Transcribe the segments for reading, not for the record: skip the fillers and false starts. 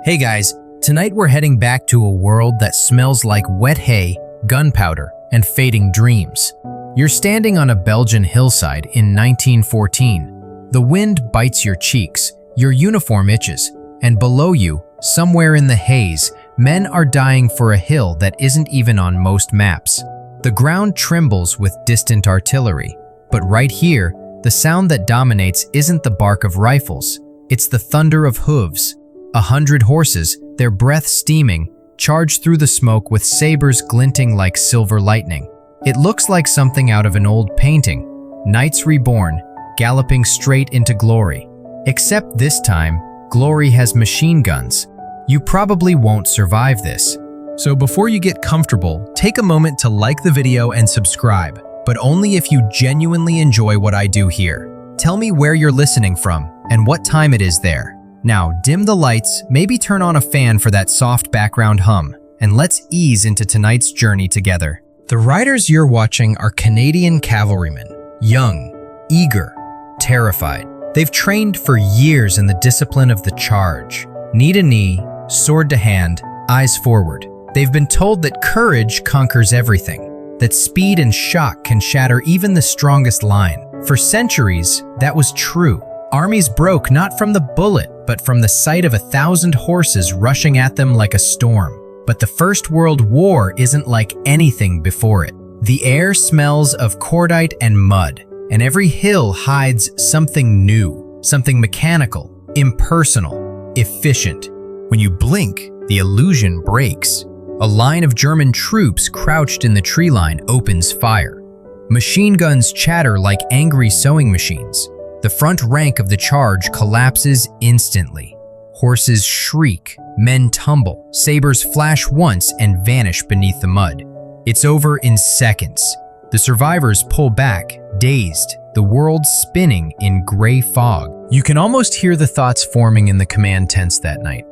Hey guys, tonight we're heading back to a world that smells like wet hay, gunpowder, and fading dreams. You're standing on a Belgian hillside in 1914. The wind bites your cheeks, your uniform itches, and below you, somewhere in the haze, men are dying for a hill that isn't even on most maps. The ground trembles with distant artillery, but right here, the sound that dominates isn't the bark of rifles, it's the thunder of hooves. 100 horses, their breath steaming, charge through the smoke with sabers glinting like silver lightning. It looks like something out of an old painting, knights reborn, galloping straight into glory. Except this time, glory has machine guns. You probably won't survive this. So before you get comfortable, take a moment to like the video and subscribe, but only if you genuinely enjoy what I do here. Tell me where you're listening from and what time it is there. Now, dim the lights, maybe turn on a fan for that soft background hum, and let's ease into tonight's journey together. The riders you're watching are Canadian cavalrymen, young, eager, terrified. They've trained for years in the discipline of the charge. Knee to knee, sword to hand, eyes forward. They've been told that courage conquers everything, that speed and shock can shatter even the strongest line. For centuries, that was true. Armies broke not from the bullet, but from the sight of 1,000 horses rushing at them like a storm. But the First World War isn't like anything before it. The air smells of cordite and mud, and every hill hides something new, something mechanical, impersonal, efficient. When you blink, the illusion breaks. A line of German troops crouched in the tree line opens fire. Machine guns chatter like angry sewing machines. The front rank of the charge collapses instantly. Horses shriek, men tumble, sabers flash once and vanish beneath the mud. It's over in seconds. The survivors pull back, dazed, the world spinning in gray fog. You can almost hear the thoughts forming in the command tents that night.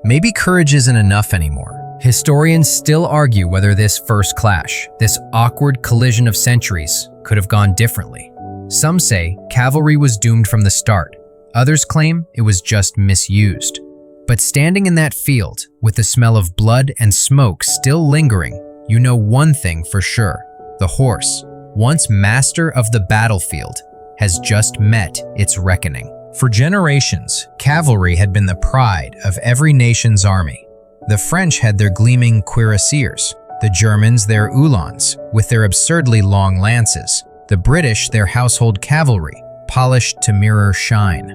Maybe courage isn't enough anymore. Historians still argue whether this first clash, this awkward collision of centuries, could have gone differently. Some say cavalry was doomed from the start. Others claim it was just misused. But standing in that field, with the smell of blood and smoke still lingering, you know one thing for sure. The horse, once master of the battlefield, has just met its reckoning. For generations, cavalry had been the pride of every nation's army. The French had their gleaming cuirassiers, the Germans their uhlans, with their absurdly long lances, the British their household cavalry, polished to mirror shine.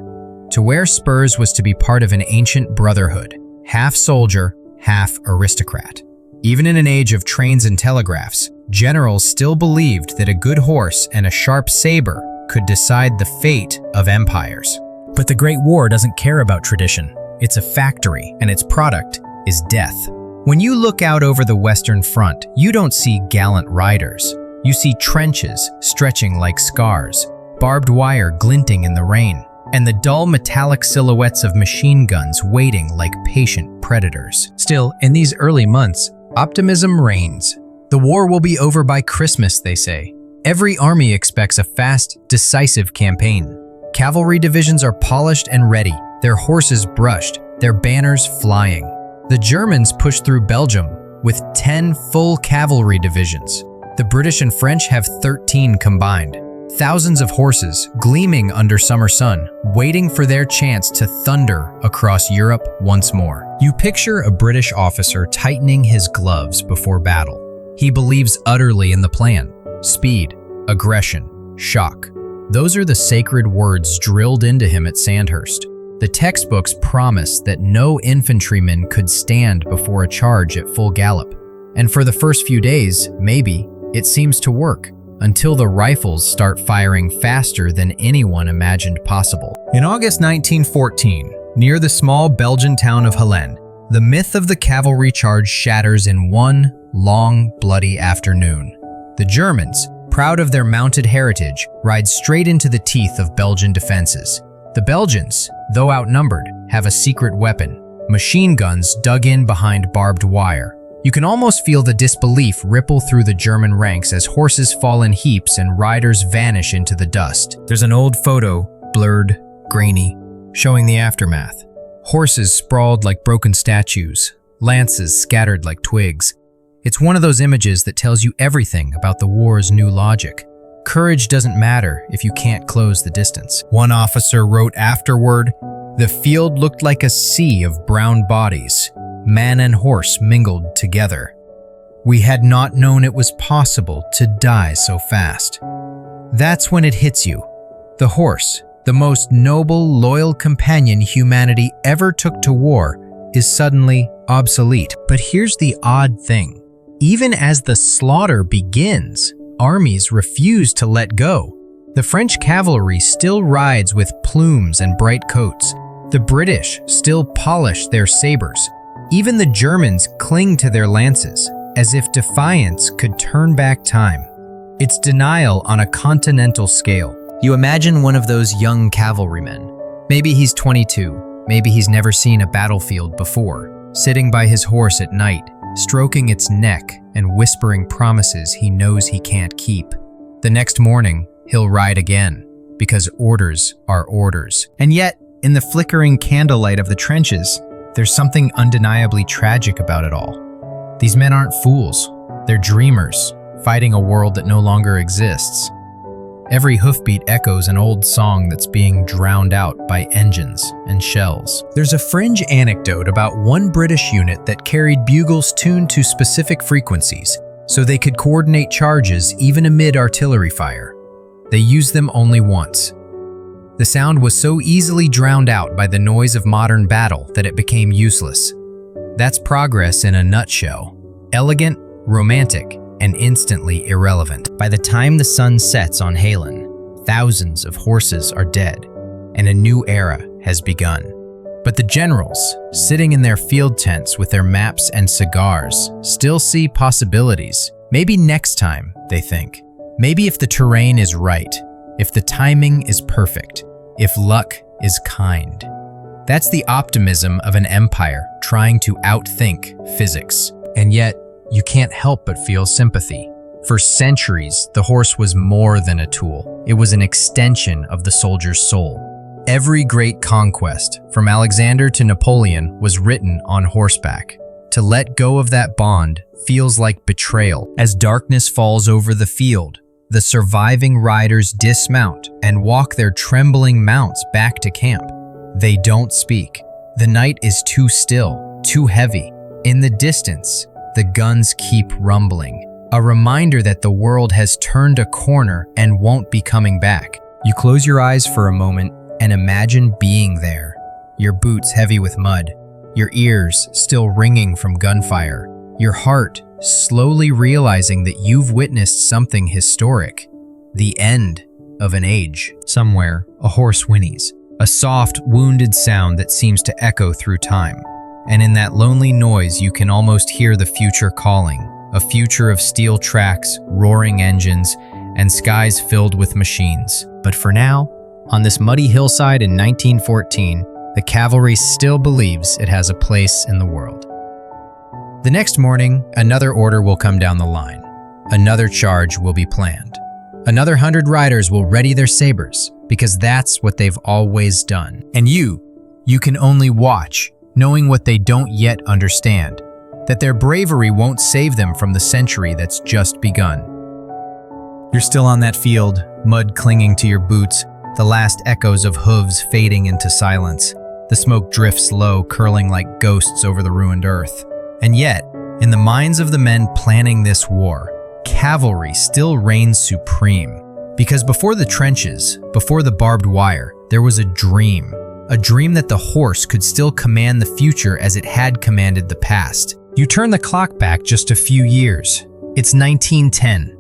To wear spurs was to be part of an ancient brotherhood, half soldier, half aristocrat. Even in an age of trains and telegraphs, generals still believed that a good horse and a sharp saber could decide the fate of empires. But the Great War doesn't care about tradition. It's a factory, and its product is death. When you look out over the Western Front, you don't see gallant riders. You see trenches stretching like scars, barbed wire glinting in the rain, and the dull metallic silhouettes of machine guns waiting like patient predators. Still, in these early months, optimism reigns. The war will be over by Christmas, they say. Every army expects a fast, decisive campaign. Cavalry divisions are polished and ready, their horses brushed, their banners flying. The Germans push through Belgium with 10 full cavalry divisions. The British and French have 13 combined. Thousands of horses gleaming under summer sun, waiting for their chance to thunder across Europe once more. You picture a British officer tightening his gloves before battle. He believes utterly in the plan. Speed, aggression, shock. Those are the sacred words drilled into him at Sandhurst. The textbooks promise that no infantryman could stand before a charge at full gallop. And for the first few days, maybe, it seems to work, until the rifles start firing faster than anyone imagined possible. In August 1914, near the small Belgian town of Halen, the myth of the cavalry charge shatters in one long, bloody afternoon. The Germans, proud of their mounted heritage, ride straight into the teeth of Belgian defenses. The Belgians, though outnumbered, have a secret weapon, machine guns dug in behind barbed wire. You can almost feel the disbelief ripple through the German ranks as horses fall in heaps and riders vanish into the dust. There's an old photo, blurred, grainy, showing the aftermath. Horses sprawled like broken statues, lances scattered like twigs. It's one of those images that tells you everything about the war's new logic. Courage doesn't matter if you can't close the distance. One officer wrote afterward, "The field looked like a sea of brown bodies, man and horse mingled together. We had not known it was possible to die so fast." That's when it hits you. The horse, the most noble, loyal companion humanity ever took to war, is suddenly obsolete. But here's the odd thing. Even as the slaughter begins, armies refuse to let go. The French cavalry still rides with plumes and bright coats. The British still polish their sabers. Even the Germans cling to their lances, as if defiance could turn back time. It's denial on a continental scale. You imagine one of those young cavalrymen. Maybe he's 22, maybe he's never seen a battlefield before, sitting by his horse at night, stroking its neck and whispering promises he knows he can't keep. The next morning, he'll ride again, because orders are orders. And yet, in the flickering candlelight of the trenches, there's something undeniably tragic about it all. These men aren't fools, they're dreamers, fighting a world that no longer exists. Every hoofbeat echoes an old song that's being drowned out by engines and shells. There's a fringe anecdote about one British unit that carried bugles tuned to specific frequencies, so they could coordinate charges even amid artillery fire. They used them only once. The sound was so easily drowned out by the noise of modern battle that it became useless. That's progress in a nutshell. Elegant, romantic, and instantly irrelevant. By the time the sun sets on Halen, thousands of horses are dead, and a new era has begun. But the generals, sitting in their field tents with their maps and cigars, still see possibilities. Maybe next time, they think. Maybe if the terrain is right, if the timing is perfect, if luck is kind. That's the optimism of an empire trying to outthink physics. And yet, you can't help but feel sympathy. For centuries, the horse was more than a tool. It was an extension of the soldier's soul. Every great conquest, from Alexander to Napoleon, was written on horseback. To let go of that bond feels like betrayal. As darkness falls over the field, the surviving riders dismount and walk their trembling mounts back to camp. They don't speak. The night is too still, too heavy. In the distance, the guns keep rumbling, a reminder that the world has turned a corner and won't be coming back. You close your eyes for a moment and imagine being there, your boots heavy with mud, your ears still ringing from gunfire, your heart slowly realizing that you've witnessed something historic, the end of an age. Somewhere, a horse whinnies, a soft, wounded sound that seems to echo through time. And in that lonely noise, you can almost hear the future calling, a future of steel tracks, roaring engines, and skies filled with machines. But for now, on this muddy hillside in 1914, the cavalry still believes it has a place in the world. The next morning, another order will come down the line. Another charge will be planned. Another 100 riders will ready their sabers, because that's what they've always done. And you can only watch, knowing what they don't yet understand, that their bravery won't save them from the century that's just begun. You're still on that field, mud clinging to your boots, the last echoes of hooves fading into silence. The smoke drifts low, curling like ghosts over the ruined earth. And yet, in the minds of the men planning this war, cavalry still reigns supreme. Because before the trenches, before the barbed wire, there was a dream that the horse could still command the future as it had commanded the past. You turn the clock back just a few years. It's 1910.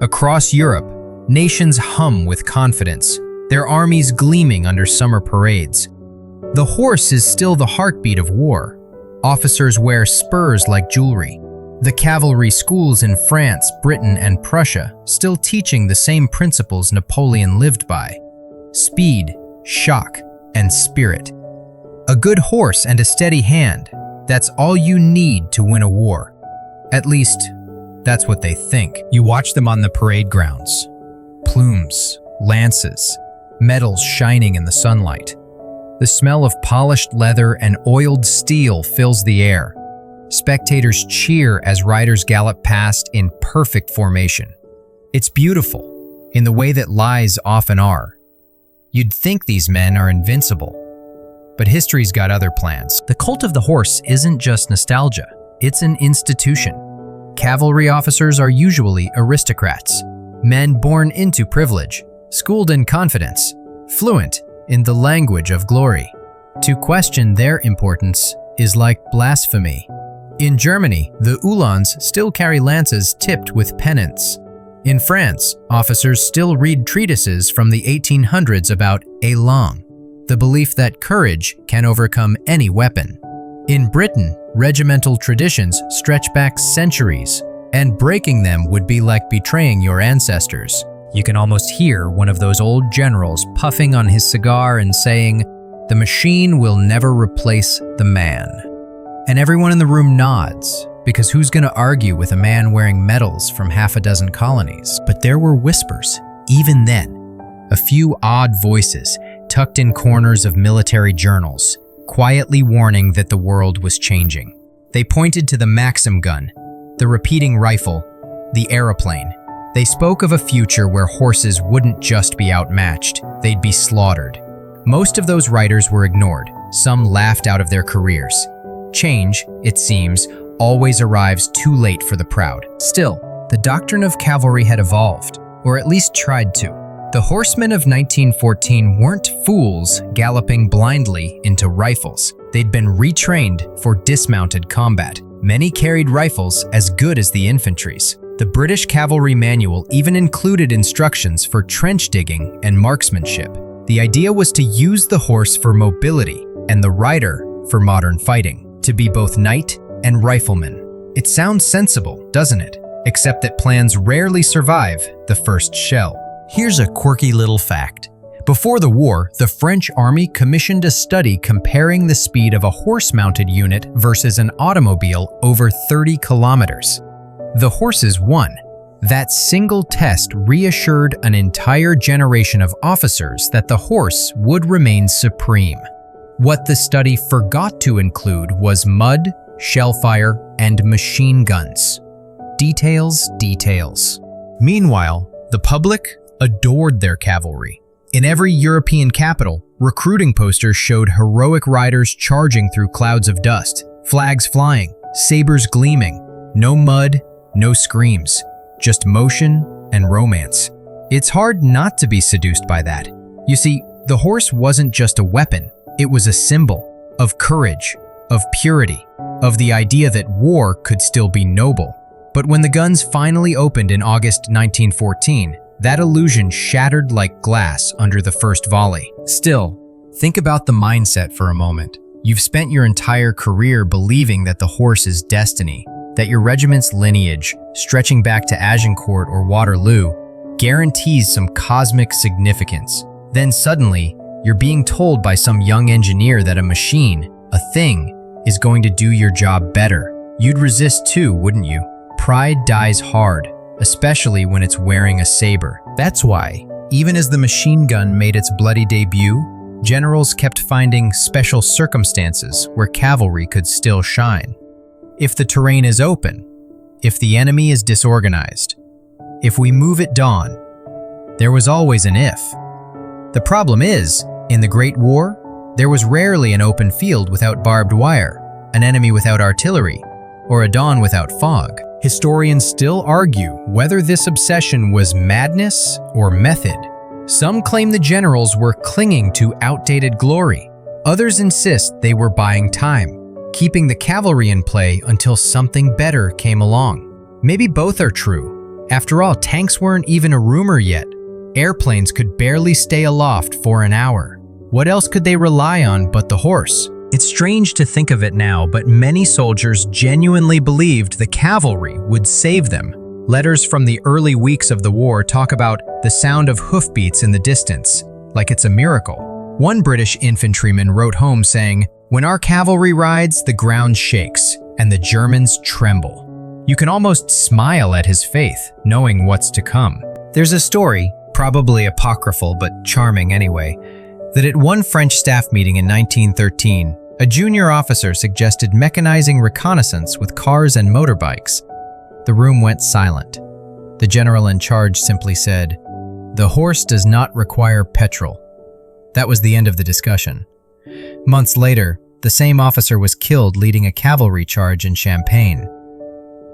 Across Europe, nations hum with confidence, their armies gleaming under summer parades. The horse is still the heartbeat of war. Officers wear spurs like jewelry. The cavalry schools in France, Britain, and Prussia still teaching the same principles Napoleon lived by: speed, shock, and spirit. A good horse and a steady hand, that's all you need to win a war. At least, that's what they think. You watch them on the parade grounds. Plumes, lances, medals shining in the sunlight. The smell of polished leather and oiled steel fills the air. Spectators cheer as riders gallop past in perfect formation. It's beautiful, in the way that lies often are. You'd think these men are invincible. But history's got other plans. The cult of the horse isn't just nostalgia, it's an institution. Cavalry officers are usually aristocrats, men born into privilege, schooled in confidence, fluent in the language of glory. To question their importance is like blasphemy. In Germany, the Uhlans still carry lances tipped with pennants. In France, officers still read treatises from the 1800s about élan, the belief that courage can overcome any weapon. In Britain, regimental traditions stretch back centuries, and breaking them would be like betraying your ancestors. You can almost hear one of those old generals puffing on his cigar and saying, "The machine will never replace the man." And everyone in the room nods, because who's going to argue with a man wearing medals from half a dozen colonies? But there were whispers, even then. A few odd voices tucked in corners of military journals, quietly warning that the world was changing. They pointed to the Maxim gun, the repeating rifle, the aeroplane. They spoke of a future where horses wouldn't just be outmatched, they'd be slaughtered. Most of those writers were ignored, some laughed out of their careers. Change, it seems, always arrives too late for the proud. Still, the doctrine of cavalry had evolved, or at least tried to. The horsemen of 1914 weren't fools galloping blindly into rifles. They'd been retrained for dismounted combat. Many carried rifles as good as the infantry's. The British Cavalry Manual even included instructions for trench digging and marksmanship. The idea was to use the horse for mobility and the rider for modern fighting, to be both knight and rifleman. It sounds sensible, doesn't it? Except that plans rarely survive the first shell. Here's a quirky little fact. Before the war, the French army commissioned a study comparing the speed of a horse-mounted unit versus an automobile over 30 kilometers. The horses won. That single test reassured an entire generation of officers that the horse would remain supreme. What the study forgot to include was mud, shellfire, and machine guns. Details, details. Meanwhile, the public adored their cavalry. In every European capital, recruiting posters showed heroic riders charging through clouds of dust, flags flying, sabers gleaming. No mud, no screams, just motion and romance. It's hard not to be seduced by that. You see, the horse wasn't just a weapon, it was a symbol of courage, of purity, of the idea that war could still be noble. But when the guns finally opened in August 1914, that illusion shattered like glass under the first volley. Still, think about the mindset for a moment. You've spent your entire career believing that the horse is destiny, that your regiment's lineage, stretching back to Agincourt or Waterloo, guarantees some cosmic significance. Then suddenly, you're being told by some young engineer that a machine, a thing, is going to do your job better. You'd resist too, wouldn't you? Pride dies hard, especially when it's wearing a saber. That's why, even as the machine gun made its bloody debut, generals kept finding special circumstances where cavalry could still shine. If the terrain is open, if the enemy is disorganized, if we move at dawn, there was always an if. The problem is, in the Great War, there was rarely an open field without barbed wire, an enemy without artillery, or a dawn without fog. Historians still argue whether this obsession was madness or method. Some claim the generals were clinging to outdated glory. Others insist they were buying time, keeping the cavalry in play until something better came along. Maybe both are true. After all, tanks weren't even a rumor yet. Airplanes could barely stay aloft for an hour. What else could they rely on but the horse? It's strange to think of it now, but many soldiers genuinely believed the cavalry would save them. Letters from the early weeks of the war talk about the sound of hoofbeats in the distance, like it's a miracle. One British infantryman wrote home saying, "When our cavalry rides, the ground shakes, and the Germans tremble." You can almost smile at his faith, knowing what's to come. There's a story, probably apocryphal but charming anyway, that at one French staff meeting in 1913, a junior officer suggested mechanizing reconnaissance with cars and motorbikes. The room went silent. The general in charge simply said, "The horse does not require petrol." That was the end of the discussion. Months later, the same officer was killed leading a cavalry charge in Champagne.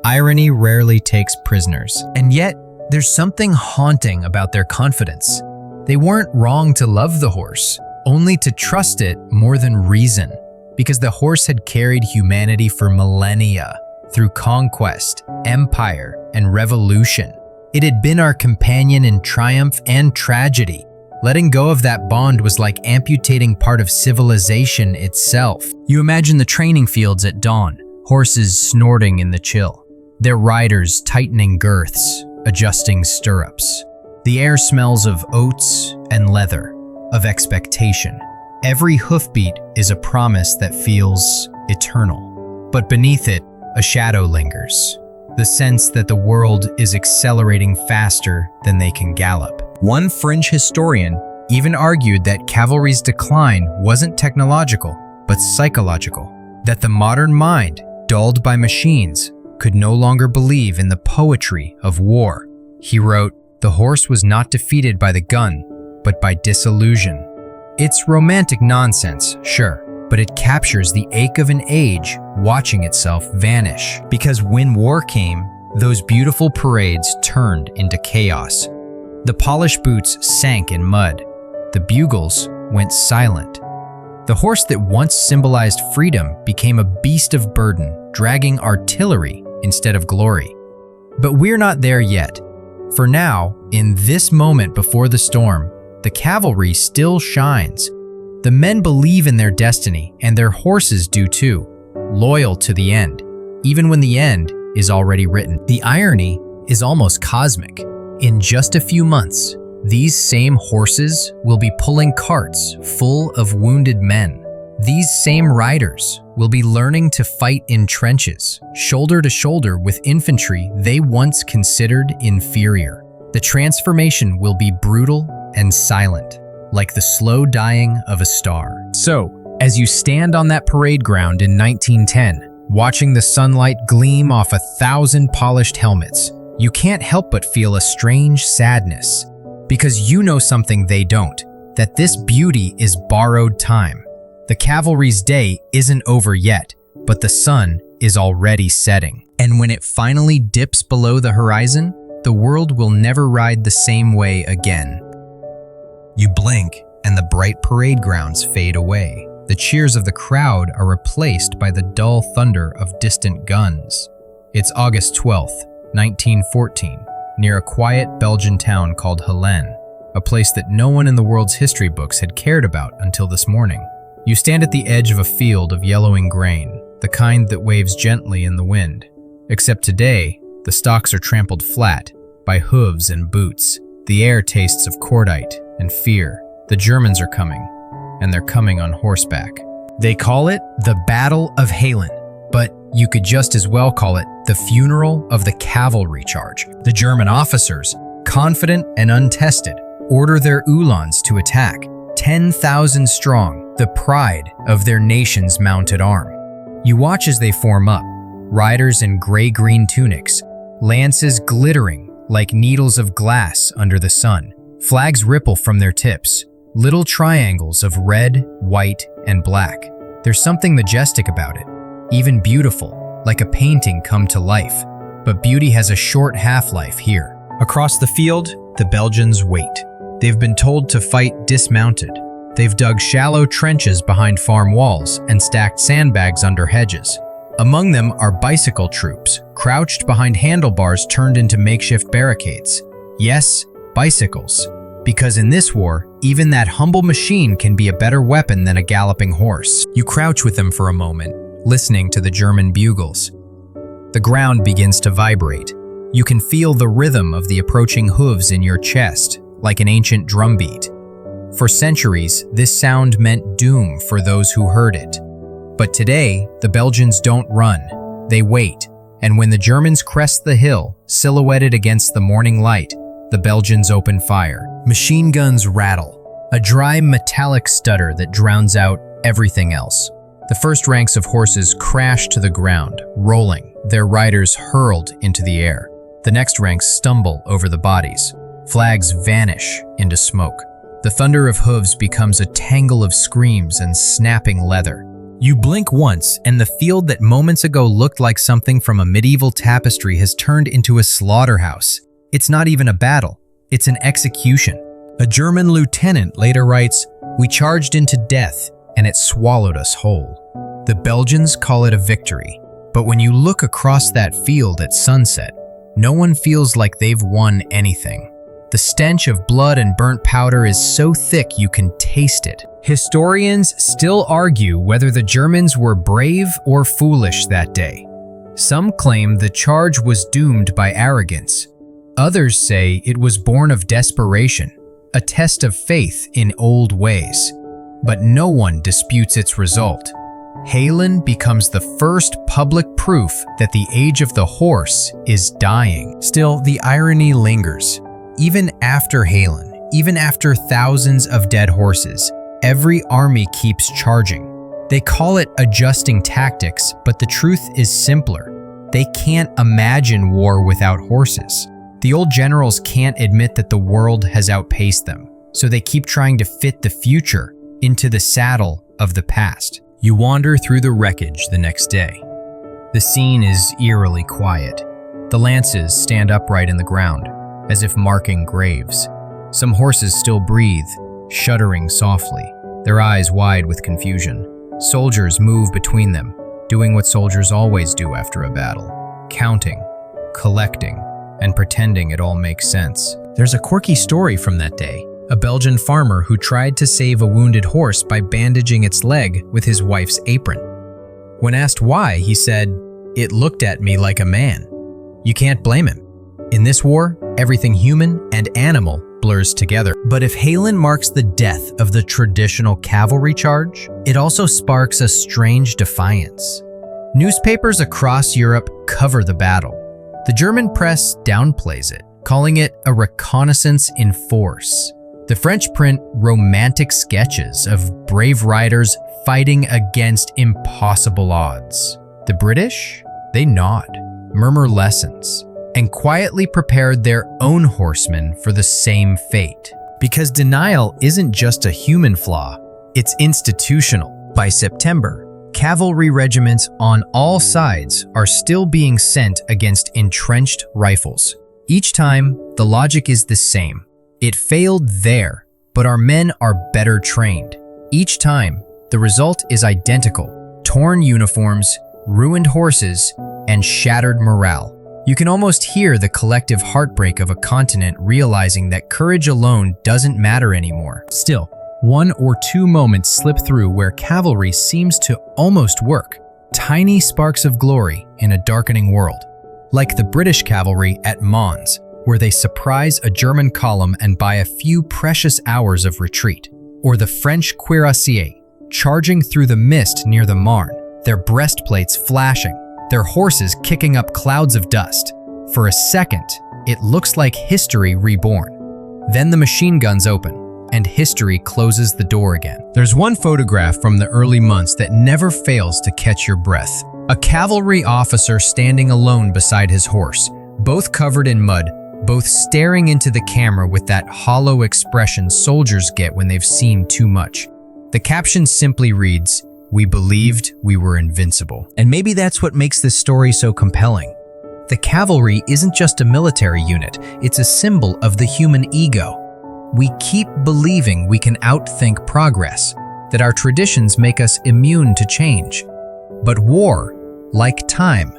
Irony rarely takes prisoners, and yet there's something haunting about their confidence. They weren't wrong to love the horse, only to trust it more than reason, because the horse had carried humanity for millennia through conquest, empire, and revolution. It had been our companion in triumph and tragedy. Letting go of that bond was like amputating part of civilization itself. You imagine the training fields at dawn, horses snorting in the chill, their riders tightening girths, adjusting stirrups. The air smells of oats and leather, of expectation. Every hoofbeat is a promise that feels eternal. But beneath it, a shadow lingers. The sense that the world is accelerating faster than they can gallop. One fringe historian even argued that cavalry's decline wasn't technological, but psychological. That the modern mind, dulled by machines, could no longer believe in the poetry of war. He wrote, "The horse was not defeated by the gun, but by disillusion." It's romantic nonsense, sure, but it captures the ache of an age watching itself vanish. Because when war came, those beautiful parades turned into chaos. The polished boots sank in mud. The bugles went silent. The horse that once symbolized freedom became a beast of burden, dragging artillery instead of glory. But we're not there yet. For now, in this moment before the storm, the cavalry still shines. The men believe in their destiny, and their horses do too, loyal to the end, even when the end is already written. The irony is almost cosmic. In just a few months, these same horses will be pulling carts full of wounded men. These same riders will be learning to fight in trenches, shoulder to shoulder with infantry they once considered inferior. The transformation will be brutal and silent, like the slow dying of a star. So, as you stand on that parade ground in 1910, watching the sunlight gleam off 1,000 polished helmets, you can't help but feel a strange sadness, because you know something they don't, that this beauty is borrowed time. The cavalry's day isn't over yet, but the sun is already setting. And when it finally dips below the horizon, the world will never ride the same way again. You blink, and the bright parade grounds fade away. The cheers of the crowd are replaced by the dull thunder of distant guns. It's August 12th, 1914, near a quiet Belgian town called Halen, a place that no one in the world's history books had cared about until this morning. You stand at the edge of a field of yellowing grain, the kind that waves gently in the wind. Except today, the stalks are trampled flat by hooves and boots. The air tastes of cordite and fear. The Germans are coming, and they're coming on horseback. They call it the Battle of Halen, but you could just as well call it the funeral of the cavalry charge. The German officers, confident and untested, order their Uhlans to attack, 10,000 strong, the pride of their nation's mounted arm. You watch as they form up, riders in gray-green tunics, lances glittering like needles of glass under the sun. Flags ripple from their tips, little triangles of red, white, and black. There's something majestic about it, even beautiful, like a painting come to life. But beauty has a short half-life here. Across the field, the Belgians wait. They've been told to fight dismounted. They've dug shallow trenches behind farm walls and stacked sandbags under hedges. Among them are bicycle troops, crouched behind handlebars turned into makeshift barricades. Yes, bicycles. Because in this war, even that humble machine can be a better weapon than a galloping horse. You crouch with them for a moment, listening to the German bugles. The ground begins to vibrate. You can feel the rhythm of the approaching hooves in your chest, like an ancient drumbeat. For centuries, this sound meant doom for those who heard it. But today, the Belgians don't run, they wait. And when the Germans crest the hill, silhouetted against the morning light, the Belgians open fire. Machine guns rattle, a dry metallic stutter that drowns out everything else. The first ranks of horses crash to the ground, rolling, their riders hurled into the air. The next ranks stumble over the bodies. Flags vanish into smoke. The thunder of hooves becomes a tangle of screams and snapping leather. You blink once, and the field that moments ago looked like something from a medieval tapestry has turned into a slaughterhouse. It's not even a battle, it's an execution. A German lieutenant later writes, "We charged into death, and it swallowed us whole." The Belgians call it a victory, but when you look across that field at sunset, no one feels like they've won anything. The stench of blood and burnt powder is so thick you can taste it. Historians still argue whether the Germans were brave or foolish that day. Some claim the charge was doomed by arrogance. Others say it was born of desperation, a test of faith in old ways. But no one disputes its result. Halen becomes the first public proof that the age of the horse is dying. Still, the irony lingers. Even after Halen, even after thousands of dead horses, every army keeps charging. They call it adjusting tactics, but the truth is simpler. They can't imagine war without horses. The old generals can't admit that the world has outpaced them, so they keep trying to fit the future into the saddle of the past. You wander through the wreckage the next day. The scene is eerily quiet. The lances stand upright in the ground, as if marking graves. Some horses still breathe, shuddering softly, their eyes wide with confusion. Soldiers move between them, doing what soldiers always do after a battle, counting, collecting, and pretending it all makes sense. There's a quirky story from that day. A Belgian farmer who tried to save a wounded horse by bandaging its leg with his wife's apron. When asked why, he said, "It looked at me like a man." You can't blame him. In this war, everything human and animal blurs together. But if Halen marks the death of the traditional cavalry charge, it also sparks a strange defiance. Newspapers across Europe cover the battle. The German press downplays it, calling it a reconnaissance in force. The French print romantic sketches of brave riders fighting against impossible odds. The British, they nod, murmur lessons, and quietly prepared their own horsemen for the same fate. Because denial isn't just a human flaw, it's institutional. By September, cavalry regiments on all sides are still being sent against entrenched rifles. Each time, the logic is the same. It failed there, but our men are better trained. Each time, the result is identical: torn uniforms, ruined horses, and shattered morale. You can almost hear the collective heartbreak of a continent realizing that courage alone doesn't matter anymore. Still, one or two moments slip through where cavalry seems to almost work. Tiny sparks of glory in a darkening world. Like the British cavalry at Mons, where they surprise a German column and buy a few precious hours of retreat. Or the French cuirassiers, charging through the mist near the Marne, their breastplates flashing, their horses kicking up clouds of dust. For a second, it looks like history reborn. Then the machine guns open, and history closes the door again. There's one photograph from the early months that never fails to catch your breath. A cavalry officer standing alone beside his horse, both covered in mud, both staring into the camera with that hollow expression soldiers get when they've seen too much. The caption simply reads, "We believed we were invincible." And maybe that's what makes this story so compelling. The cavalry isn't just a military unit, it's a symbol of the human ego. We keep believing we can outthink progress, that our traditions make us immune to change. But war, like time,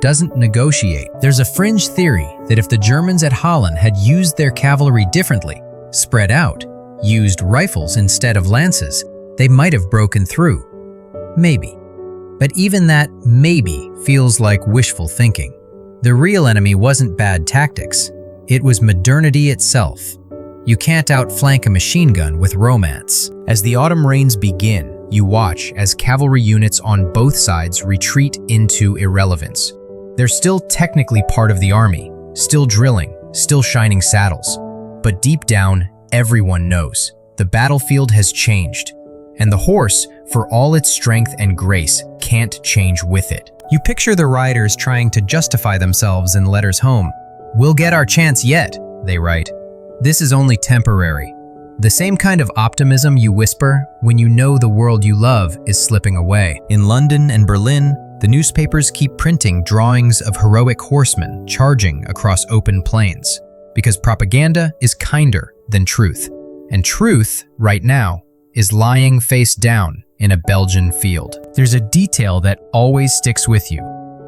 doesn't negotiate. There's a fringe theory that if the Germans at Halen had used their cavalry differently, spread out, used rifles instead of lances, they might have broken through. Maybe. But even that maybe feels like wishful thinking. The real enemy wasn't bad tactics. It was modernity itself. You can't outflank a machine gun with romance. As the autumn rains begin, you watch as cavalry units on both sides retreat into irrelevance. They're still technically part of the army, still drilling, still shining saddles. But deep down, everyone knows The battlefield has changed, and the horse, for all its strength and grace, can't change with it. You picture the riders trying to justify themselves in letters home. "We'll get our chance yet," they write. This is only temporary. The same kind of optimism you whisper when you know the world you love is slipping away. In London and Berlin, the newspapers keep printing drawings of heroic horsemen charging across open plains, because propaganda is kinder than truth. And truth, right now, is lying face down in a Belgian field. There's a detail that always sticks with you.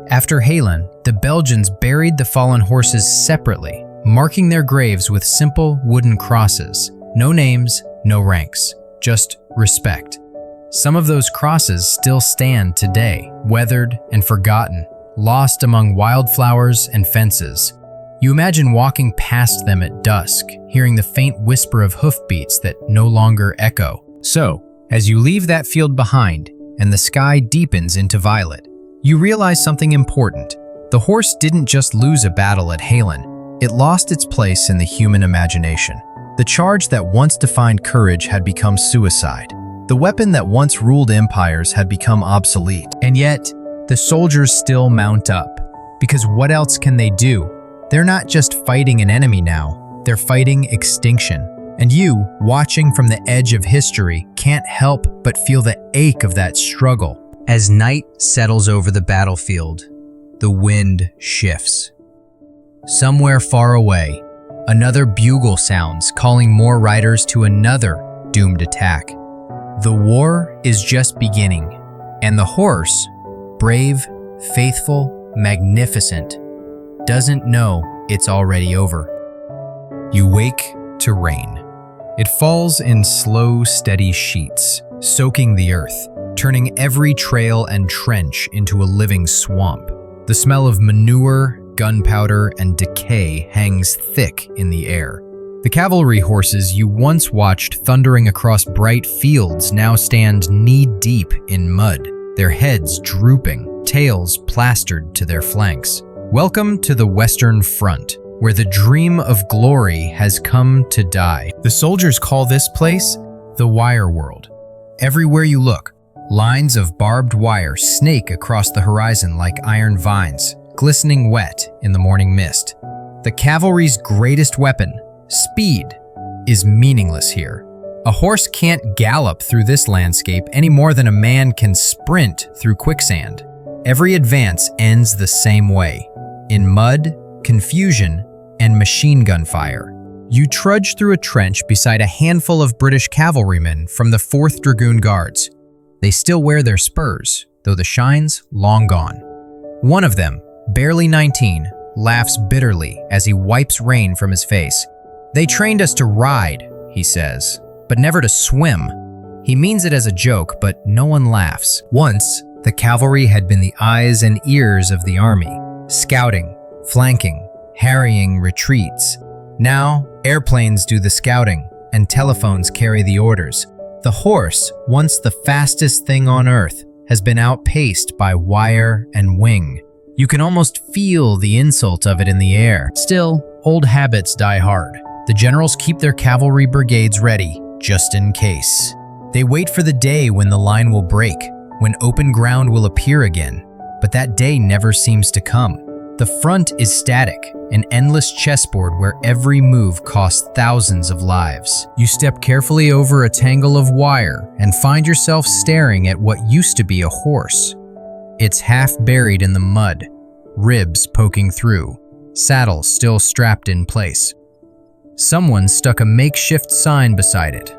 After Halen, the Belgians buried the fallen horses separately, marking their graves with simple wooden crosses. No names, no ranks, just respect. Some of those crosses still stand today, weathered and forgotten, lost among wildflowers and fences. You imagine walking past them at dusk, hearing the faint whisper of hoofbeats that no longer echo. So, as you leave that field behind and the sky deepens into violet, you realize something important. The horse didn't just lose a battle at Halen, it lost its place in the human imagination. The charge that once defined courage had become suicide. The weapon that once ruled empires had become obsolete. And yet, the soldiers still mount up. Because what else can they do? They're not just fighting an enemy now, they're fighting extinction. And you, watching from the edge of history, can't help but feel the ache of that struggle. As night settles over the battlefield, the wind shifts. Somewhere far away, another bugle sounds, calling more riders to another doomed attack. The war is just beginning, and the horse, brave, faithful, magnificent, doesn't know it's already over. You wake to rain. It falls in slow, steady sheets, soaking the earth, turning every trail and trench into a living swamp. The smell of manure, gunpowder, and decay hangs thick in the air. The cavalry horses you once watched thundering across bright fields now stand knee-deep in mud, their heads drooping, tails plastered to their flanks. Welcome to the Western Front, where the dream of glory has come to die. The soldiers call this place the wire world. Everywhere you look, lines of barbed wire snake across the horizon like iron vines, glistening wet in the morning mist. The cavalry's greatest weapon, speed, is meaningless here. A horse can't gallop through this landscape any more than a man can sprint through quicksand. Every advance ends the same way, in mud, confusion, and machine gun fire. You trudge through a trench beside a handful of British cavalrymen from the 4th Dragoon Guards. They still wear their spurs, though the shine's long gone. One of them, barely 19, laughs bitterly as he wipes rain from his face. "They trained us to ride," he says, "but never to swim." He means it as a joke, but no one laughs. Once, the cavalry had been the eyes and ears of the army, scouting, flanking, harrying retreats. Now, airplanes do the scouting, and telephones carry the orders. The horse, once the fastest thing on earth, has been outpaced by wire and wing. You can almost feel the insult of it in the air. Still, old habits die hard. The generals keep their cavalry brigades ready, just in case. They wait for the day when the line will break, when open ground will appear again. But that day never seems to come. The front is static, an endless chessboard where every move costs thousands of lives. You step carefully over a tangle of wire and find yourself staring at what used to be a horse. It's half buried in the mud, ribs poking through, saddle still strapped in place. Someone stuck a makeshift sign beside it.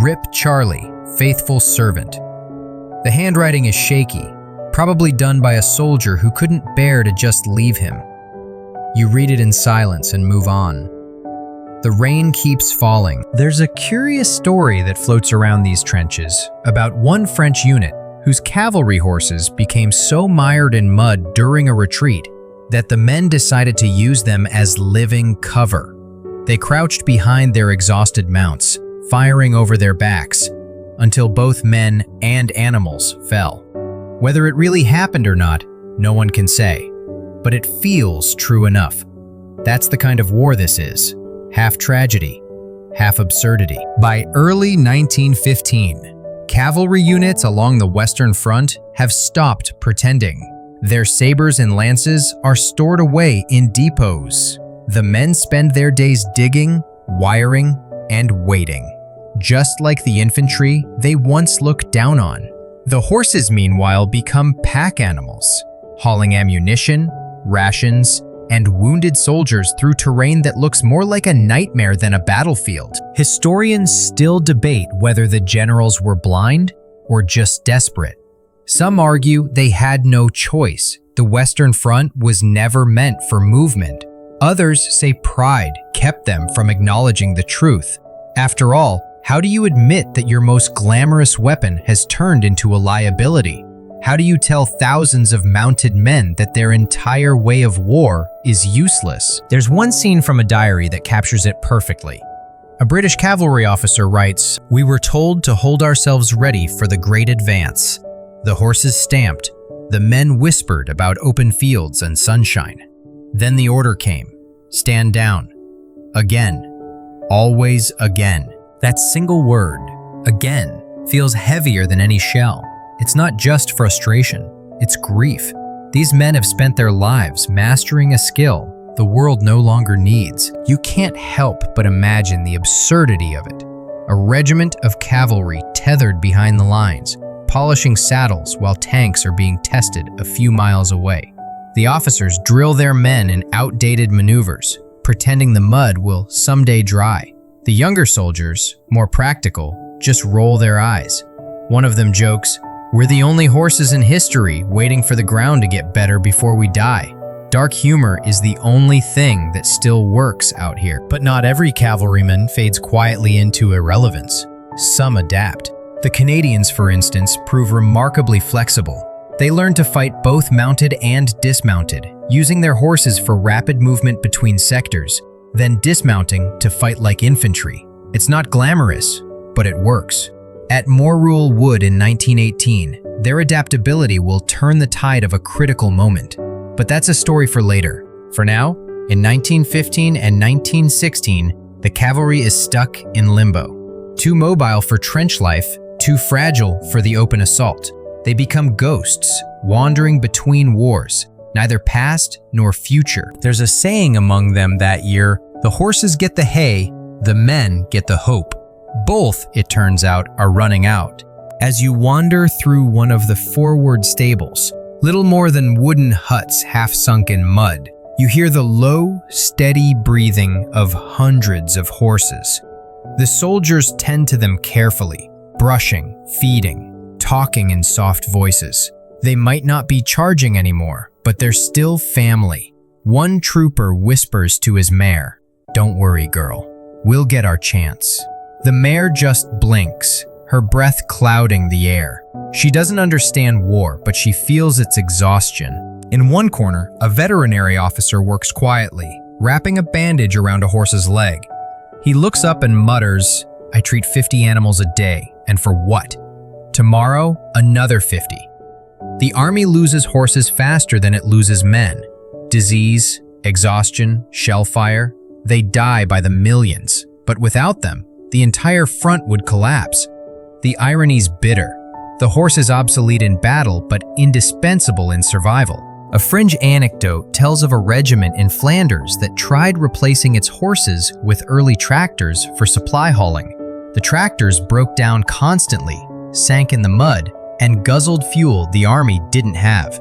"Rip Charlie, faithful servant." The handwriting is shaky, probably done by a soldier who couldn't bear to just leave him. You read it in silence and move on. The rain keeps falling. There's a curious story that floats around these trenches about one French unit whose cavalry horses became so mired in mud during a retreat that the men decided to use them as living cover. They crouched behind their exhausted mounts, firing over their backs, until both men and animals fell. Whether it really happened or not, no one can say, but it feels true enough. That's the kind of war this is, half tragedy, half absurdity. By early 1915, cavalry units along the Western Front have stopped pretending. Their sabers and lances are stored away in depots. The men spend their days digging, wiring, and waiting. Just like the infantry they once looked down on. The horses, meanwhile, become pack animals, hauling ammunition, rations, and wounded soldiers through terrain that looks more like a nightmare than a battlefield. Historians still debate whether the generals were blind or just desperate. Some argue they had no choice. The Western Front was never meant for movement. Others say pride kept them from acknowledging the truth. After all, how do you admit that your most glamorous weapon has turned into a liability? How do you tell thousands of mounted men that their entire way of war is useless? There's one scene from a diary that captures it perfectly. A British cavalry officer writes, "We were told to hold ourselves ready for the great advance. The horses stamped. The men whispered about open fields and sunshine. Then the order came. Stand down. Again. Always again." That single word, again, feels heavier than any shell. It's not just frustration, it's grief. These men have spent their lives mastering a skill the world no longer needs. You can't help but imagine the absurdity of it. A regiment of cavalry tethered behind the lines, polishing saddles while tanks are being tested a few miles away. The officers drill their men in outdated maneuvers, pretending the mud will someday dry. The younger soldiers, more practical, just roll their eyes. One of them jokes, "We're the only horses in history waiting for the ground to get better before we die." Dark humor is the only thing that still works out here. But not every cavalryman fades quietly into irrelevance. Some adapt. The Canadians, for instance, prove remarkably flexible. They learn to fight both mounted and dismounted, using their horses for rapid movement between sectors, then dismounting to fight like infantry. It's not glamorous, but it works. At Morrule Wood in 1918, their adaptability will turn the tide of a critical moment. But that's a story for later. For now, in 1915 and 1916, the cavalry is stuck in limbo. Too mobile for trench life, too fragile for the open assault. They become ghosts, wandering between wars, neither past nor future. There's a saying among them that year, "The horses get the hay, the men get the hope." Both, it turns out, are running out. As you wander through one of the forward stables, little more than wooden huts half sunk in mud, you hear the low, steady breathing of hundreds of horses. The soldiers tend to them carefully, brushing, feeding, talking in soft voices. They might not be charging anymore, but they're still family. One trooper whispers to his mare, "Don't worry, girl. We'll get our chance." The mare just blinks, her breath clouding the air. She doesn't understand war, but she feels its exhaustion. In one corner, a veterinary officer works quietly, wrapping a bandage around a horse's leg. He looks up and mutters, "I treat 50 animals a day, and for what? Tomorrow, another 50. The army loses horses faster than it loses men. Disease, exhaustion, shell fire, they die by the millions. But without them, the entire front would collapse. The irony's bitter. The horse is obsolete in battle, but indispensable in survival. A fringe anecdote tells of a regiment in Flanders that tried replacing its horses with early tractors for supply hauling. The tractors broke down constantly, sank in the mud, and guzzled fuel the army didn't have.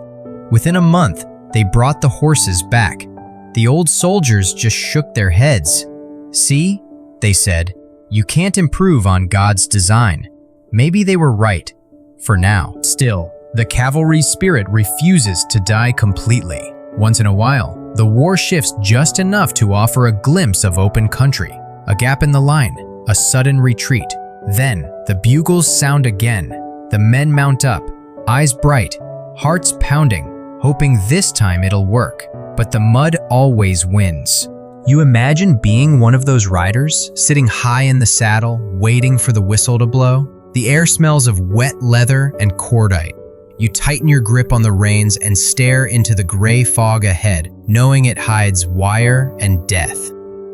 Within a month, they brought the horses back. The old soldiers just shook their heads. "See," they said, "you can't improve on God's design." Maybe they were right, for now. Still, the cavalry spirit refuses to die completely. Once in a while, the war shifts just enough to offer a glimpse of open country, a gap in the line, a sudden retreat. Then, the bugles sound again. The men mount up, eyes bright, hearts pounding, hoping this time it'll work. But the mud always wins. You imagine being one of those riders, sitting high in the saddle, waiting for the whistle to blow? The air smells of wet leather and cordite. You tighten your grip on the reins and stare into the gray fog ahead, knowing it hides wire and death.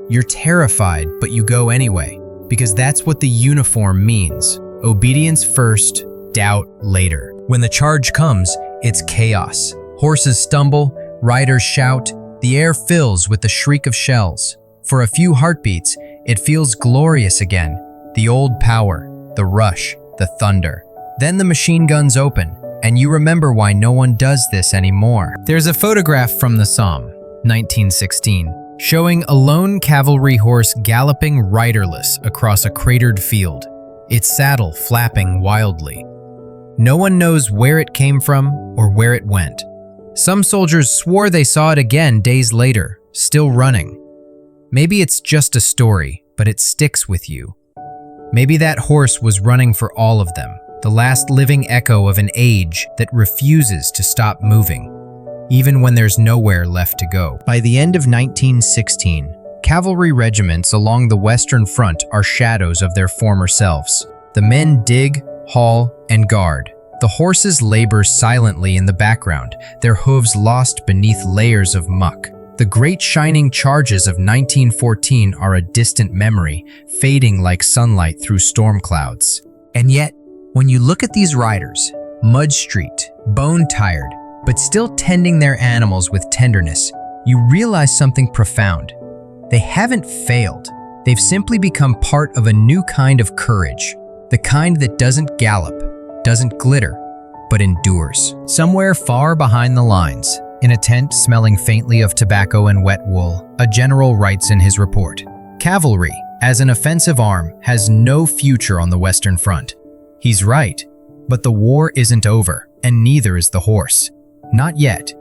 You're terrified, but you go anyway. because that's what the uniform means. Obedience first, doubt later. When the charge comes, it's chaos. Horses stumble, riders shout, the air fills with the shriek of shells. For a few heartbeats, it feels glorious again. The old power, the rush, the thunder. Then the machine guns open, and you remember why no one does this anymore. There's a photograph from the Somme, 1916, showing a lone cavalry horse galloping riderless across a cratered field, its saddle flapping wildly. No one knows where it came from or where it went. Some soldiers swore they saw it again days later, still running. Maybe it's just a story, but it sticks with you. Maybe that horse was running for all of them, the last living echo of an age that refuses to stop moving, even when there's nowhere left to go. By the end of 1916, cavalry regiments along the Western Front are shadows of their former selves. The men dig, haul, and guard. The horses labor silently in the background, their hooves lost beneath layers of muck. The great shining charges of 1914 are a distant memory, fading like sunlight through storm clouds. And yet, when you look at these riders, mud-streaked, bone-tired, but still tending their animals with tenderness, you realize something profound. They haven't failed. They've simply become part of a new kind of courage, the kind that doesn't gallop, doesn't glitter, but endures. Somewhere far behind the lines, in a tent smelling faintly of tobacco and wet wool, a general writes in his report, "Cavalry, as an offensive arm, has no future on the Western Front." He's right, but the war isn't over, and neither is the horse. Not yet.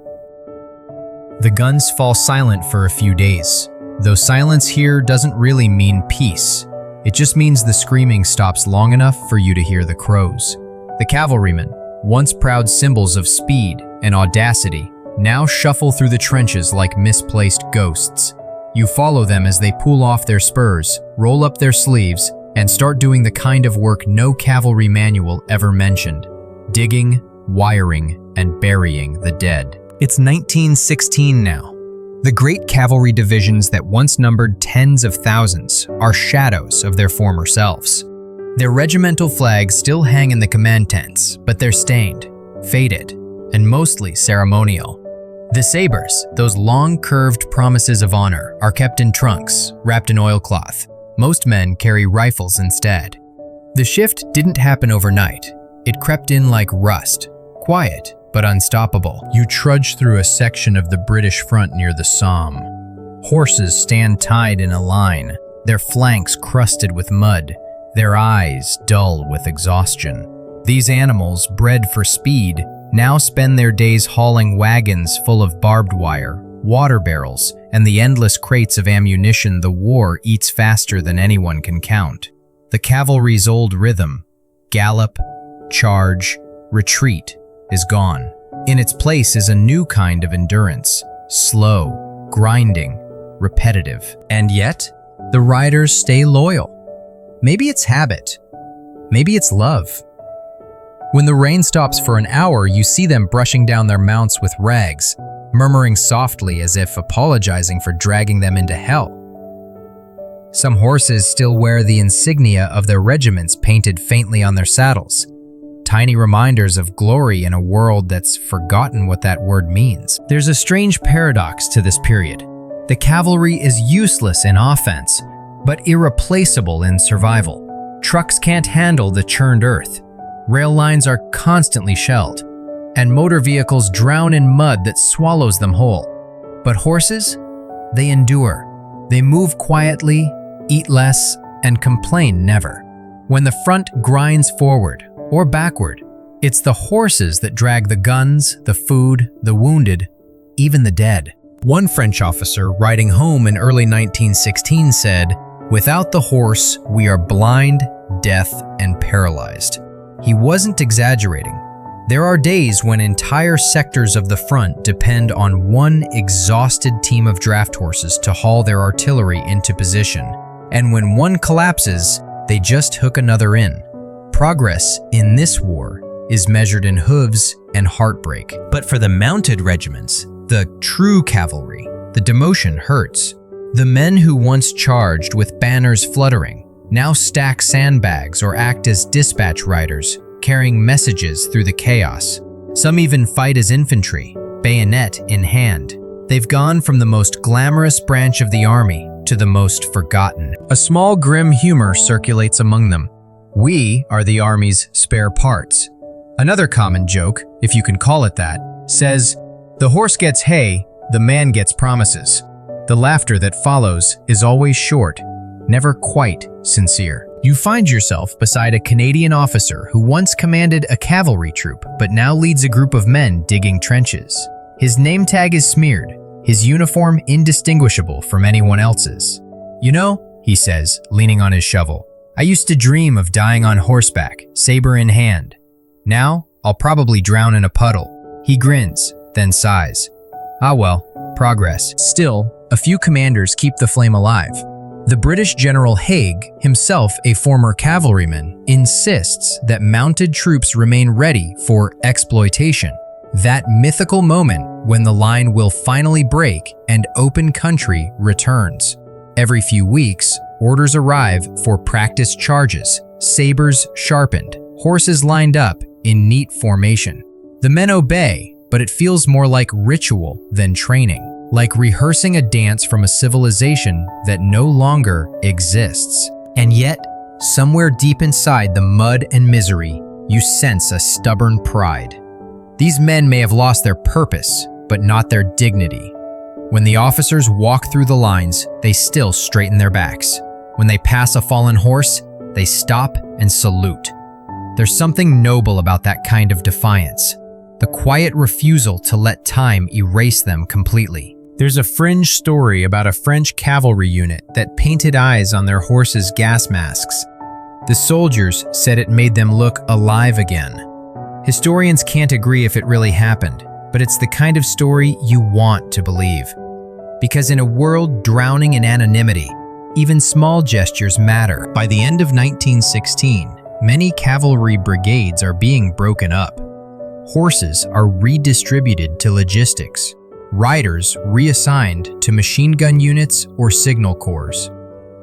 The guns fall silent for a few days, though silence here doesn't really mean peace. It just means the screaming stops long enough for you to hear the crows. The cavalrymen, once proud symbols of speed and audacity, now shuffle through the trenches like misplaced ghosts. You follow them as they pull off their spurs, roll up their sleeves, and start doing the kind of work no cavalry manual ever mentioned: digging, wiring, and burying the dead. It's 1916 now. The great cavalry divisions that once numbered tens of thousands are shadows of their former selves. Their regimental flags still hang in the command tents, but they're stained, faded, and mostly ceremonial. The sabers, those long curved promises of honor, are kept in trunks, wrapped in oilcloth. Most men carry rifles instead. The shift didn't happen overnight. It crept in like rust, quiet but unstoppable. You trudge through a section of the British front near the Somme. Horses stand tied in a line, their flanks crusted with mud, their eyes dull with exhaustion. These animals, bred for speed, now spend their days hauling wagons full of barbed wire, water barrels, and the endless crates of ammunition the war eats faster than anyone can count. The cavalry's old rhythm, gallop, charge, retreat, is gone. In its place is a new kind of endurance, slow, grinding, repetitive. And yet, the riders stay loyal. Maybe it's habit. Maybe it's love. When the rain stops for an hour, you see them brushing down their mounts with rags, murmuring softly as if apologizing for dragging them into hell. Some horses still wear the insignia of their regiments painted faintly on their saddles, tiny reminders of glory in a world that's forgotten what that word means. There's a strange paradox to this period. The cavalry is useless in offense, but irreplaceable in survival. Trucks can't handle the churned earth. Rail lines are constantly shelled, and motor vehicles drown in mud that swallows them whole. But horses, they endure. They move quietly, eat less, and complain never. When the front grinds forward or backward, it's the horses that drag the guns, the food, the wounded, even the dead. One French officer riding home in early 1916 said, "Without the horse, we are blind, deaf, and paralyzed." He wasn't exaggerating. There are days when entire sectors of the front depend on one exhausted team of draft horses to haul their artillery into position. And when one collapses, they just hook another in. Progress in this war is measured in hooves and heartbreak. But for the mounted regiments, the true cavalry, the demotion hurts. The men who once charged with banners fluttering, now stack sandbags or act as dispatch riders, carrying messages through the chaos. Some even fight as infantry, bayonet in hand. They've gone from the most glamorous branch of the army to the most forgotten. A small grim humor circulates among them. We are the army's spare parts. Another common joke, if you can call it that, says, "The horse gets hay, the man gets promises." The laughter that follows is always short, never quite sincere. You find yourself beside a Canadian officer who once commanded a cavalry troop but now leads a group of men digging trenches. His name tag is smeared, his uniform indistinguishable from anyone else's. "You know," he says, leaning on his shovel, "I used to dream of dying on horseback, saber in hand. Now, I'll probably drown in a puddle." He grins, then sighs. Ah well, progress. Still, a few commanders keep the flame alive. The British General Haig, himself a former cavalryman, insists that mounted troops remain ready for exploitation. That mythical moment when the line will finally break and open country returns. Every few weeks, orders arrive for practice charges, sabers sharpened, horses lined up in neat formation. The men obey, but it feels more like ritual than training, like rehearsing a dance from a civilization that no longer exists. And yet, somewhere deep inside the mud and misery, you sense a stubborn pride. These men may have lost their purpose, but not their dignity. When the officers walk through the lines, they still straighten their backs. When they pass a fallen horse, they stop and salute. There's something noble about that kind of defiance, the quiet refusal to let time erase them completely. There's a fringe story about a French cavalry unit that painted eyes on their horses' gas masks. The soldiers said it made them look alive again. Historians can't agree if it really happened, but it's the kind of story you want to believe. Because in a world drowning in anonymity, even small gestures matter. By the end of 1916, many cavalry brigades are being broken up. Horses are redistributed to logistics, riders reassigned to machine gun units or signal corps.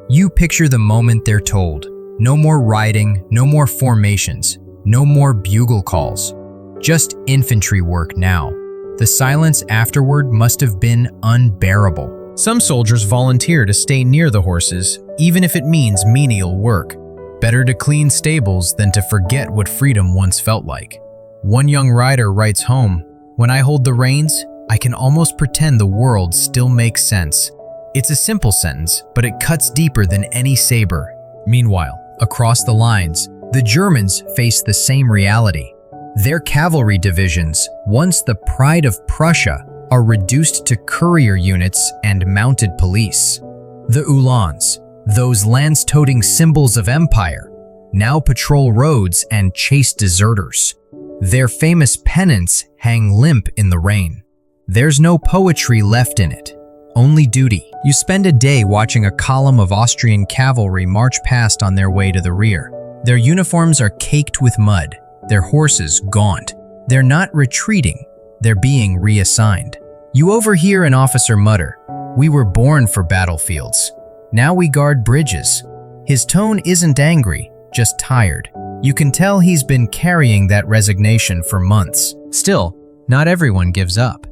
You picture the moment they're told, no more riding, no more formations, no more bugle calls, just infantry work now. The silence afterward must have been unbearable. Some soldiers volunteer to stay near the horses, even if it means menial work. Better to clean stables than to forget what freedom once felt like. One young rider writes home, "When I hold the reins, I can almost pretend the world still makes sense." It's a simple sentence, but it cuts deeper than any saber. Meanwhile, across the lines, the Germans face the same reality. Their cavalry divisions, once the pride of Prussia, are reduced to courier units and mounted police. The Uhlans, those lance-toting symbols of empire, now patrol roads and chase deserters. Their famous pennants hang limp in the rain. There's no poetry left in it, only duty. You spend a day watching a column of Austrian cavalry march past on their way to the rear. Their uniforms are caked with mud, their horses gaunt. They're not retreating, they're being reassigned. You overhear an officer mutter, "We were born for battlefields. Now we guard bridges." His tone isn't angry, just tired. You can tell he's been carrying that resignation for months. Still, not everyone gives up.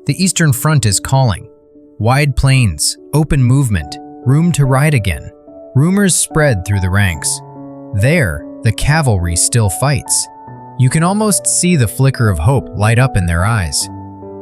The Eastern Front is calling. Wide plains, open movement, room to ride again. Rumors spread through the ranks. There, the cavalry still fights. You can almost see the flicker of hope light up in their eyes.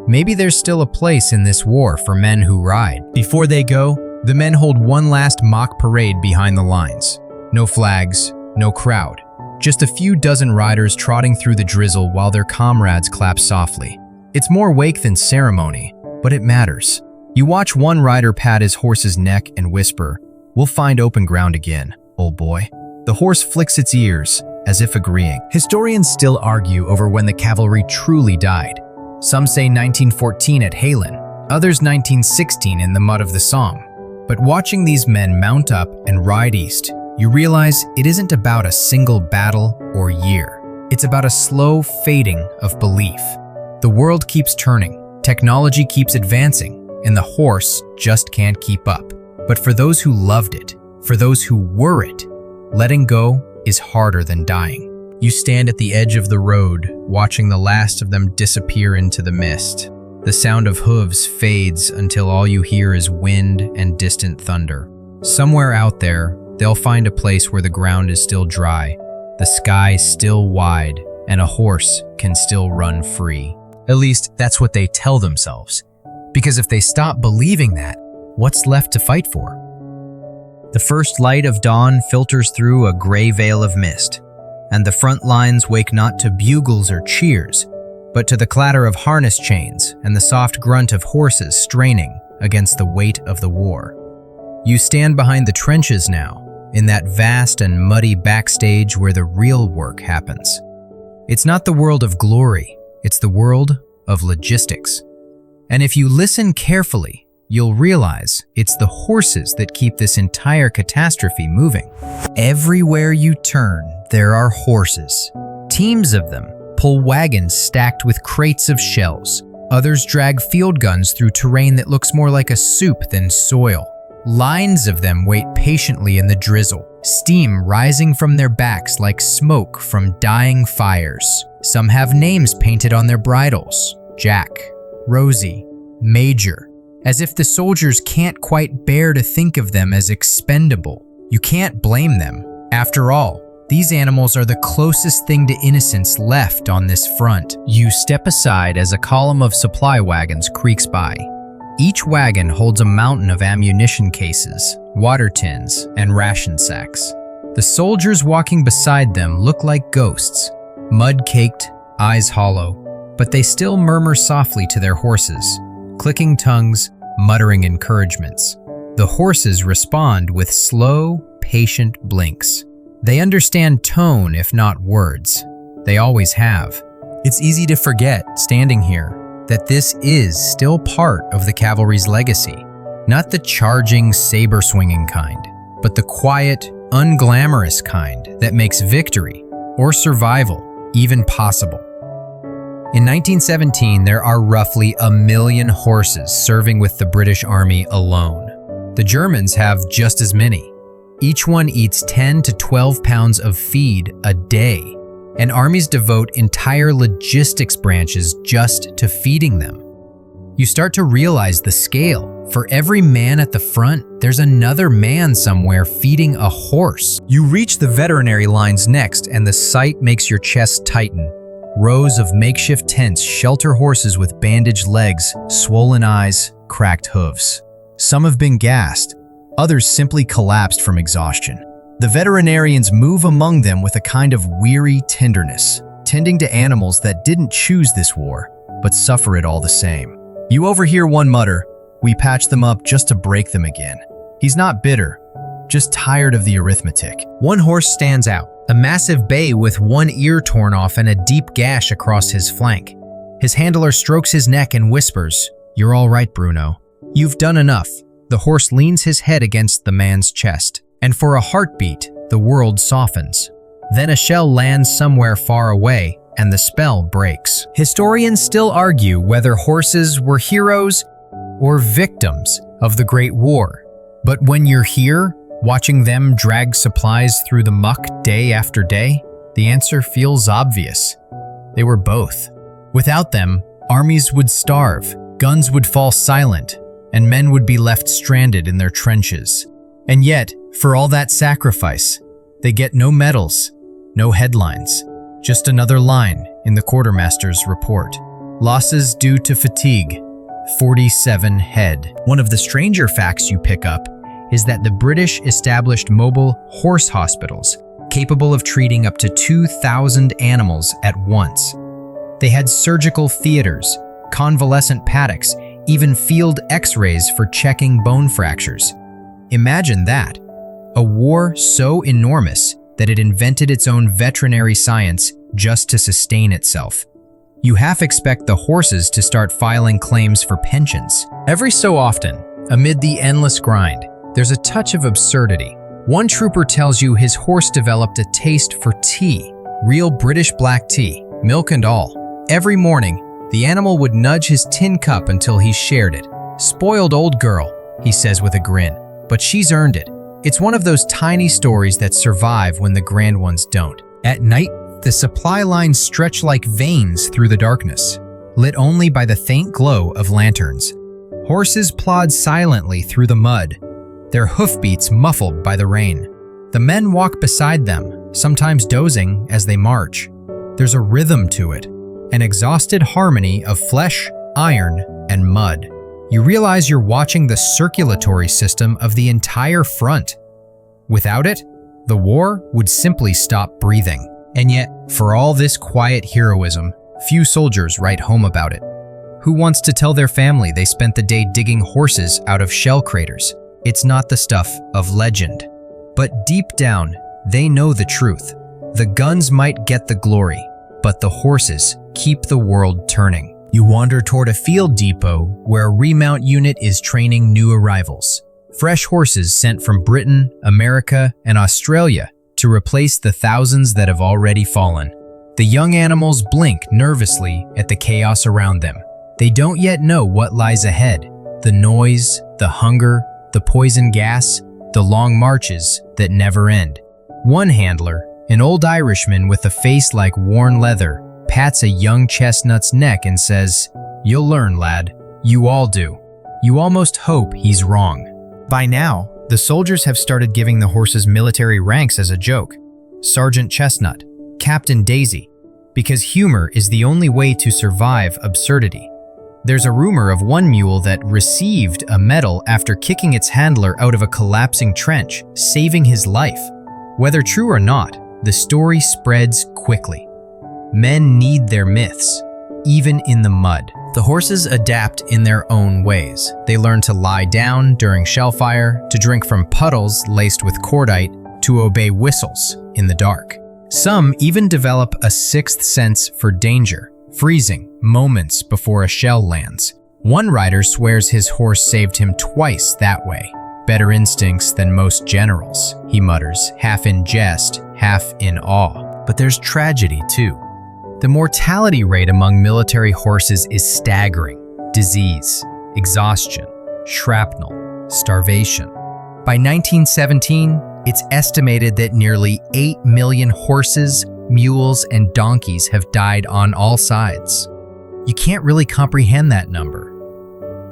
Maybe there's still a place in this war for men who ride. Before they go, the men hold one last mock parade behind the lines. No flags, no crowd. Just a few dozen riders trotting through the drizzle while their comrades clap softly. It's more wake than ceremony, but it matters. You watch one rider pat his horse's neck and whisper, "We'll find open ground again, old boy." The horse flicks its ears, as if agreeing. Historians still argue over when the cavalry truly died. Some say 1914 at Halen, others 1916 in the mud of the Somme. But watching these men mount up and ride east, you realize it isn't about a single battle or year. It's about a slow fading of belief. The world keeps turning, technology keeps advancing, and the horse just can't keep up. But for those who loved it, for those who were it, Letting go is harder than dying. You stand at the edge of the road, watching the last of them disappear into the mist. The sound of hooves fades until all you hear is wind and distant thunder. Somewhere out there, they'll find a place where the ground is still dry, the sky still wide, and a horse can still run free. At least, that's what they tell themselves. Because if they stop believing that, what's left to fight for? The first light of dawn filters through a gray veil of mist, and the front lines wake not to bugles or cheers, but to the clatter of harness chains and the soft grunt of horses straining against the weight of the war. You stand behind the trenches now, in that vast and muddy backstage where the real work happens. It's not the world of glory, it's the world of logistics. And if you listen carefully, you'll realize it's the horses that keep this entire catastrophe moving. Everywhere you turn, there are horses. Teams of them pull wagons stacked with crates of shells. Others drag field guns through terrain that looks more like a soup than soil. Lines of them wait patiently in the drizzle, steam rising from their backs like smoke from dying fires. Some have names painted on their bridles: Jack, Rosie, Major, as if the soldiers can't quite bear to think of them as expendable. You can't blame them. After all, these animals are the closest thing to innocence left on this front. You step aside as a column of supply wagons creaks by. Each wagon holds a mountain of ammunition cases, water tins, and ration sacks. The soldiers walking beside them look like ghosts, mud-caked, eyes hollow, but they still murmur softly to their horses, clicking tongues, muttering encouragements. The horses respond with slow, patient blinks. They understand tone if not words. They always have. It's easy to forget, standing here, that this is still part of the cavalry's legacy. Not the charging, saber-swinging kind, but the quiet, unglamorous kind that makes victory, or survival, even possible. In 1917, there are roughly 1 million horses serving with the British Army alone. The Germans have just as many. Each one eats 10 to 12 pounds of feed a day, and armies devote entire logistics branches just to feeding them. You start to realize the scale. For every man at the front, there's another man somewhere feeding a horse. You reach the veterinary lines next, and the sight makes your chest tighten. Rows of makeshift tents shelter horses with bandaged legs, swollen eyes, cracked hooves. Some have been gassed, others simply collapsed from exhaustion. The veterinarians move among them with a kind of weary tenderness, tending to animals that didn't choose this war, but suffer it all the same. You overhear one mutter, "We patched them up just to break them again." He's not bitter, just tired of the arithmetic. One horse stands out, a massive bay with one ear torn off and a deep gash across his flank. His handler strokes his neck and whispers, "You're all right, Bruno. You've done enough." The horse leans his head against the man's chest, and for a heartbeat, the world softens. Then a shell lands somewhere far away, and the spell breaks. Historians still argue whether horses were heroes or victims of the Great War. But when you're here, watching them drag supplies through the muck day after day, the answer feels obvious. They were both. Without them, armies would starve, guns would fall silent, and men would be left stranded in their trenches. And yet, for all that sacrifice, they get no medals, no headlines, just another line in the quartermaster's report. Losses due to fatigue, 47 head. One of the stranger facts you pick up is that the British established mobile horse hospitals capable of treating up to 2,000 animals at once. They had surgical theaters, convalescent paddocks, even field x-rays for checking bone fractures. Imagine that. A war so enormous that it invented its own veterinary science just to sustain itself. You half expect the horses to start filing claims for pensions. Every so often, amid the endless grind, there's a touch of absurdity. One trooper tells you his horse developed a taste for tea, real British black tea, milk and all. Every morning, the animal would nudge his tin cup until he shared it. "Spoiled old girl," he says with a grin, "but she's earned it. It's one of those tiny stories that survive when the grand ones don't. At night, the supply lines stretch like veins through the darkness, lit only by the faint glow of lanterns. Horses plod silently through the mud, their hoofbeats muffled by the rain. The men walk beside them, sometimes dozing as they march. There's a rhythm to it, an exhausted harmony of flesh, iron, and mud. You realize you're watching the circulatory system of the entire front. Without it, the war would simply stop breathing. And yet, for all this quiet heroism, few soldiers write home about it. Who wants to tell their family they spent the day digging horses out of shell craters? It's not the stuff of legend. But deep down, they know the truth. The guns might get the glory, but the horses keep the world turning. You wander toward a field depot where a remount unit is training new arrivals. Fresh horses sent from Britain, America, and Australia to replace the thousands that have already fallen. The young animals blink nervously at the chaos around them. They don't yet know what lies ahead. The noise, the hunger, the poison gas, the long marches that never end. One handler, an old Irishman with a face like worn leather, pats a young chestnut's neck and says, "You'll learn, lad. You all do." You almost hope he's wrong. By now, the soldiers have started giving the horses military ranks as a joke. Sergeant Chestnut, Captain Daisy, because humor is the only way to survive absurdity. There's a rumor of one mule that received a medal after kicking its handler out of a collapsing trench, saving his life. Whether true or not, the story spreads quickly. Men need their myths, even in the mud. The horses adapt in their own ways. They learn to lie down during shellfire, to drink from puddles laced with cordite, to obey whistles in the dark. Some even develop a sixth sense for danger, freezing moments before a shell lands. One rider swears his horse saved him twice that way. Better instincts than most generals, he mutters, half in jest, half in awe. But there's tragedy too. The mortality rate among military horses is staggering. Disease, exhaustion, shrapnel, starvation. By 1917, it's estimated that nearly 8 million horses, mules, and donkeys have died on all sides. You can't really comprehend that number.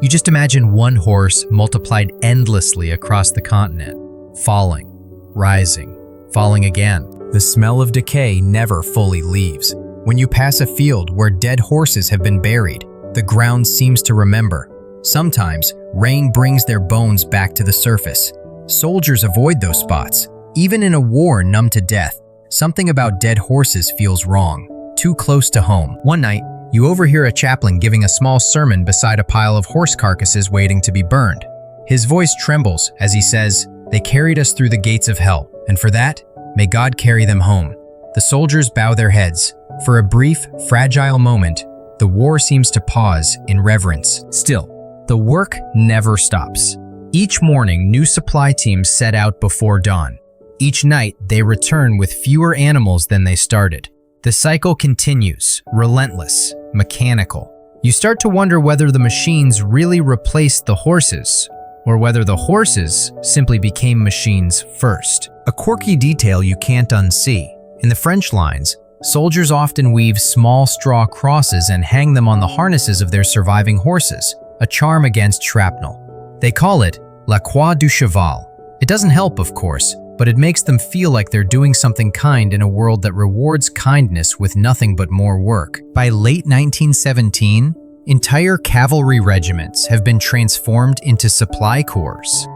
You just imagine one horse multiplied endlessly across the continent, falling, rising, falling again. The smell of decay never fully leaves. When you pass a field where dead horses have been buried, the ground seems to remember. Sometimes, rain brings their bones back to the surface. Soldiers avoid those spots. Even in a war numb to death, something about dead horses feels wrong, too close to home. One night, you overhear a chaplain giving a small sermon beside a pile of horse carcasses waiting to be burned. His voice trembles as he says, "They carried us through the gates of hell, and for that, may God carry them home." The soldiers bow their heads. For a brief, fragile moment, the war seems to pause in reverence. Still, the work never stops. Each morning, new supply teams set out before dawn. Each night, they return with fewer animals than they started. The cycle continues, relentless, mechanical. You start to wonder whether the machines really replaced the horses, or whether the horses simply became machines first. A quirky detail you can't unsee. In the French lines, soldiers often weave small straw crosses and hang them on the harnesses of their surviving horses, a charm against shrapnel. They call it La Croix du Cheval. It doesn't help, of course, but it makes them feel like they're doing something kind in a world that rewards kindness with nothing but more work. By late 1917, entire cavalry regiments have been transformed into supply corps.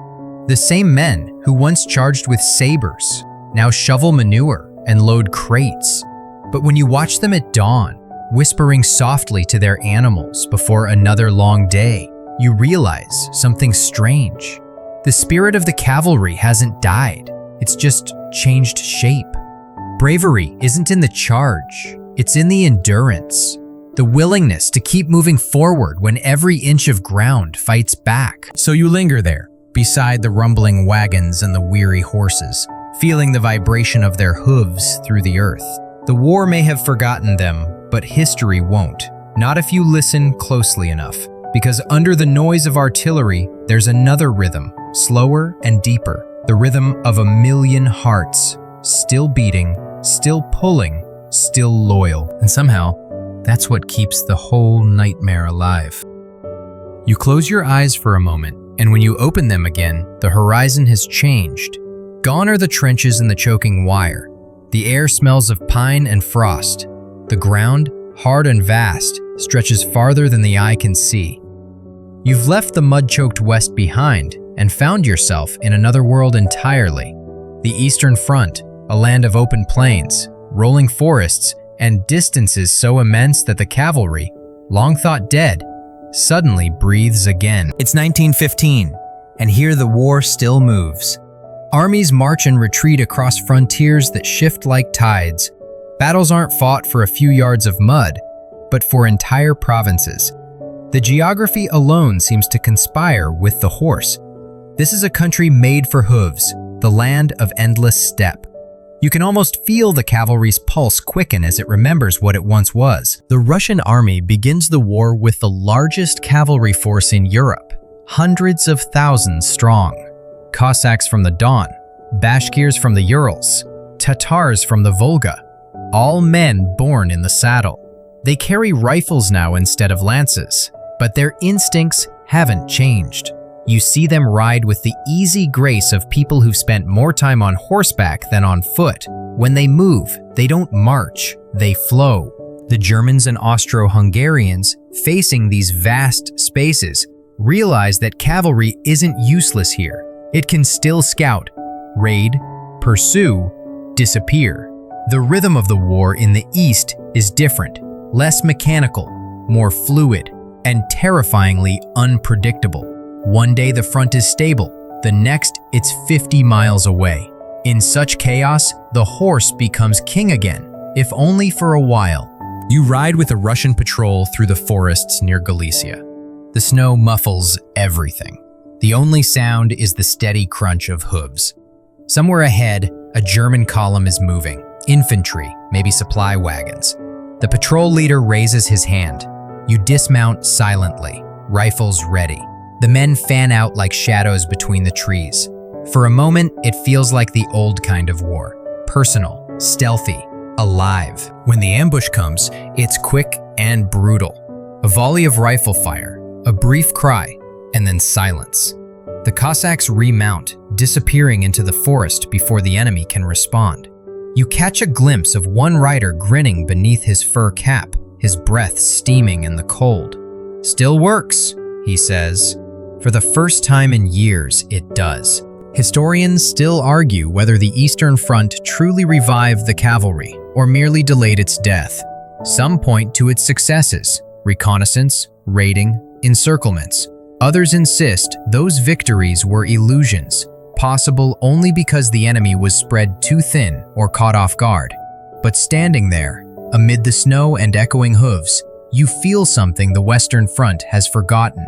The same men who once charged with sabers now shovel manure and load crates. But when you watch them at dawn, whispering softly to their animals before another long day, you realize something strange. The spirit of the cavalry hasn't died. It's just changed shape. Bravery isn't in the charge. It's in the endurance. The willingness to keep moving forward when every inch of ground fights back. So you linger there, beside the rumbling wagons and the weary horses, feeling the vibration of their hooves through the earth. The war may have forgotten them, but history won't. Not if you listen closely enough. Because under the noise of artillery, there's another rhythm, slower and deeper. the rhythm of a million hearts, still beating, still pulling, still loyal. And somehow, that's what keeps the whole nightmare alive. You close your eyes for a moment, and when you open them again, the horizon has changed. Gone are the trenches and the choking wire. The air smells of pine and frost. The ground, hard and vast, stretches farther than the eye can see. You've left the mud-choked West behind and found yourself in another world entirely. The Eastern Front, a land of open plains, rolling forests, and distances so immense that the cavalry, long thought dead, suddenly breathes again. It's 1915, and here the war still moves. Armies march and retreat across frontiers that shift like tides. Battles aren't fought for a few yards of mud, but for entire provinces. The geography alone seems to conspire with the horse. This is a country made for hooves, the land of endless steppe. You can almost feel the cavalry's pulse quicken as it remembers what it once was. The Russian army begins the war with the largest cavalry force in Europe, hundreds of thousands strong. Cossacks from the Don, Bashkirs from the Urals, Tatars from the Volga, all men born in the saddle. They carry rifles now instead of lances, but their instincts haven't changed. You see them ride with the easy grace of people who've spent more time on horseback than on foot. When they move, they don't march, they flow. The Germans and Austro-Hungarians, facing these vast spaces, realize that cavalry isn't useless here. It can still scout, raid, pursue, disappear. The rhythm of the war in the East is different, less mechanical, more fluid, and terrifyingly unpredictable. One day the front is stable, the next it's 50 miles away. In such chaos, the horse becomes king again, if only for a while. You ride with a Russian patrol through the forests near Galicia. The snow muffles everything. The only sound is the steady crunch of hooves. Somewhere ahead, a German column is moving. Infantry, maybe supply wagons. The patrol leader raises his hand. You dismount silently, rifles ready. The men fan out like shadows between the trees. For a moment, it feels like the old kind of war. Personal, stealthy, alive. When the ambush comes, it's quick and brutal. A volley of rifle fire, a brief cry, and then silence. The Cossacks remount, disappearing into the forest before the enemy can respond. You catch a glimpse of one rider grinning beneath his fur cap, his breath steaming in the cold. "Still works," he says. For the first time in years, it does. Historians still argue whether the Eastern Front truly revived the cavalry or merely delayed its death. Some point to its successes: reconnaissance, raiding, encirclements. Others insist those victories were illusions, possible only because the enemy was spread too thin or caught off guard. But standing there, amid the snow and echoing hooves, you feel something the Western Front has forgotten: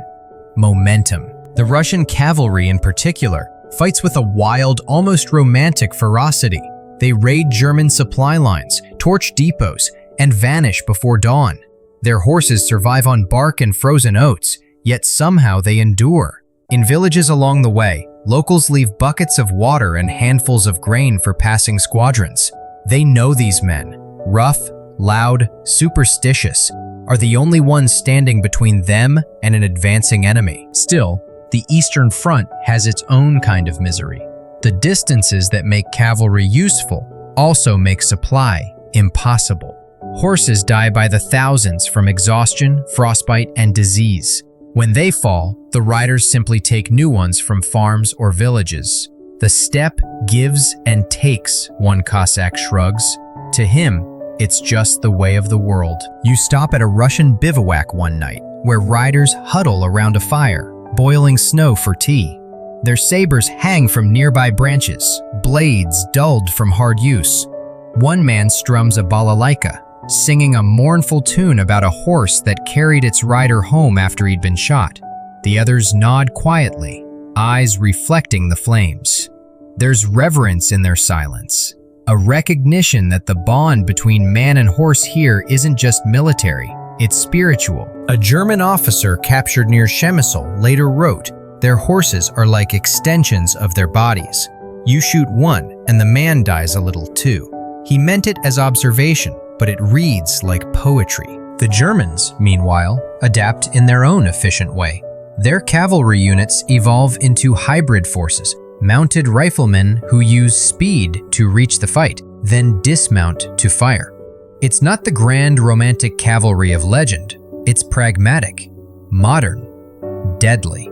momentum. The Russian cavalry in particular fights with a wild, almost romantic ferocity. They raid German supply lines, torch depots, and vanish before dawn. Their horses survive on bark and frozen oats, yet somehow they endure. In villages along the way, locals leave buckets of water and handfuls of grain for passing squadrons. They know these men, rough, loud, superstitious, are the only ones standing between them and an advancing enemy. Still, the Eastern Front has its own kind of misery. The distances that make cavalry useful also make supply impossible. Horses die by the thousands from exhaustion, frostbite, and disease. When they fall, the riders simply take new ones from farms or villages. The steppe gives and takes, one Cossack shrugs. To him, it's just the way of the world. You stop at a Russian bivouac one night, where riders huddle around a fire, boiling snow for tea. Their sabers hang from nearby branches, blades dulled from hard use. One man strums a balalaika, singing a mournful tune about a horse that carried its rider home after he'd been shot. The others nod quietly, eyes reflecting the flames. There's reverence in their silence, a recognition that the bond between man and horse here isn't just military, it's spiritual. A German officer captured near Przemysl later wrote, "Their horses are like extensions of their bodies." You shoot one, and the man dies a little too. He meant it as observation, but it reads like poetry. The Germans, meanwhile, adapt in their own efficient way. Their cavalry units evolve into hybrid forces, mounted riflemen who use speed to reach the fight, then dismount to fire. It's not the grand romantic cavalry of legend. It's pragmatic, modern, deadly.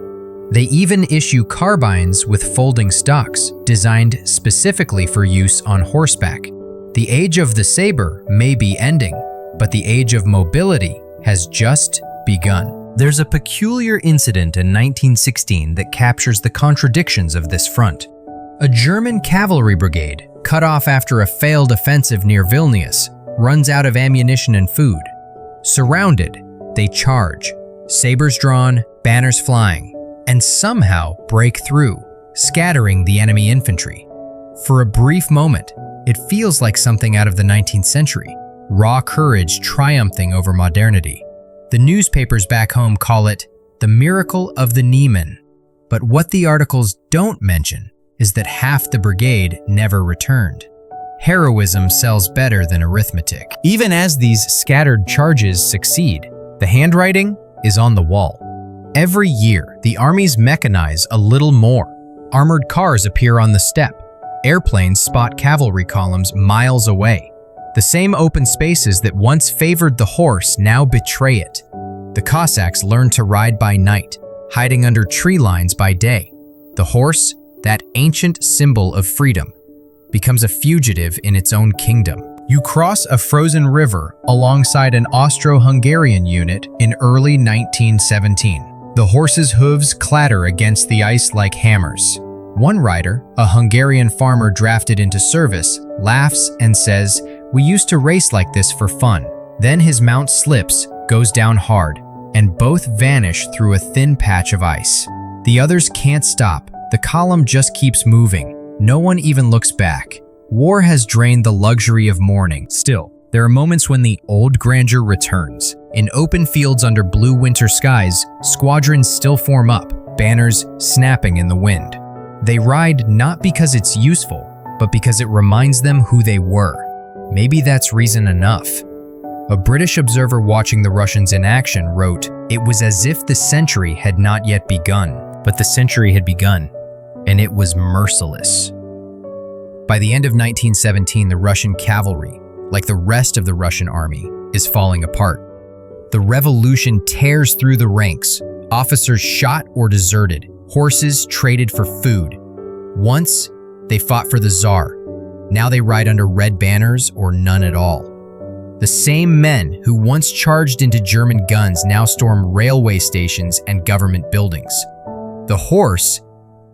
They even issue carbines with folding stocks, designed specifically for use on horseback. The age of the saber may be ending, but the age of mobility has just begun. There's a peculiar incident in 1916 that captures the contradictions of this front. A German cavalry brigade, cut off after a failed offensive near Vilnius, runs out of ammunition and food. Surrounded, they charge, sabers drawn, banners flying, and somehow break through, scattering the enemy infantry. For a brief moment, it feels like something out of the 19th century, raw courage triumphing over modernity. The newspapers back home call it the miracle of the Niemen. But what the articles don't mention is that half the brigade never returned. Heroism sells better than arithmetic. Even as these scattered charges succeed, the handwriting is on the wall. Every year, the armies mechanize a little more. Armored cars appear on the steppe. Airplanes spot cavalry columns miles away. The same open spaces that once favored the horse now betray it. The Cossacks learn to ride by night, hiding under tree lines by day. The horse, that ancient symbol of freedom, becomes a fugitive in its own kingdom. You cross a frozen river alongside an Austro-Hungarian unit in early 1917. The horse's hooves clatter against the ice like hammers. One rider, a Hungarian farmer drafted into service, laughs and says, "We used to race like this for fun." Then his mount slips, goes down hard, and both vanish through a thin patch of ice. The others can't stop. The column just keeps moving. No one even looks back. War has drained the luxury of mourning. Still, there are moments when the old grandeur returns. In open fields under blue winter skies, squadrons still form up, banners snapping in the wind. They ride not because it's useful, but because it reminds them who they were. Maybe that's reason enough. A British observer watching the Russians in action wrote, "It was as if the century had not yet begun, but the century had begun, and it was merciless." By the end of 1917, the Russian cavalry, like the rest of the Russian army, is falling apart. The revolution tears through the ranks, officers shot or deserted, horses traded for food. Once, they fought for the Tsar. Now they ride under red banners or none at all. The same men who once charged into German guns now storm railway stations and government buildings. The horse,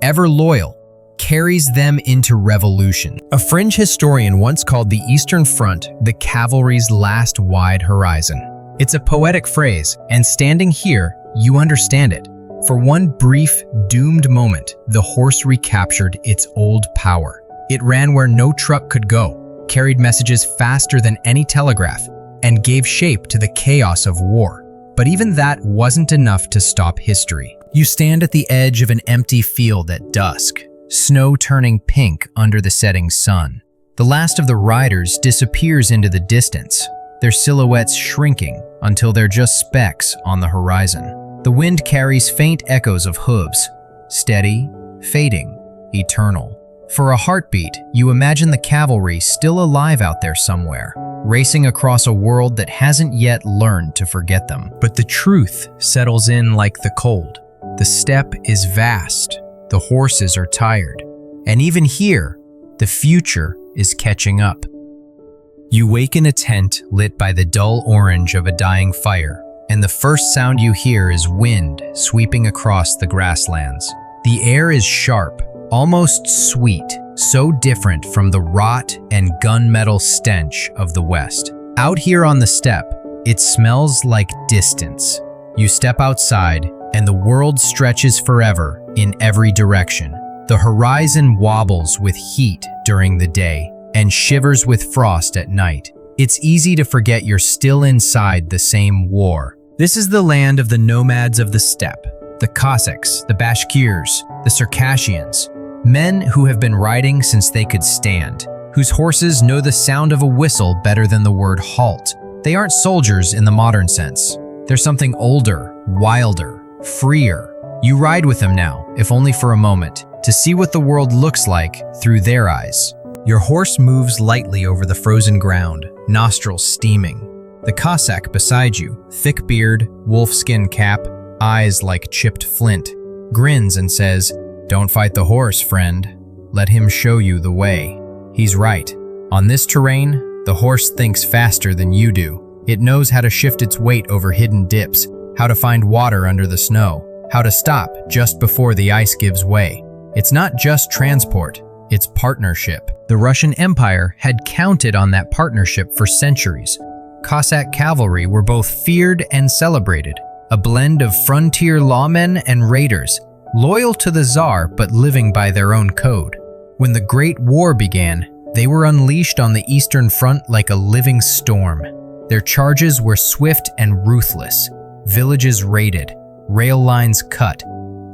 ever loyal, carries them into revolution. A fringe historian once called the Eastern Front the cavalry's last wide horizon. It's a poetic phrase, and standing here, you understand it. For one brief, doomed moment, the horse recaptured its old power. It ran where no truck could go, carried messages faster than any telegraph, and gave shape to the chaos of war. But even that wasn't enough to stop history. You stand at the edge of an empty field at dusk, snow turning pink under the setting sun. The last of the riders disappears into the distance, their silhouettes shrinking until they're just specks on the horizon. The wind carries faint echoes of hooves, steady, fading, eternal. For a heartbeat, you imagine the cavalry still alive out there somewhere, racing across a world that hasn't yet learned to forget them. But the truth settles in like the cold. The steppe is vast, the horses are tired, and even here, the future is catching up. You wake in a tent lit by the dull orange of a dying fire, and the first sound you hear is wind sweeping across the grasslands. The air is sharp, almost sweet, so different from the rot and gunmetal stench of the West. Out here on the steppe, it smells like distance. You step outside, and the world stretches forever in every direction. The horizon wobbles with heat during the day and shivers with frost at night. It's easy to forget you're still inside the same war. This is the land of the nomads of the steppe, the Cossacks, the Bashkirs, the Circassians. Men who have been riding since they could stand, whose horses know the sound of a whistle better than the word halt. They aren't soldiers in the modern sense. They're something older, wilder, freer. You ride with them now, if only for a moment, to see what the world looks like through their eyes. Your horse moves lightly over the frozen ground, nostrils steaming. The Cossack beside you, thick beard, wolfskin cap, eyes like chipped flint, grins and says, "Don't fight the horse, friend. Let him show you the way." He's right. On this terrain, the horse thinks faster than you do. It knows how to shift its weight over hidden dips, how to find water under the snow, how to stop just before the ice gives way. It's not just transport, it's partnership. The Russian Empire had counted on that partnership for centuries. Cossack cavalry were both feared and celebrated, a blend of frontier lawmen and raiders, loyal to the Tsar but living by their own code. When the Great War began, they were unleashed on the Eastern Front like a living storm. Their charges were swift and ruthless. Villages raided, rail lines cut,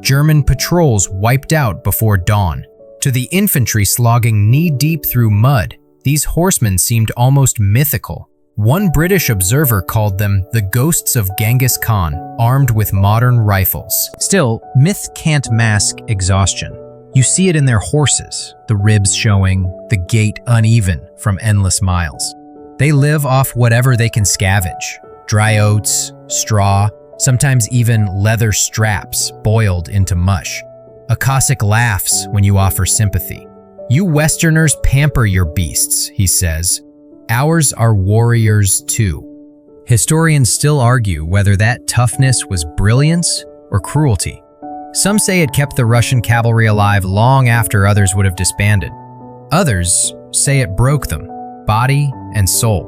German patrols wiped out before dawn. To the infantry slogging knee-deep through mud, these horsemen seemed almost mythical. One British observer called them the ghosts of Genghis Khan, armed with modern rifles. Still, myth can't mask exhaustion. You see it in their horses, the ribs showing, the gait uneven from endless miles. They live off whatever they can scavenge. Dry oats, straw, sometimes even leather straps boiled into mush. A Cossack laughs when you offer sympathy. "You Westerners pamper your beasts," he says. "Ours are warriors too." Historians still argue whether that toughness was brilliance or cruelty. Some say it kept the Russian cavalry alive long after others would have disbanded. Others say it broke them, body and soul.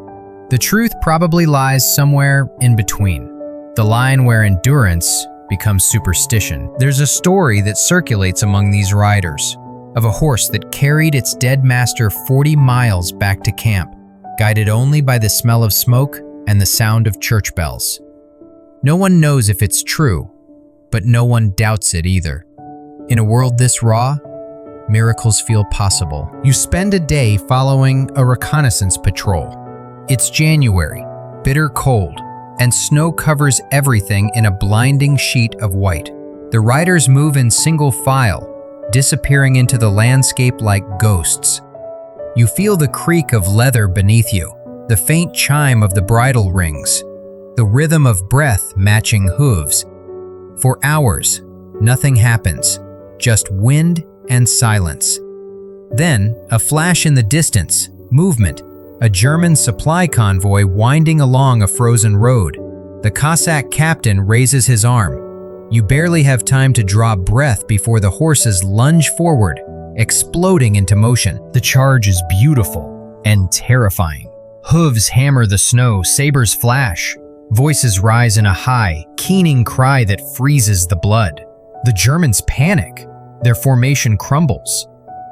The truth probably lies somewhere in between, the line where endurance becomes superstition. There's a story that circulates among these riders of a horse that carried its dead master 40 miles back to camp, guided only by the smell of smoke and the sound of church bells. No one knows if it's true, but no one doubts it either. In a world this raw, miracles feel possible. You spend a day following a reconnaissance patrol. It's January, bitter cold, and snow covers everything in a blinding sheet of white. The riders move in single file, disappearing into the landscape like ghosts. You feel the creak of leather beneath you, the faint chime of the bridle rings, the rhythm of breath matching hooves. For hours, nothing happens, just wind and silence. Then, a flash in the distance, movement, a German supply convoy winding along a frozen road. The Cossack captain raises his arm. You barely have time to draw breath before the horses lunge forward, exploding into motion. The charge is beautiful and terrifying. Hooves hammer the snow, sabers flash. Voices rise in a high, keening cry that freezes the blood. The Germans panic. Their formation crumbles.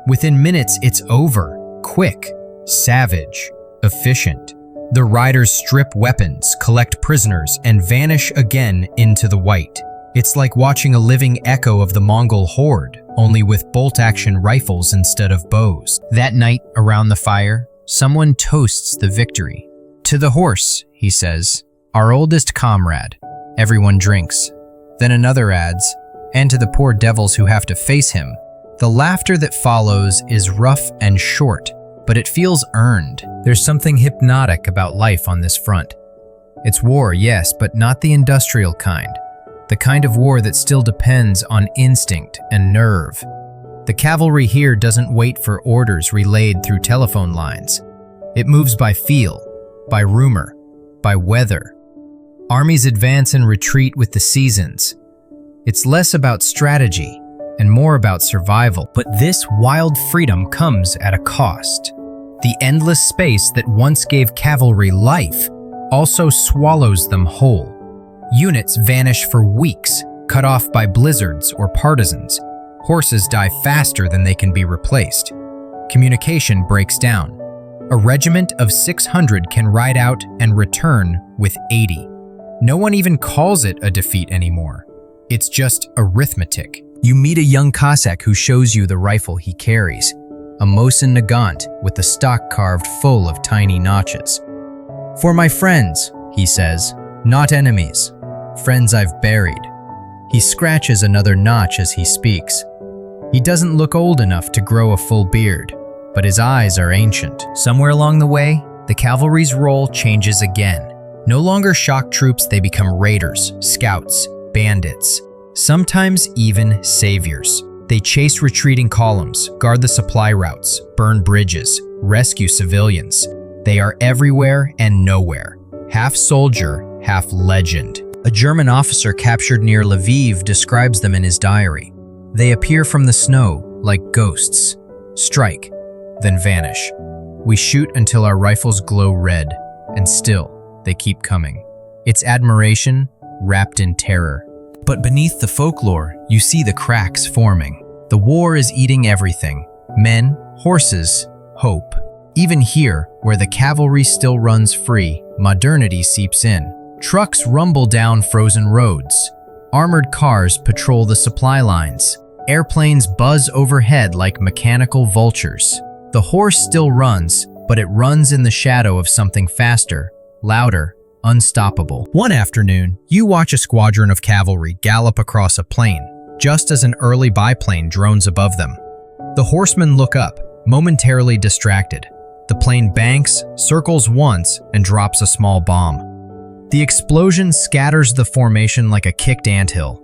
Within minutes, it's over. Quick, savage, efficient. The riders strip weapons, collect prisoners, and vanish again into the white. It's like watching a living echo of the Mongol horde, only with bolt-action rifles instead of bows. That night, around the fire, someone toasts the victory. "To the horse," he says, "our oldest comrade." Everyone drinks. Then another adds, "And to the poor devils who have to face him." The laughter that follows is rough and short, but it feels earned. There's something hypnotic about life on this front. It's war, yes, but not the industrial kind. The kind of war that still depends on instinct and nerve. The cavalry here doesn't wait for orders relayed through telephone lines. It moves by feel, by rumor, by weather. Armies advance and retreat with the seasons. It's less about strategy and more about survival. But this wild freedom comes at a cost. The endless space that once gave cavalry life also swallows them whole. Units vanish for weeks, cut off by blizzards or partisans. Horses die faster than they can be replaced. Communication breaks down. A regiment of 600 can ride out and return with 80. No one even calls it a defeat anymore. It's just arithmetic. You meet a young Cossack who shows you the rifle he carries, a Mosin Nagant with the stock carved full of tiny notches. "For my friends," he says, "not enemies, friends I've buried." He scratches another notch as he speaks. He doesn't look old enough to grow a full beard, but his eyes are ancient. Somewhere along the way, the cavalry's role changes again. No longer shock troops, they become raiders, scouts, bandits, sometimes even saviors. They chase retreating columns, guard the supply routes, burn bridges, rescue civilians. They are everywhere and nowhere. Half soldier, half legend. A German officer captured near Lviv describes them in his diary. They appear from the snow like ghosts, strike, then vanish. We shoot until our rifles glow red, and still they keep coming. It's admiration wrapped in terror. But beneath the folklore, you see the cracks forming. The war is eating everything: men, horses, hope. Even here, where the cavalry still runs free, modernity seeps in. Trucks rumble down frozen roads. Armored cars patrol the supply lines. Airplanes buzz overhead like mechanical vultures. The horse still runs, but it runs in the shadow of something faster, louder, unstoppable. One afternoon, you watch a squadron of cavalry gallop across a plain, just as an early biplane drones above them. The horsemen look up, momentarily distracted. The plane banks, circles once, and drops a small bomb. The explosion scatters the formation like a kicked anthill.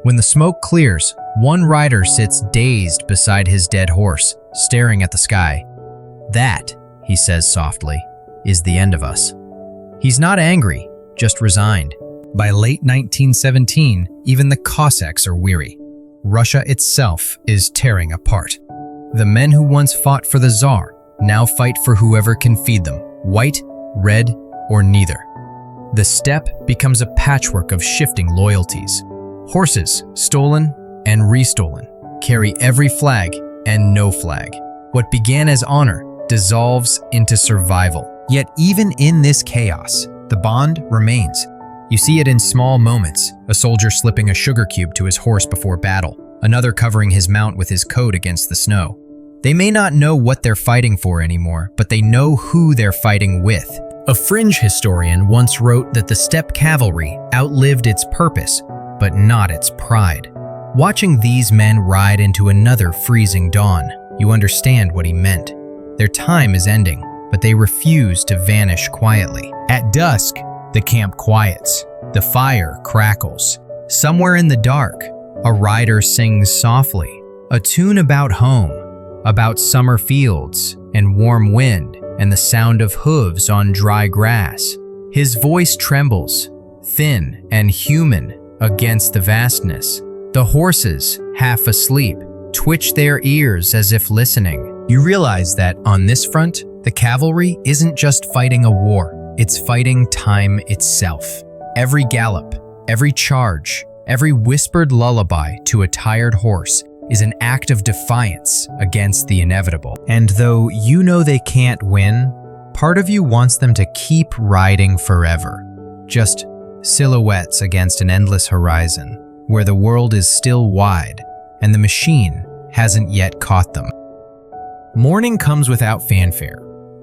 When the smoke clears, one rider sits dazed beside his dead horse, staring at the sky. "That," he says softly, "is the end of us." He's not angry, just resigned. By late 1917, even the Cossacks are weary. Russia itself is tearing apart. The men who once fought for the Tsar now fight for whoever can feed them, white, red, or neither. The steppe becomes a patchwork of shifting loyalties. Horses, stolen and restolen, carry every flag and no flag. What began as honor dissolves into survival. Yet even in this chaos, the bond remains. You see it in small moments, a soldier slipping a sugar cube to his horse before battle, another covering his mount with his coat against the snow. They may not know what they're fighting for anymore, but they know who they're fighting with. A fringe historian once wrote that the steppe cavalry outlived its purpose, but not its pride. Watching these men ride into another freezing dawn, you understand what he meant. Their time is ending, but they refuse to vanish quietly. At dusk, the camp quiets. The fire crackles. Somewhere in the dark, a rider sings softly, a tune about home, about summer fields and warm wind and the sound of hooves on dry grass. His voice trembles, thin and human against the vastness. The horses, half asleep, twitch their ears as if listening. You realize that on this front, the cavalry isn't just fighting a war, it's fighting time itself. Every gallop, every charge, every whispered lullaby to a tired horse is an act of defiance against the inevitable. And though you know they can't win, part of you wants them to keep riding forever. Just silhouettes against an endless horizon, where the world is still wide and the machine hasn't yet caught them. Morning comes without fanfare.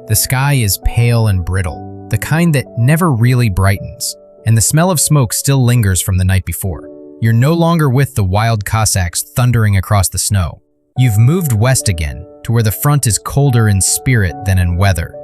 The sky is pale and brittle, the kind that never really brightens, and the smell of smoke still lingers from the night before. You're no longer with the wild Cossacks thundering across the snow. You've moved west again, to where the front is colder in spirit than in weather.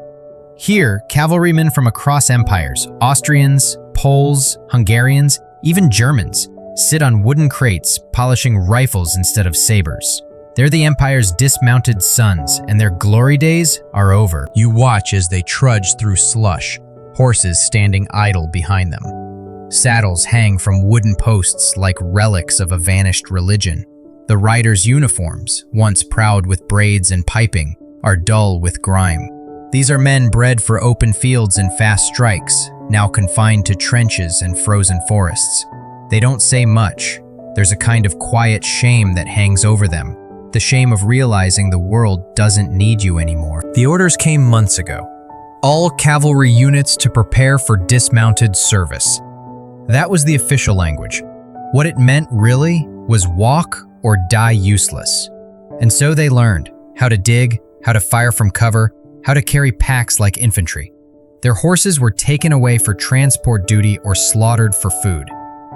Here, cavalrymen from across empires, Austrians, Poles, Hungarians, even Germans, sit on wooden crates, polishing rifles instead of sabers. They're the Empire's dismounted sons, and their glory days are over. You watch as they trudge through slush, horses standing idle behind them. Saddles hang from wooden posts like relics of a vanished religion. The riders' uniforms, once proud with braids and piping, are dull with grime. These are men bred for open fields and fast strikes, now confined to trenches and frozen forests. They don't say much. There's a kind of quiet shame that hangs over them, the shame of realizing the world doesn't need you anymore. The orders came months ago. All cavalry units to prepare for dismounted service. That was the official language. What it meant really was walk or die useless. And so they learned how to dig, how to fire from cover, how to carry packs like infantry. Their horses were taken away for transport duty or slaughtered for food.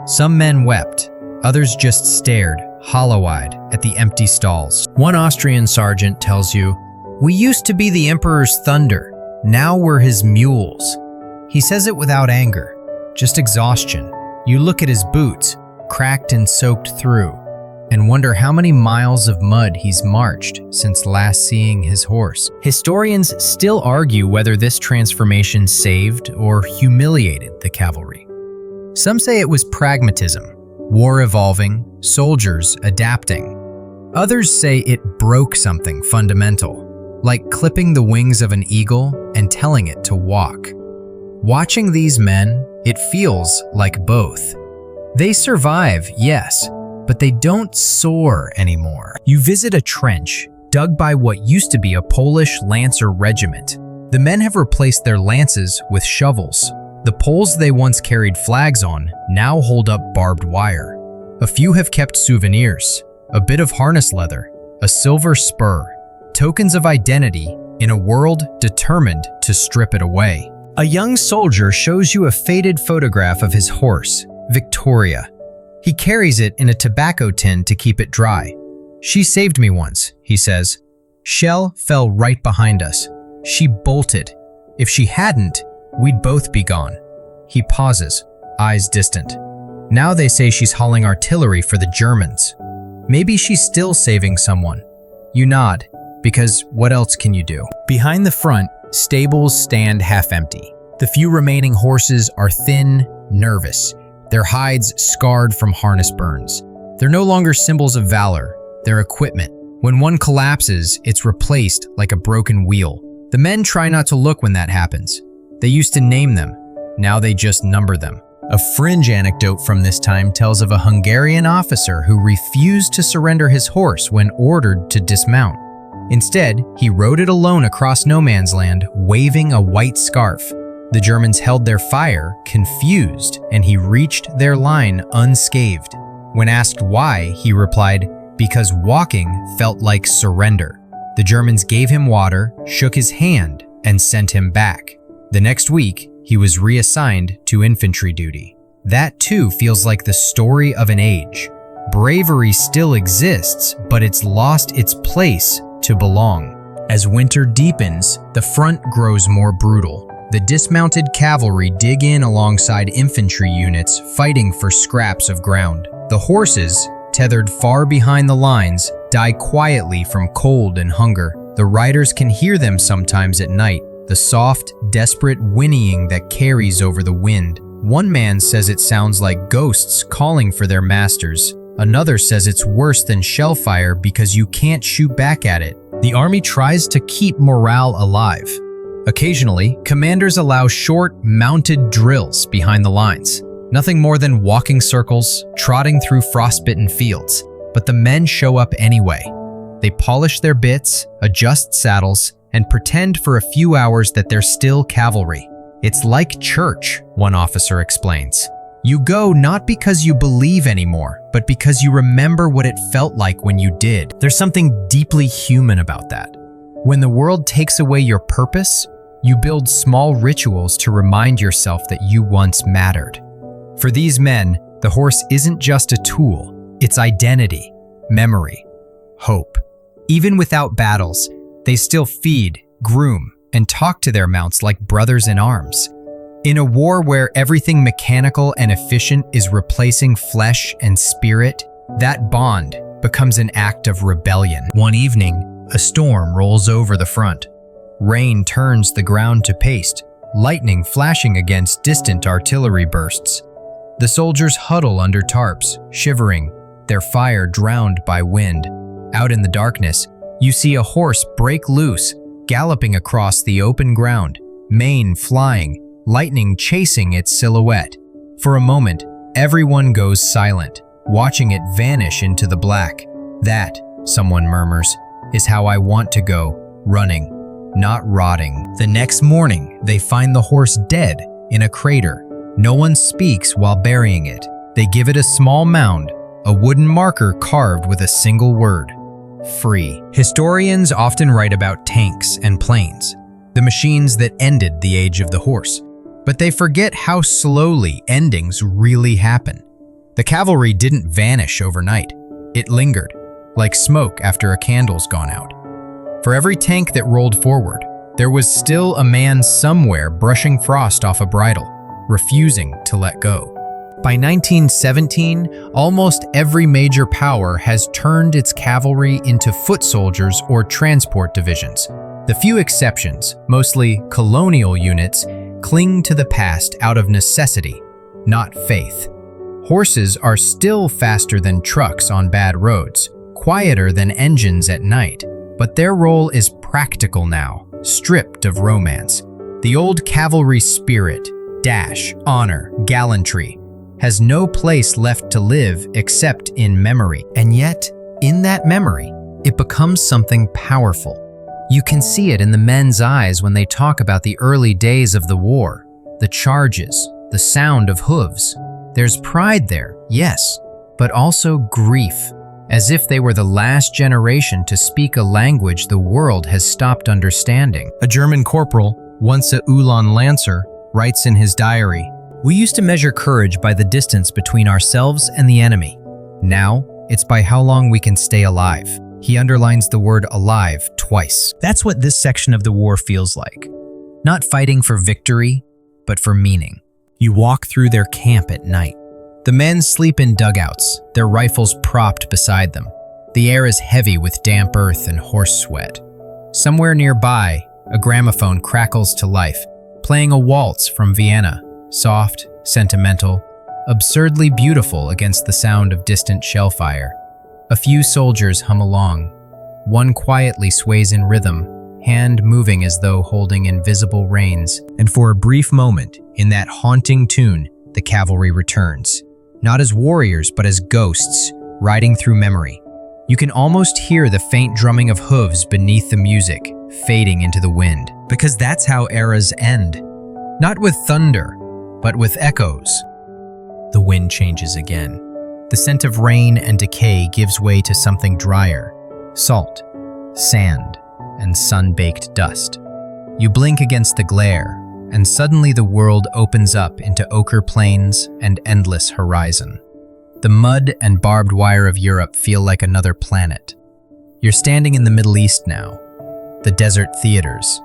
Some men wept, others just stared, hollow-eyed, at the empty stalls. One Austrian sergeant tells you, "We used to be the Emperor's thunder, now we're his mules." He says it without anger, just exhaustion. You look at his boots, cracked and soaked through, and wonder how many miles of mud he's marched since last seeing his horse. Historians still argue whether this transformation saved or humiliated the cavalry. Some say it was pragmatism, war evolving, soldiers adapting. Others say it broke something fundamental, like clipping the wings of an eagle and telling it to walk. Watching these men, it feels like both. They survive, yes, but they don't soar anymore. You visit a trench dug by what used to be a Polish lancer regiment. The men have replaced their lances with shovels. The poles they once carried flags on now hold up barbed wire. A few have kept souvenirs, a bit of harness leather, a silver spur, tokens of identity in a world determined to strip it away. A young soldier shows you a faded photograph of his horse, Victoria. He carries it in a tobacco tin to keep it dry. "She saved me once," he says. "Shell fell right behind us. She bolted. If she hadn't, we'd both be gone." He pauses, eyes distant. "Now they say she's hauling artillery for the Germans. Maybe she's still saving someone." You nod, because what else can you do? Behind the front, stables stand half empty. The few remaining horses are thin, nervous, their hides scarred from harness burns. They're no longer symbols of valor, they're equipment. When one collapses, it's replaced like a broken wheel. The men try not to look when that happens. They used to name them, now they just number them. A fringe anecdote from this time tells of a Hungarian officer who refused to surrender his horse when ordered to dismount. Instead, he rode it alone across no man's land, waving a white scarf. The Germans held their fire, confused, and he reached their line unscathed. When asked why, he replied, "Because walking felt like surrender." The Germans gave him water, shook his hand, and sent him back. The next week, he was reassigned to infantry duty. That too feels like the story of an age. Bravery still exists, but it's lost its place to belong. As winter deepens, the front grows more brutal. The dismounted cavalry dig in alongside infantry units fighting for scraps of ground. The horses, tethered far behind the lines, die quietly from cold and hunger. The riders can hear them sometimes at night, the soft, desperate whinnying that carries over the wind. One man says it sounds like ghosts calling for their masters. Another says it's worse than shell fire because you can't shoot back at it. The army tries to keep morale alive. Occasionally, commanders allow short, mounted drills behind the lines. Nothing more than walking circles, trotting through frostbitten fields. But the men show up anyway. They polish their bits, adjust saddles, and pretend for a few hours that they're still cavalry. It's like church, one officer explains. You go not because you believe anymore, but because you remember what it felt like when you did. There's something deeply human about that. When the world takes away your purpose, you build small rituals to remind yourself that you once mattered. For these men, the horse isn't just a tool, it's identity, memory, hope. Even without battles, they still feed, groom, and talk to their mounts like brothers in arms. In a war where everything mechanical and efficient is replacing flesh and spirit, that bond becomes an act of rebellion. One evening, a storm rolls over the front. Rain turns the ground to paste, lightning flashing against distant artillery bursts. The soldiers huddle under tarps, shivering, their fire drowned by wind. Out in the darkness, you see a horse break loose, galloping across the open ground, mane flying, lightning chasing its silhouette. For a moment, everyone goes silent, watching it vanish into the black. That, someone murmurs, is how I want to go, running, not rotting. The next morning, they find the horse dead in a crater. No one speaks while burying it. They give it a small mound, a wooden marker carved with a single word: free. Historians often write about tanks and planes, the machines that ended the age of the horse. But they forget how slowly endings really happen. The cavalry didn't vanish overnight. It lingered, like smoke after a candle's gone out. For every tank that rolled forward, there was still a man somewhere brushing frost off a bridle, refusing to let go. By 1917, almost every major power has turned its cavalry into foot soldiers or transport divisions. The few exceptions, mostly colonial units, cling to the past out of necessity, not faith. Horses are still faster than trucks on bad roads, quieter than engines at night, but their role is practical now, stripped of romance. The old cavalry spirit, dash, honor, gallantry, has no place left to live except in memory. And yet, in that memory, it becomes something powerful. You can see it in the men's eyes when they talk about the early days of the war, the charges, the sound of hooves. There's pride there, yes, but also grief, as if they were the last generation to speak a language the world has stopped understanding. A German corporal, once a Ulan Lancer, writes in his diary, "We used to measure courage by the distance between ourselves and the enemy. Now, it's by how long we can stay alive." He underlines the word alive twice. That's what this section of the war feels like. Not fighting for victory, but for meaning. You walk through their camp at night. The men sleep in dugouts, their rifles propped beside them. The air is heavy with damp earth and horse sweat. Somewhere nearby, a gramophone crackles to life, playing a waltz from Vienna, soft, sentimental, absurdly beautiful against the sound of distant shellfire. A few soldiers hum along. One quietly sways in rhythm, hand moving as though holding invisible reins. And for a brief moment, in that haunting tune, the cavalry returns. Not as warriors, but as ghosts, riding through memory. You can almost hear the faint drumming of hooves beneath the music, fading into the wind. Because that's how eras end. Not with thunder, but with echoes. The wind changes again. The scent of rain and decay gives way to something drier. Salt, sand, and sun-baked dust. You blink against the glare, and suddenly the world opens up into ochre plains and endless horizon. The mud and barbed wire of Europe feel like another planet. You're standing in the Middle East now, the desert theaters,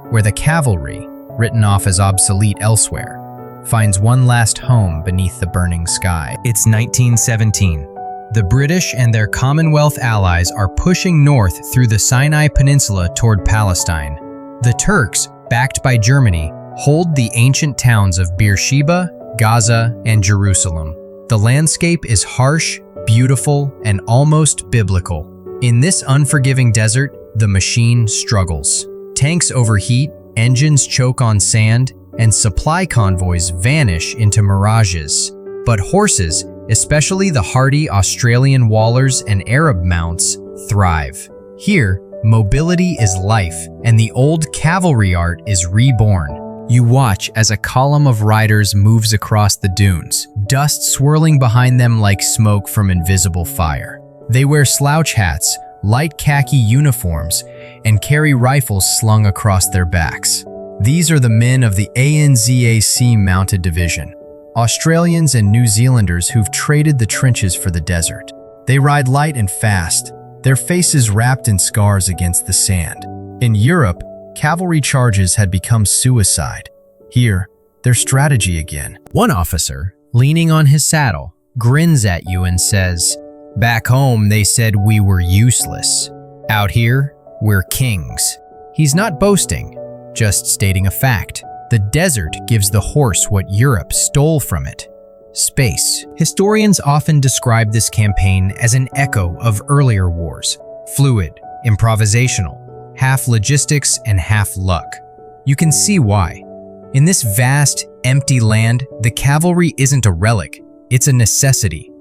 where the cavalry, written off as obsolete elsewhere, finds one last home beneath the burning sky. It's 1917. The British and their Commonwealth allies are pushing north through the Sinai Peninsula toward Palestine. The Turks, backed by Germany, hold the ancient towns of Beersheba, Gaza, and Jerusalem. The landscape is harsh, beautiful, and almost biblical. In this unforgiving desert, the machine struggles. Tanks overheat, engines choke on sand, and supply convoys vanish into mirages. But horses, especially the hardy Australian Wallers and Arab mounts, thrive. Here, mobility is life, and the old cavalry art is reborn. You watch as a column of riders moves across the dunes, dust swirling behind them like smoke from invisible fire. They wear slouch hats, light khaki uniforms, and carry rifles slung across their backs. These are the men of the ANZAC Mounted Division, Australians and New Zealanders who've traded the trenches for the desert. They ride light and fast, their faces wrapped in scars against the sand. In Europe, cavalry charges had become suicide. Here, they're strategy again. One officer, leaning on his saddle, grins at you and says, "Back home, they said we were useless. Out here, we're kings." He's not boasting, just stating a fact. The desert gives the horse what Europe stole from it: space. Historians often describe this campaign as an echo of earlier wars, fluid, improvisational, half logistics and half luck. You can see why. In this vast, empty land, the cavalry isn't a relic, it's a necessity.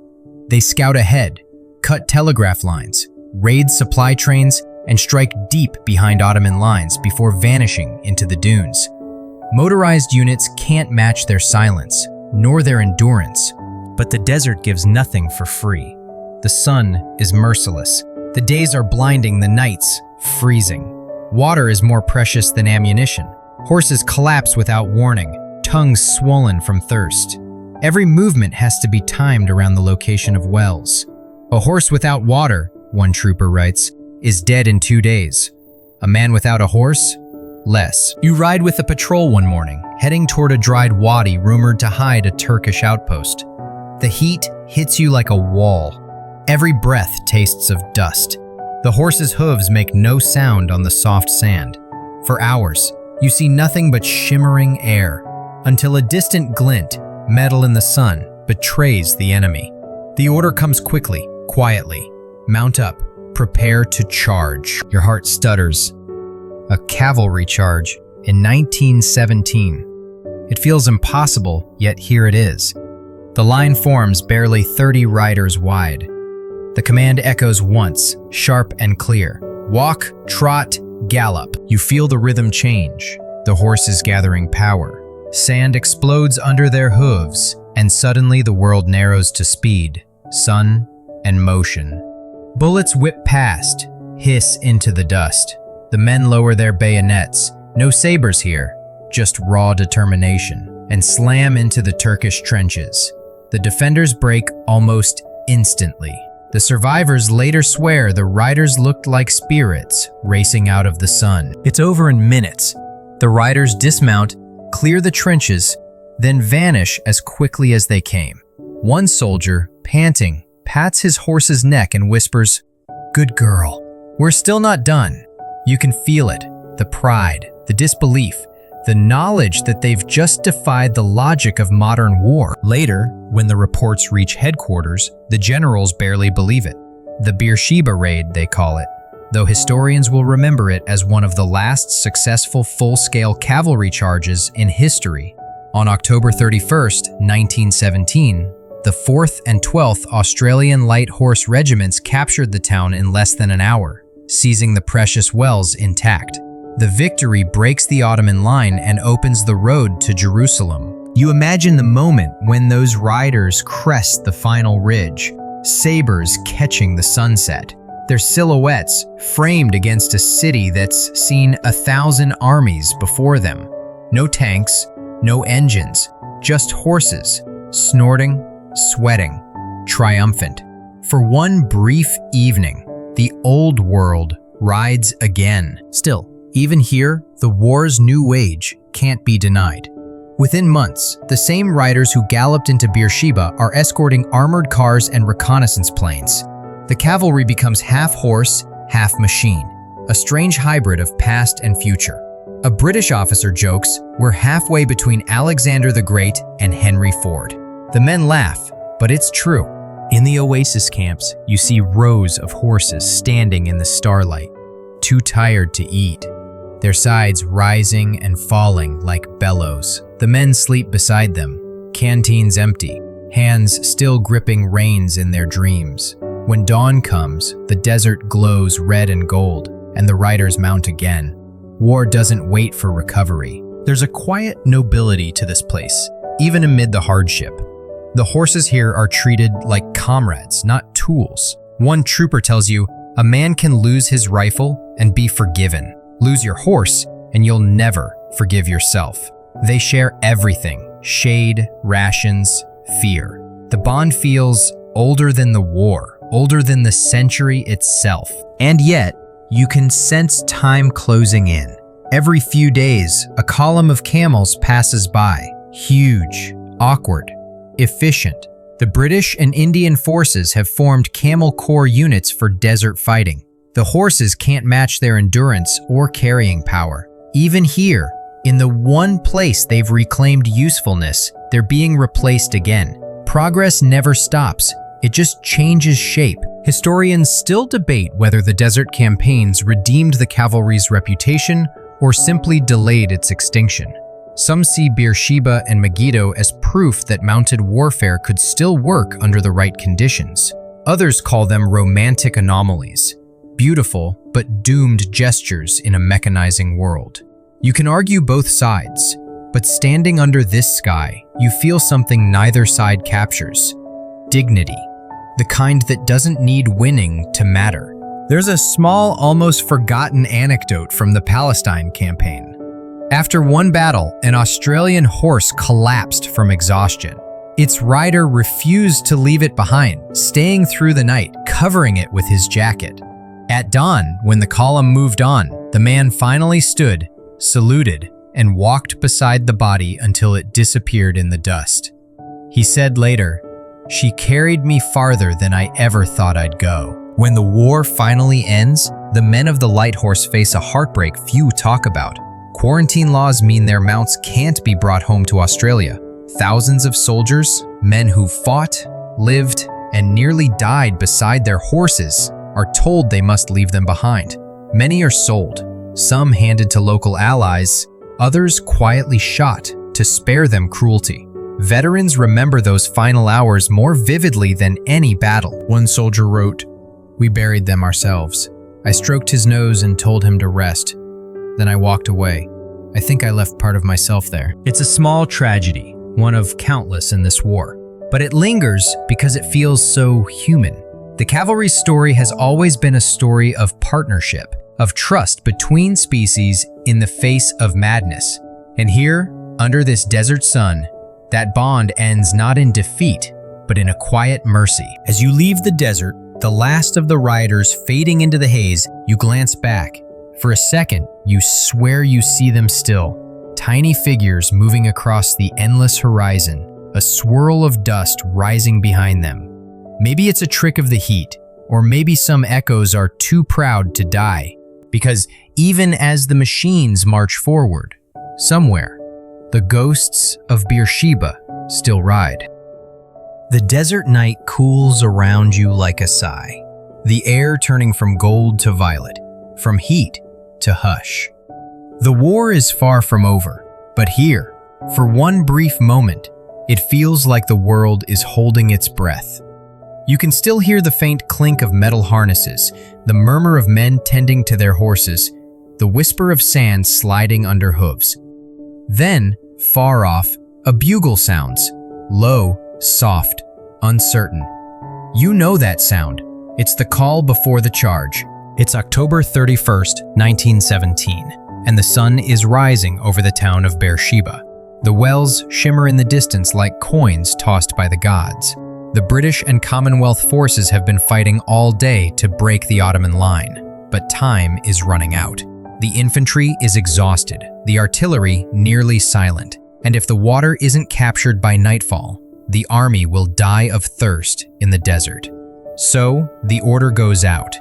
They scout ahead, cut telegraph lines, raid supply trains, and strike deep behind Ottoman lines before vanishing into the dunes. Motorized units can't match their silence, nor their endurance. But the desert gives nothing for free. The sun is merciless. The days are blinding, the nights freezing. Water is more precious than ammunition. Horses collapse without warning, tongues swollen from thirst. Every movement has to be timed around the location of wells. A horse without water, one trooper writes, is dead in 2 days. A man without a horse? Less. You ride with a patrol one morning, heading toward a dried wadi rumored to hide a Turkish outpost. The heat hits you like a wall. Every breath tastes of dust. The horse's hooves make no sound on the soft sand. For hours, you see nothing but shimmering air, until a distant glint, metal in the sun, betrays the enemy. The order comes quickly, quietly. Mount up. Prepare to charge. Your heart stutters. A cavalry charge in 1917. It feels impossible, yet here it is. The line forms barely 30 riders wide. The command echoes once, sharp and clear. Walk, trot, gallop. You feel the rhythm change. The horse is gathering power. Sand explodes under their hooves, and suddenly the world narrows to speed, sun, and motion. Bullets whip past, hiss into the dust. The men lower their bayonets, no sabers here, just raw determination, and slam into the Turkish trenches. The defenders break almost instantly. The survivors later swear the riders looked like spirits racing out of the sun. It's over in minutes. The riders dismount, clear the trenches, then vanish as quickly as they came. One soldier, panting, pats his horse's neck and whispers, "Good girl." We're still not done. You can feel it, the pride, the disbelief, the knowledge that they've just defied the logic of modern war. Later, when the reports reach headquarters, the generals barely believe it. The Beersheba raid, they call it, though historians will remember it as one of the last successful full-scale cavalry charges in history. On October 31st, 1917, the 4th and 12th Australian Light Horse Regiments captured the town in less than an hour, seizing the precious wells intact. The victory breaks the Ottoman line and opens the road to Jerusalem. You imagine the moment when those riders crest the final ridge, sabers catching the sunset, their silhouettes framed against a city that's seen 1,000 armies before them. No tanks, no engines, just horses, snorting, sweating, triumphant. For one brief evening, the old world rides again. Still, even here, the war's new wage can't be denied. Within months, the same riders who galloped into Beersheba are escorting armored cars and reconnaissance planes. The cavalry becomes half horse, half machine, a strange hybrid of past and future. A British officer jokes, "We're halfway between Alexander the Great and Henry Ford." The men laugh, but it's true. In the oasis camps, you see rows of horses standing in the starlight, too tired to eat, their sides rising and falling like bellows. The men sleep beside them, canteens empty, hands still gripping reins in their dreams. When dawn comes, the desert glows red and gold, and the riders mount again. War doesn't wait for recovery. There's a quiet nobility to this place, even amid the hardship. The horses here are treated like comrades, not tools. One trooper tells you, a man can lose his rifle and be forgiven. Lose your horse, and you'll never forgive yourself. They share everything: shade, rations, fear. The bond feels older than the war, older than the century itself. And yet, you can sense time closing in. Every few days, a column of camels passes by. Huge, awkward, efficient. The British and Indian forces have formed camel corps units for desert fighting. The horses can't match their endurance or carrying power. Even here, in the one place they've reclaimed usefulness, they're being replaced again. Progress never stops. It just changes shape. Historians still debate whether the desert campaigns redeemed the cavalry's reputation or simply delayed its extinction. Some see Beersheba and Megiddo as proof that mounted warfare could still work under the right conditions. Others call them romantic anomalies, beautiful but doomed gestures in a mechanizing world. You can argue both sides, but standing under this sky, you feel something neither side captures: dignity. the kind that doesn't need winning to matter. There's a small, almost forgotten anecdote from the Palestine campaign. After one battle, an Australian horse collapsed from exhaustion. Its rider refused to leave it behind, staying through the night, covering it with his jacket. At dawn, when the column moved on, the man finally stood, saluted, and walked beside the body until it disappeared in the dust. He said later, "She carried me farther than I ever thought I'd go." When the war finally ends, the men of the light horse face a heartbreak few talk about. Quarantine laws mean their mounts can't be brought home to Australia. Thousands of soldiers, men who fought, lived, and nearly died beside their horses, are told they must leave them behind. Many are sold, some handed to local allies, others quietly shot to spare them cruelty. Veterans remember those final hours more vividly than any battle. One soldier wrote, "We buried them ourselves. I stroked his nose and told him to rest. Then I walked away. I think I left part of myself there." It's a small tragedy, one of countless in this war, but it lingers because it feels so human. The cavalry story has always been a story of partnership, of trust between species in the face of madness. And here, under this desert sun, that bond ends not in defeat, but in a quiet mercy. As you leave the desert, the last of the riders fading into the haze, you glance back. For a second, you swear you see them still. Tiny figures moving across the endless horizon, a swirl of dust rising behind them. Maybe it's a trick of the heat, or maybe some echoes are too proud to die. Because even as the machines march forward, somewhere, the ghosts of Beersheba still ride. The desert night cools around you like a sigh, the air turning from gold to violet, from heat to hush. The war is far from over, but here, for one brief moment, it feels like the world is holding its breath. You can still hear the faint clink of metal harnesses, the murmur of men tending to their horses, the whisper of sand sliding under hooves. Then, far off, a bugle sounds, low, soft, uncertain. You know that sound. It's the call before the charge. It's October 31st, 1917, and the sun is rising over the town of Beersheba. The wells shimmer in the distance like coins tossed by the gods. The British and Commonwealth forces have been fighting all day to break the Ottoman line, but time is running out. The infantry is exhausted, the artillery nearly silent, and if the water isn't captured by nightfall, the army will die of thirst in the desert. So, the order goes out.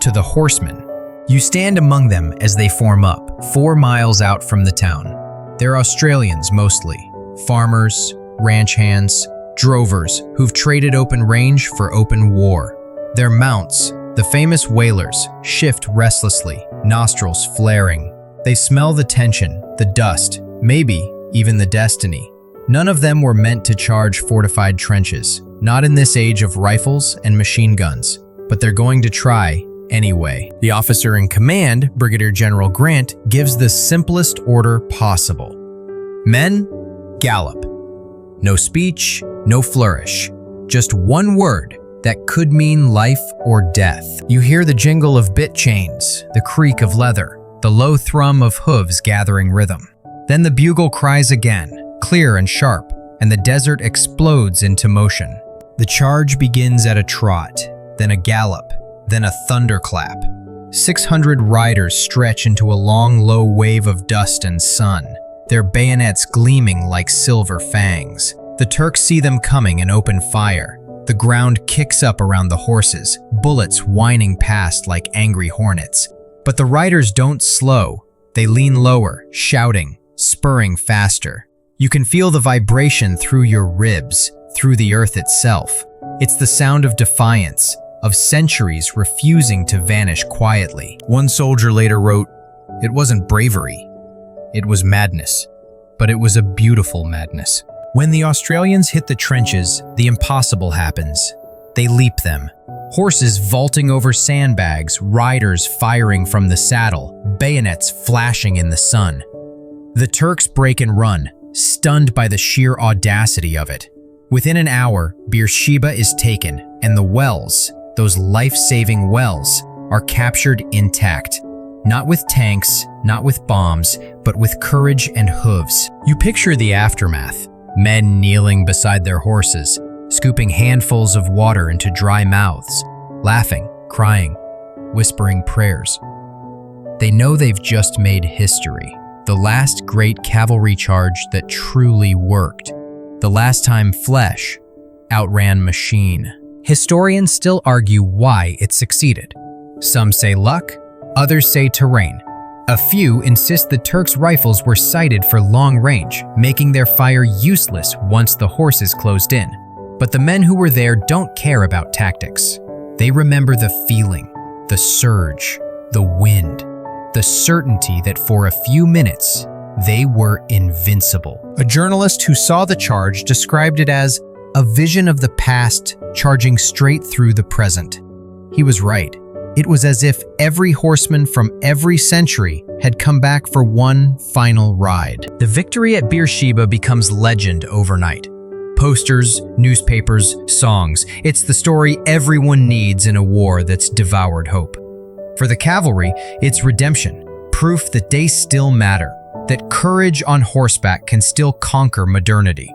To the horsemen. You stand among them as they form up, 4 miles out from the town. They're Australians mostly, farmers, ranch hands, drovers who've traded open range for open war. Their mounts, the famous whalers, shift restlessly, nostrils flaring. They smell the tension, the dust, maybe even the destiny. None of them were meant to charge fortified trenches, not in this age of rifles and machine guns, but they're going to try anyway. The officer in command, Brigadier General Grant, gives the simplest order possible. Men, gallop. No speech, no flourish. Just one word that could mean life or death. You hear the jingle of bit chains, the creak of leather, the low thrum of hooves gathering rhythm. Then the bugle cries again, clear and sharp, and the desert explodes into motion. The charge begins at a trot, then a gallop, then a thunderclap. 600 riders stretch into a long, low wave of dust and sun, their bayonets gleaming like silver fangs. The Turks see them coming and open fire. The ground kicks up around the horses, bullets whining past like angry hornets. But the riders don't slow. They lean lower, shouting, spurring faster. You can feel the vibration through your ribs, through the earth itself. It's the sound of defiance, of centuries refusing to vanish quietly. One soldier later wrote, "It wasn't bravery, it was madness, but it was a beautiful madness." When the Australians hit the trenches, the impossible happens. They leap them. Horses vaulting over sandbags, riders firing from the saddle, bayonets flashing in the sun. The Turks break and run, stunned by the sheer audacity of it. Within an hour, Beersheba is taken, and the wells, those life-saving wells, are captured intact. Not with tanks, not with bombs, but with courage and hooves. You picture the aftermath. Men kneeling beside their horses, scooping handfuls of water into dry mouths, laughing, crying, whispering prayers. They know they've just made history. The last great cavalry charge that truly worked. The last time flesh outran machine. Historians still argue why it succeeded. Some say luck, others say terrain. A few insist the Turks' rifles were sighted for long range, making their fire useless once the horses closed in. But the men who were there don't care about tactics. They remember the feeling, the surge, the wind, the certainty that for a few minutes, they were invincible. A journalist who saw the charge described it as a vision of the past charging straight through the present. He was right. It was as if every horseman from every century had come back for one final ride. The victory at Beersheba becomes legend overnight. Posters, newspapers, songs. It's the story everyone needs in a war that's devoured hope. For the cavalry, it's redemption, proof that they still matter, that courage on horseback can still conquer modernity.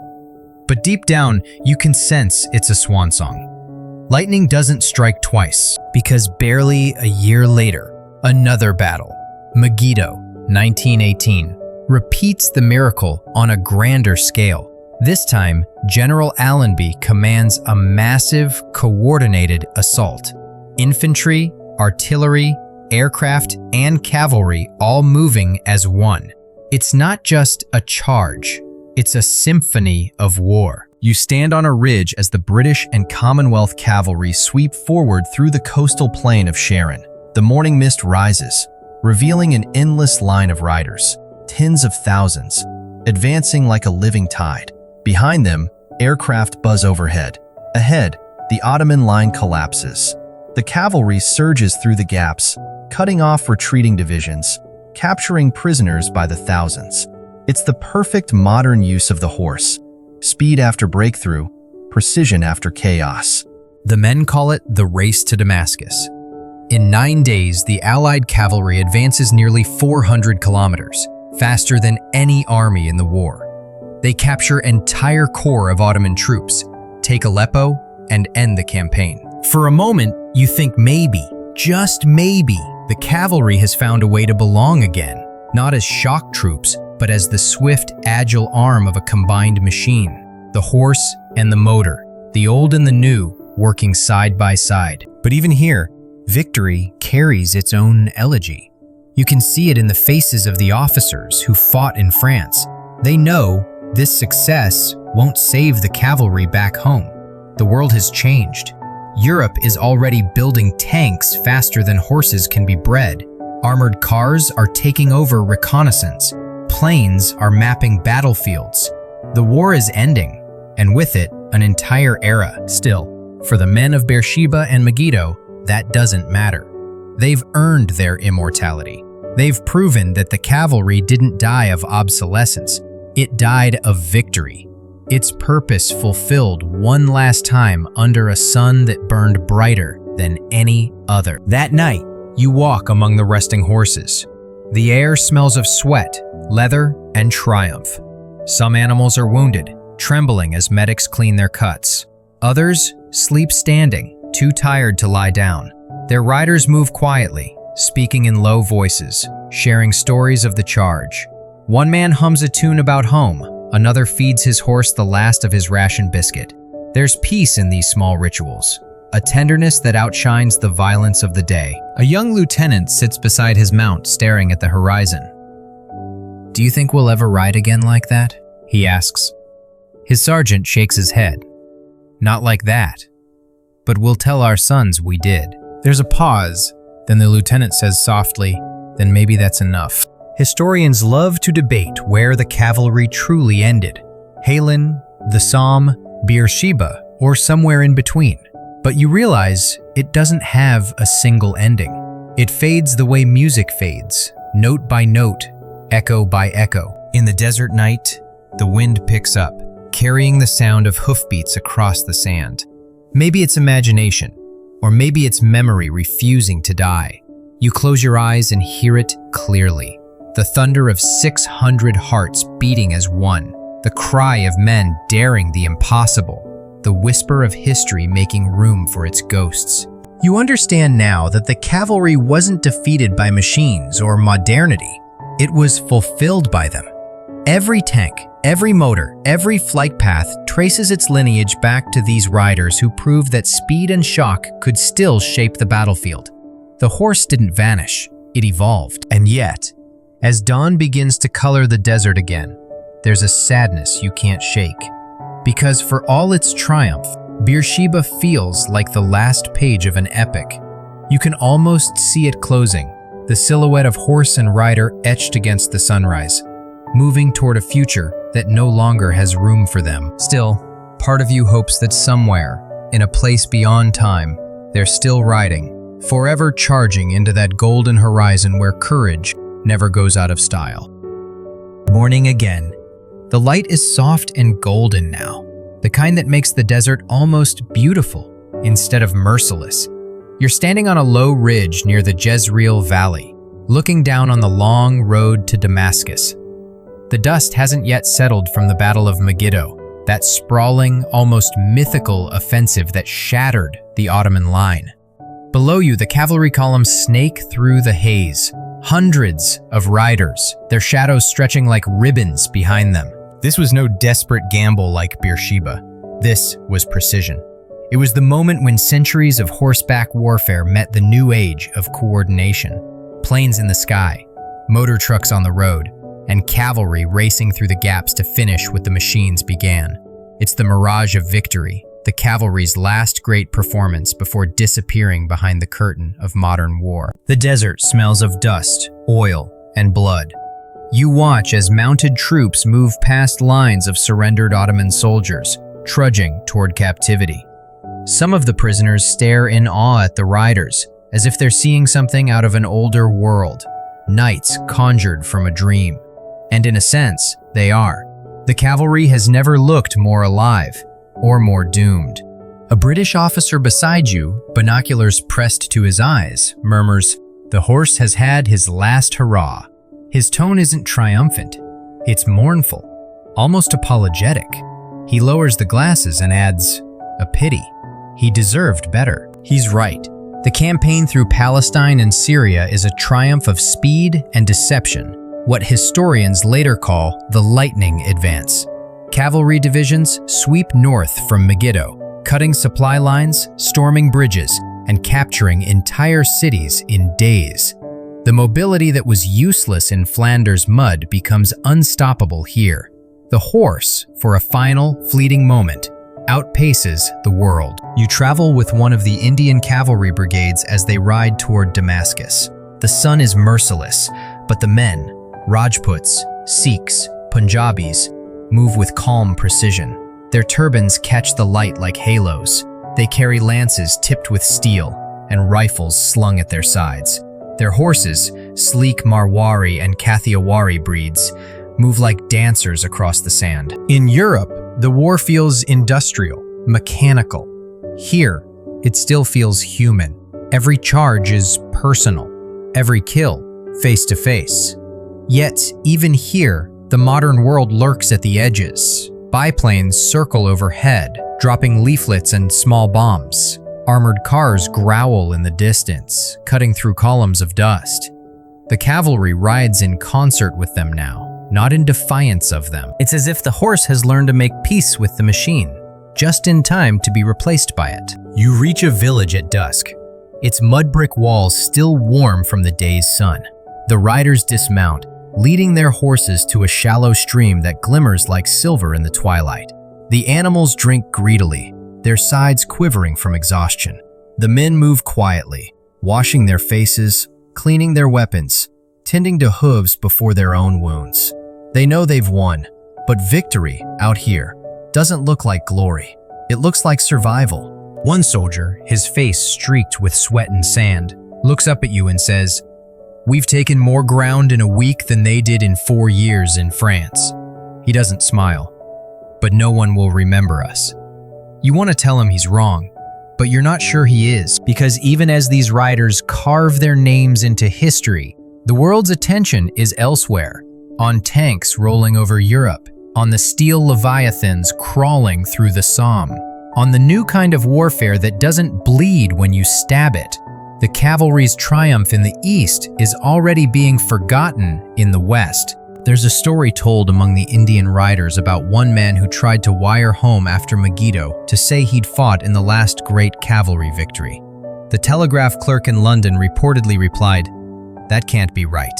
But deep down, you can sense it's a swan song. Lightning doesn't strike twice, because barely a year later, another battle, Megiddo, 1918, repeats the miracle on a grander scale. This time, General Allenby commands a massive, coordinated assault. Infantry, artillery, aircraft, and cavalry all moving as one. It's not just a charge, it's a symphony of war. You stand on a ridge as the British and Commonwealth cavalry sweep forward through the coastal plain of Sharon. The morning mist rises, revealing an endless line of riders, tens of thousands, advancing like a living tide. Behind them, aircraft buzz overhead. Ahead, the Ottoman line collapses. The cavalry surges through the gaps, cutting off retreating divisions, capturing prisoners by the thousands. It's the perfect modern use of the horse. Speed after breakthrough, precision after chaos. The men call it the race to Damascus. In 9 days, the Allied cavalry advances nearly 400 kilometers, faster than any army in the war. They capture entire corps of Ottoman troops, take Aleppo, and end the campaign. For a moment, you think maybe, just maybe, the cavalry has found a way to belong again, not as shock troops, but as the swift, agile arm of a combined machine. The horse and the motor, the old and the new, working side by side. But even here, victory carries its own elegy. You can see it in the faces of the officers who fought in France. They know this success won't save the cavalry back home. The world has changed. Europe is already building tanks faster than horses can be bred. Armored cars are taking over reconnaissance. Planes are mapping battlefields. The war is ending, and with it, an entire era. Still, for the men of Beersheba and Megiddo, that doesn't matter. They've earned their immortality. They've proven that the cavalry didn't die of obsolescence. It died of victory. Its purpose fulfilled one last time under a sun that burned brighter than any other. That night, you walk among the resting horses. The air smells of sweat, leather, and triumph. Some animals are wounded, trembling as medics clean their cuts. Others sleep standing, too tired to lie down. Their riders move quietly, speaking in low voices, sharing stories of the charge. One man hums a tune about home, another feeds his horse the last of his ration biscuit. There's peace in these small rituals, a tenderness that outshines the violence of the day. A young lieutenant sits beside his mount, staring at the horizon. "Do you think we'll ever ride again like that?" he asks. His sergeant shakes his head. "Not like that. But we'll tell our sons we did." There's a pause, then the lieutenant says softly, "Then maybe that's enough." Historians love to debate where the cavalry truly ended. Halen, the Somme, Beersheba, or somewhere in between. But you realize it doesn't have a single ending. It fades the way music fades, note by note, echo by echo. In the desert night, the wind picks up, carrying the sound of hoofbeats across the sand. Maybe it's imagination, or maybe it's memory refusing to die. You close your eyes and hear it clearly. The thunder of 600 hearts beating as one, the cry of men daring the impossible, the whisper of history making room for its ghosts. You understand now that the cavalry wasn't defeated by machines or modernity. It was fulfilled by them. Every tank, every motor, every flight path traces its lineage back to these riders who proved that speed and shock could still shape the battlefield. The horse didn't vanish, it evolved. And yet, as dawn begins to color the desert again, there's a sadness you can't shake. Because for all its triumph, Beersheba feels like the last page of an epic. You can almost see it closing, the silhouette of horse and rider etched against the sunrise, moving toward a future that no longer has room for them. Still, part of you hopes that somewhere, in a place beyond time, they're still riding, forever charging into that golden horizon where courage never goes out of style. Morning again. The light is soft and golden now, the kind that makes the desert almost beautiful instead of merciless. You're standing on a low ridge near the Jezreel Valley, looking down on the long road to Damascus. The dust hasn't yet settled from the Battle of Megiddo, that sprawling, almost mythical offensive that shattered the Ottoman line. Below you, the cavalry columns snake through the haze, hundreds of riders, their shadows stretching like ribbons behind them. This was no desperate gamble like Beersheba. This was precision. It was the moment when centuries of horseback warfare met the new age of coordination. Planes in the sky, motor trucks on the road, and cavalry racing through the gaps to finish what the machines began. It's the mirage of victory, the cavalry's last great performance before disappearing behind the curtain of modern war. The desert smells of dust, oil, and blood. You watch as mounted troops move past lines of surrendered Ottoman soldiers, trudging toward captivity. Some of the prisoners stare in awe at the riders, as if they're seeing something out of an older world, knights conjured from a dream. And in a sense, they are. The cavalry has never looked more alive, or more doomed. A British officer beside you, binoculars pressed to his eyes, murmurs, "The horse has had his last hurrah." His tone isn't triumphant, it's mournful, almost apologetic. He lowers the glasses and adds, "A pity. He deserved better." He's right. The campaign through Palestine and Syria is a triumph of speed and deception, what historians later call the lightning advance. Cavalry divisions sweep north from Megiddo, cutting supply lines, storming bridges, and capturing entire cities in days. The mobility that was useless in Flanders mud becomes unstoppable here. The horse, for a final, fleeting moment, outpaces the world. You travel with one of the Indian cavalry brigades as they ride toward Damascus. The sun is merciless, but the men, Rajputs, Sikhs, Punjabis, move with calm precision. Their turbans catch the light like halos. They carry lances tipped with steel and rifles slung at their sides. Their horses, sleek Marwari and Kathiawari breeds, move like dancers across the sand. In Europe, the war feels industrial, mechanical. Here, it still feels human. Every charge is personal, every kill face to face. Yet, even here, the modern world lurks at the edges. Biplanes circle overhead, dropping leaflets and small bombs. Armored cars growl in the distance, cutting through columns of dust. The cavalry rides in concert with them now, not in defiance of them. It's as if the horse has learned to make peace with the machine, just in time to be replaced by it. You reach a village at dusk, its mud brick walls still warm from the day's sun. The riders dismount, leading their horses to a shallow stream that glimmers like silver in the twilight. The animals drink greedily, their sides quivering from exhaustion. The men move quietly, washing their faces, cleaning their weapons, tending to hooves before their own wounds. They know they've won, but victory out here doesn't look like glory. It looks like survival. One soldier, his face streaked with sweat and sand, looks up at you and says, "We've taken more ground in a week than they did in 4 years in France." He doesn't smile, but no one will remember us. You want to tell him he's wrong, But you're not sure he is, because even as these riders carve their names into history, the world's attention is elsewhere, on tanks rolling over Europe, on the steel leviathans crawling through the Somme, on the new kind of warfare that doesn't bleed when you stab it. The cavalry's triumph in the East is already being forgotten in the West. There's a story told among the Indian riders about one man who tried to wire home after Megiddo to say he'd fought in the last great cavalry victory. The telegraph clerk in London reportedly replied, "That can't be right.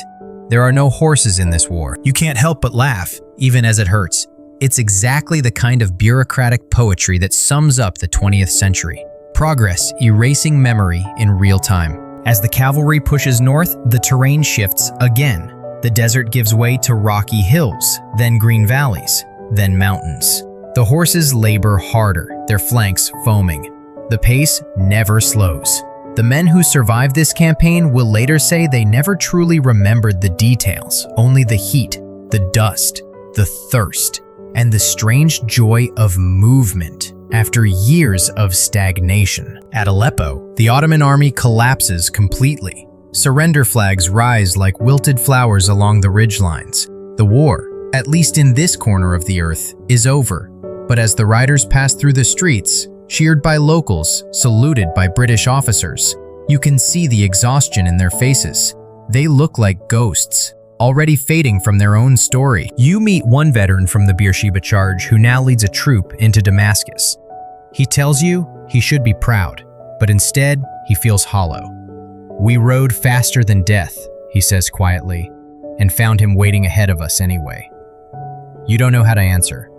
There are no horses in this war." You can't help but laugh, even as it hurts. It's exactly the kind of bureaucratic poetry that sums up the 20th century. Progress erasing memory in real time. As the cavalry pushes north, the terrain shifts again. The desert gives way to rocky hills, then green valleys, then mountains. The horses labor harder, their flanks foaming. The pace never slows. The men who survived this campaign will later say they never truly remembered the details, only the heat, the dust, the thirst, and the strange joy of movement after years of stagnation. At Aleppo, the Ottoman army collapses completely. Surrender flags rise like wilted flowers along the ridgelines. The war, at least in this corner of the earth, is over. But as the riders pass through the streets, cheered by locals, saluted by British officers, you can see the exhaustion in their faces. They look like ghosts, already fading from their own story. You meet one veteran from the Beersheba charge who now leads a troop into Damascus. He tells you he should be proud, but instead he feels hollow. "We rode faster than death," he says quietly, "and found him waiting ahead of us anyway." You don't know how to answer.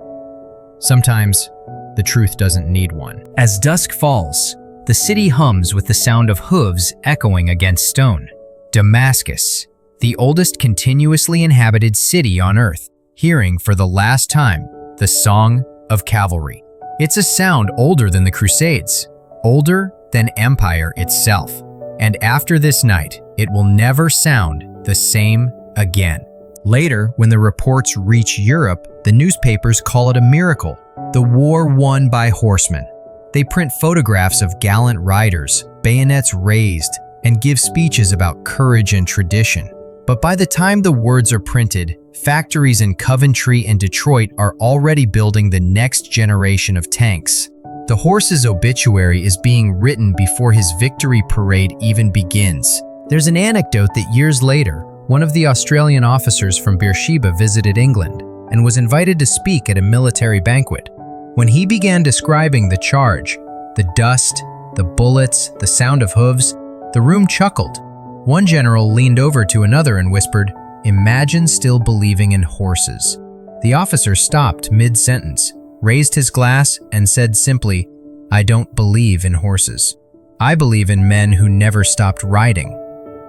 Sometimes, the truth doesn't need one. As dusk falls, the city hums with the sound of hooves echoing against stone. Damascus, the oldest continuously inhabited city on earth, hearing for the last time the song of cavalry. It's a sound older than the Crusades, older than empire itself. And after this night, it will never sound the same again. Later, when the reports reach Europe, the newspapers call it a miracle, the war won by horsemen. They print photographs of gallant riders, bayonets raised, and give speeches about courage and tradition. But by the time the words are printed, factories in Coventry and Detroit are already building the next generation of tanks. The horse's obituary is being written before his victory parade even begins. There's an anecdote that years later, one of the Australian officers from Beersheba visited England and was invited to speak at a military banquet. When he began describing the charge, the dust, the bullets, the sound of hooves, the room chuckled. One general leaned over to another and whispered, "Imagine still believing in horses." The officer stopped mid-sentence, raised his glass, and said simply, "I don't believe in horses. I believe in men who never stopped riding."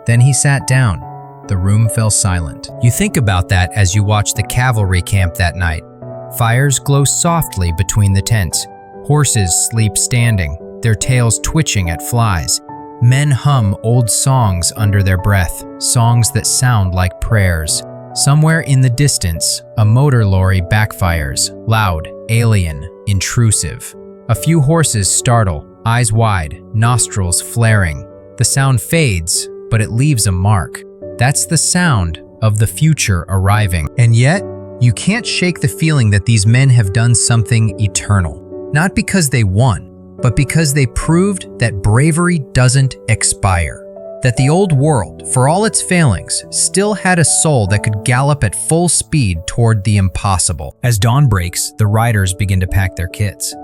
Then he sat down. The room fell silent. You think about that as you watch the cavalry camp that night. Fires glow softly between the tents. Horses sleep standing, their tails twitching at flies. Men hum old songs under their breath, songs that sound like prayers. Somewhere in the distance, a motor lorry backfires, loud, alien, intrusive. A few horses startle, eyes wide, nostrils flaring. The sound fades, but it leaves a mark. That's the sound of the future arriving. And yet, you can't shake the feeling that these men have done something eternal. Not because they won, but because they proved that bravery doesn't expire. That the old world, for all its failings, still had a soul that could gallop at full speed toward the impossible. As dawn breaks, the riders begin to pack their kits.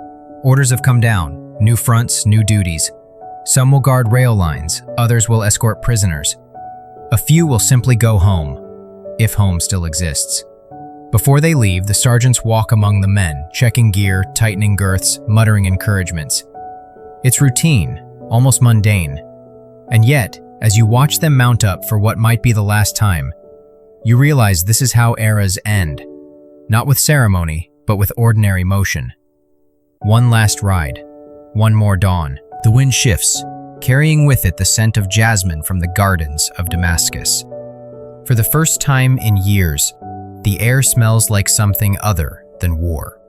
Orders have come down, new fronts, new duties. Some will guard rail lines, others will escort prisoners. A few will simply go home, if home still exists. Before they leave, the sergeants walk among the men, checking gear, tightening girths, muttering encouragements. It's routine, almost mundane. And yet, as you watch them mount up for what might be the last time, you realize this is how eras end. Not with ceremony, but with ordinary motion. One last ride, one more dawn. The wind shifts, carrying with it the scent of jasmine from the gardens of Damascus. For the first time in years, the air smells like something other than war.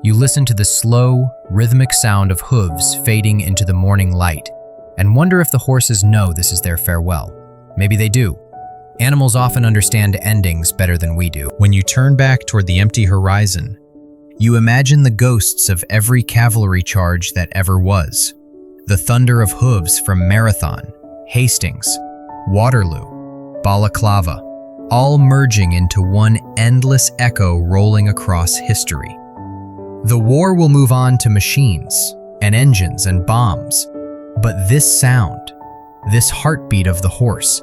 You listen to the slow, rhythmic sound of hooves fading into the morning light, and wonder if the horses know this is their farewell. Maybe they do. Animals often understand endings better than we do. When you turn back toward the empty horizon, you imagine the ghosts of every cavalry charge that ever was. The thunder of hooves from Marathon, Hastings, Waterloo, Balaclava, all merging into one endless echo rolling across history. The war will move on to machines and engines and bombs, but this sound, this heartbeat of the horse,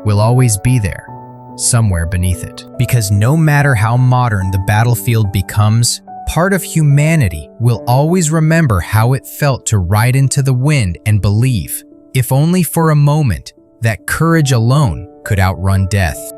will always be there, somewhere beneath it. Because no matter how modern the battlefield becomes, part of humanity will always remember how it felt to ride into the wind and believe, if only for a moment, that courage alone could outrun death.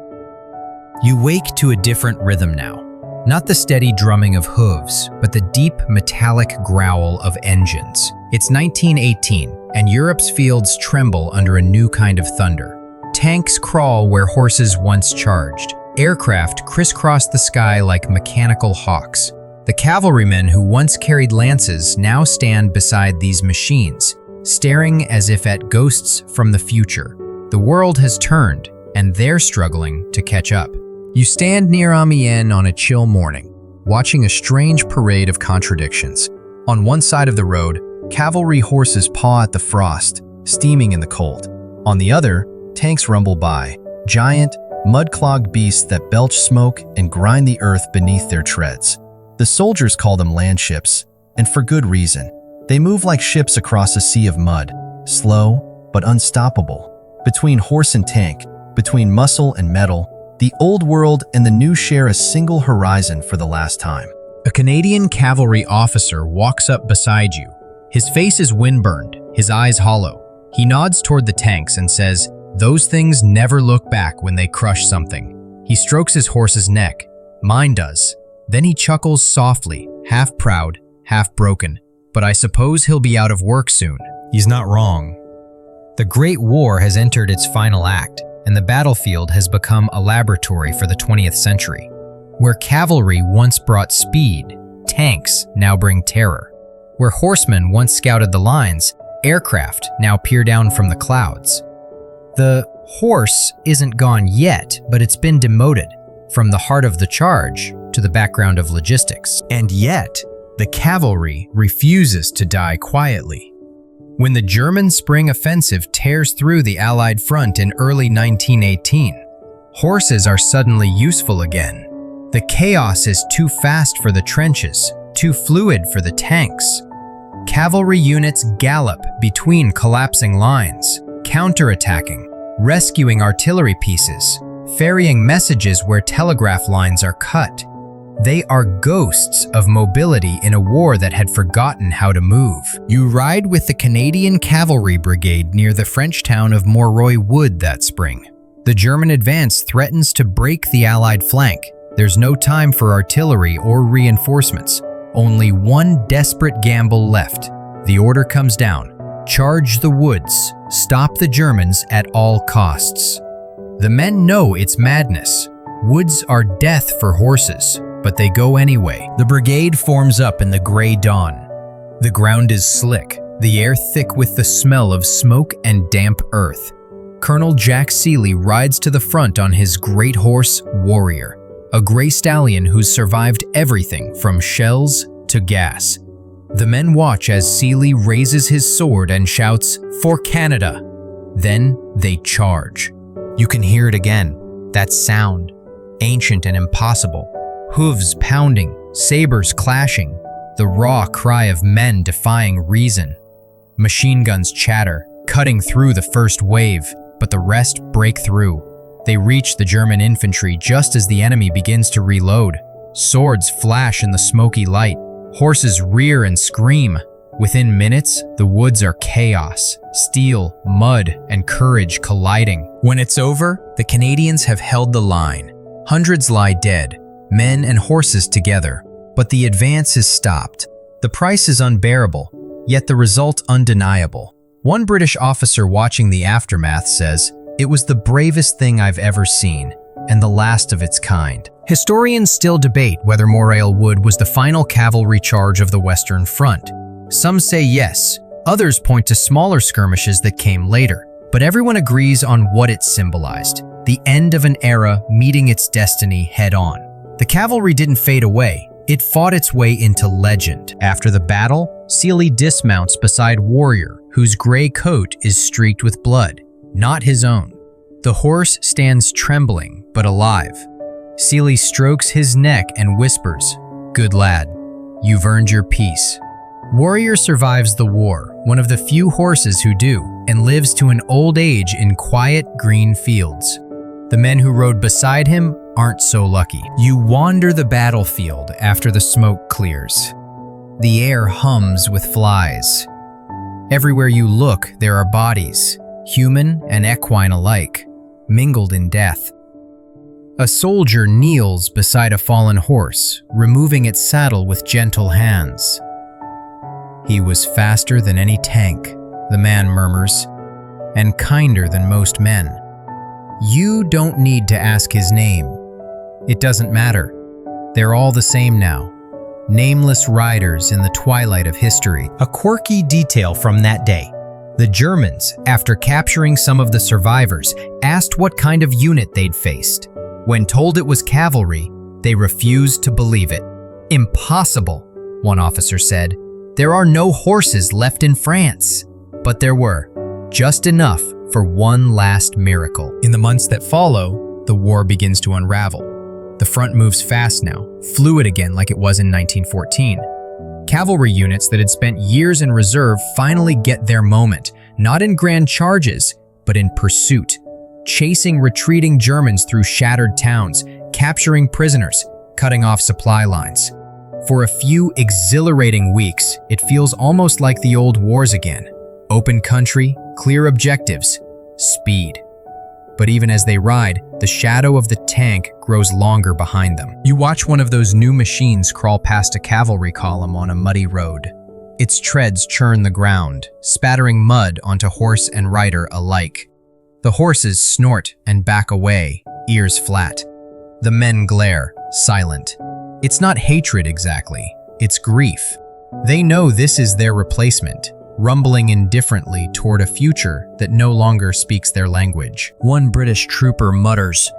You wake to a different rhythm now. Not the steady drumming of hooves, but the deep metallic growl of engines. It's 1918, and Europe's fields tremble under a new kind of thunder. Tanks crawl where horses once charged. Aircraft crisscross the sky like mechanical hawks. The cavalrymen who once carried lances now stand beside these machines, staring as if at ghosts from the future. The world has turned, and they're struggling to catch up. You stand near Amiens on a chill morning, watching a strange parade of contradictions. On one side of the road, cavalry horses paw at the frost, steaming in the cold. On the other, tanks rumble by, giant, mud-clogged beasts that belch smoke and grind the earth beneath their treads. The soldiers call them land ships, and for good reason. They move like ships across a sea of mud, slow but unstoppable. Between horse and tank, between muscle and metal, the old world and the new share a single horizon for the last time. A Canadian cavalry officer walks up beside you. His face is windburned, his eyes hollow. He nods toward the tanks and says, "Those things never look back when they crush something." He strokes his horse's neck. Mine does. Then he chuckles softly, half proud, half broken. But I suppose he'll be out of work soon. He's not wrong. The Great War has entered its final act, and the battlefield has become a laboratory for the 20th century. Where cavalry once brought speed, tanks now bring terror. Where horsemen once scouted the lines, aircraft now peer down from the clouds. The horse isn't gone yet, but it's been demoted from the heart of the charge to the background of logistics. And yet, the cavalry refuses to die quietly. When the German spring offensive tears through the Allied front in early 1918, horses are suddenly useful again. The chaos is too fast for the trenches, too fluid for the tanks. Cavalry units gallop between collapsing lines, counterattacking, rescuing artillery pieces, ferrying messages where telegraph lines are cut. They are ghosts of mobility in a war that had forgotten how to move. You ride with the Canadian Cavalry Brigade near the French town of Morroy Wood that spring. The German advance threatens to break the Allied flank. There's no time for artillery or reinforcements. Only one desperate gamble left. The order comes down. Charge the woods. Stop the Germans at all costs. The men know it's madness. Woods are death for horses, but they go anyway. The brigade forms up in the gray dawn. The ground is slick, the air thick with the smell of smoke and damp earth. Colonel Jack Seeley rides to the front on his great horse, Warrior, a gray stallion who's survived everything from shells to gas. The men watch as Seeley raises his sword and shouts, "For Canada!" Then they charge. You can hear it again, that sound, ancient and impossible. Hooves pounding, sabers clashing, the raw cry of men defying reason. Machine guns chatter, cutting through the first wave, but the rest break through. They reach the German infantry just as the enemy begins to reload. Swords flash in the smoky light. Horses rear and scream. Within minutes, the woods are chaos. Steel, mud, and courage colliding. When it's over, the Canadians have held the line. Hundreds lie dead, men and horses together, but the advance is stopped. The price is unbearable, yet the result undeniable. One British officer watching the aftermath says, "It was the bravest thing I've ever seen, and the last of its kind." Historians still debate whether Morale Wood was the final cavalry charge of the Western Front. Some say yes, others point to smaller skirmishes that came later, but everyone agrees on what it symbolized: the end of an era meeting its destiny head-on. The cavalry didn't fade away, it fought its way into legend. After the battle, Sealy dismounts beside Warrior, whose gray coat is streaked with blood, not his own. The horse stands trembling, but alive. Sealy strokes his neck and whispers, "Good lad, you've earned your peace." Warrior survives the war, one of the few horses who do, and lives to an old age in quiet green fields. The men who rode beside him aren't so lucky. You wander the battlefield after the smoke clears. The air hums with flies. Everywhere you look, there are bodies, human and equine alike, mingled in death. A soldier kneels beside a fallen horse, removing its saddle with gentle hands. "He was faster than any tank," the man murmurs, "and kinder than most men." You don't need to ask his name. It doesn't matter. They're all the same now. Nameless riders in the twilight of history. A quirky detail from that day. The Germans, after capturing some of the survivors, asked what kind of unit they'd faced. When told it was cavalry, they refused to believe it. "Impossible," one officer said. "There are no horses left in France." But there were, just enough for one last miracle. In the months that follow, the war begins to unravel. The front moves fast now, fluid again like it was in 1914. Cavalry units that had spent years in reserve finally get their moment, not in grand charges, but in pursuit, chasing retreating Germans through shattered towns, capturing prisoners, cutting off supply lines. For a few exhilarating weeks, it feels almost like the old wars again. Open country, clear objectives, speed. But even as they ride, the shadow of the tank grows longer behind them. You watch one of those new machines crawl past a cavalry column on a muddy road. Its treads churn the ground, spattering mud onto horse and rider alike. The horses snort and back away, ears flat. The men glare, silent. It's not hatred exactly, it's grief. They know this is their replacement, rumbling indifferently toward a future that no longer speaks their language. One British trooper mutters,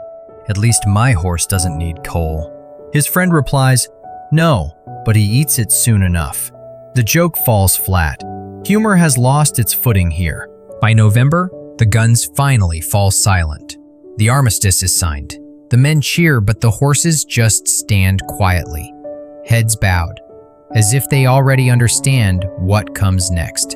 "At least my horse doesn't need coal." His friend replies, "No, but he eats it soon enough." The joke falls flat. Humor has lost its footing here. By November, the guns finally fall silent. The armistice is signed. The men cheer, but the horses just stand quietly, heads bowed, as if they already understand what comes next.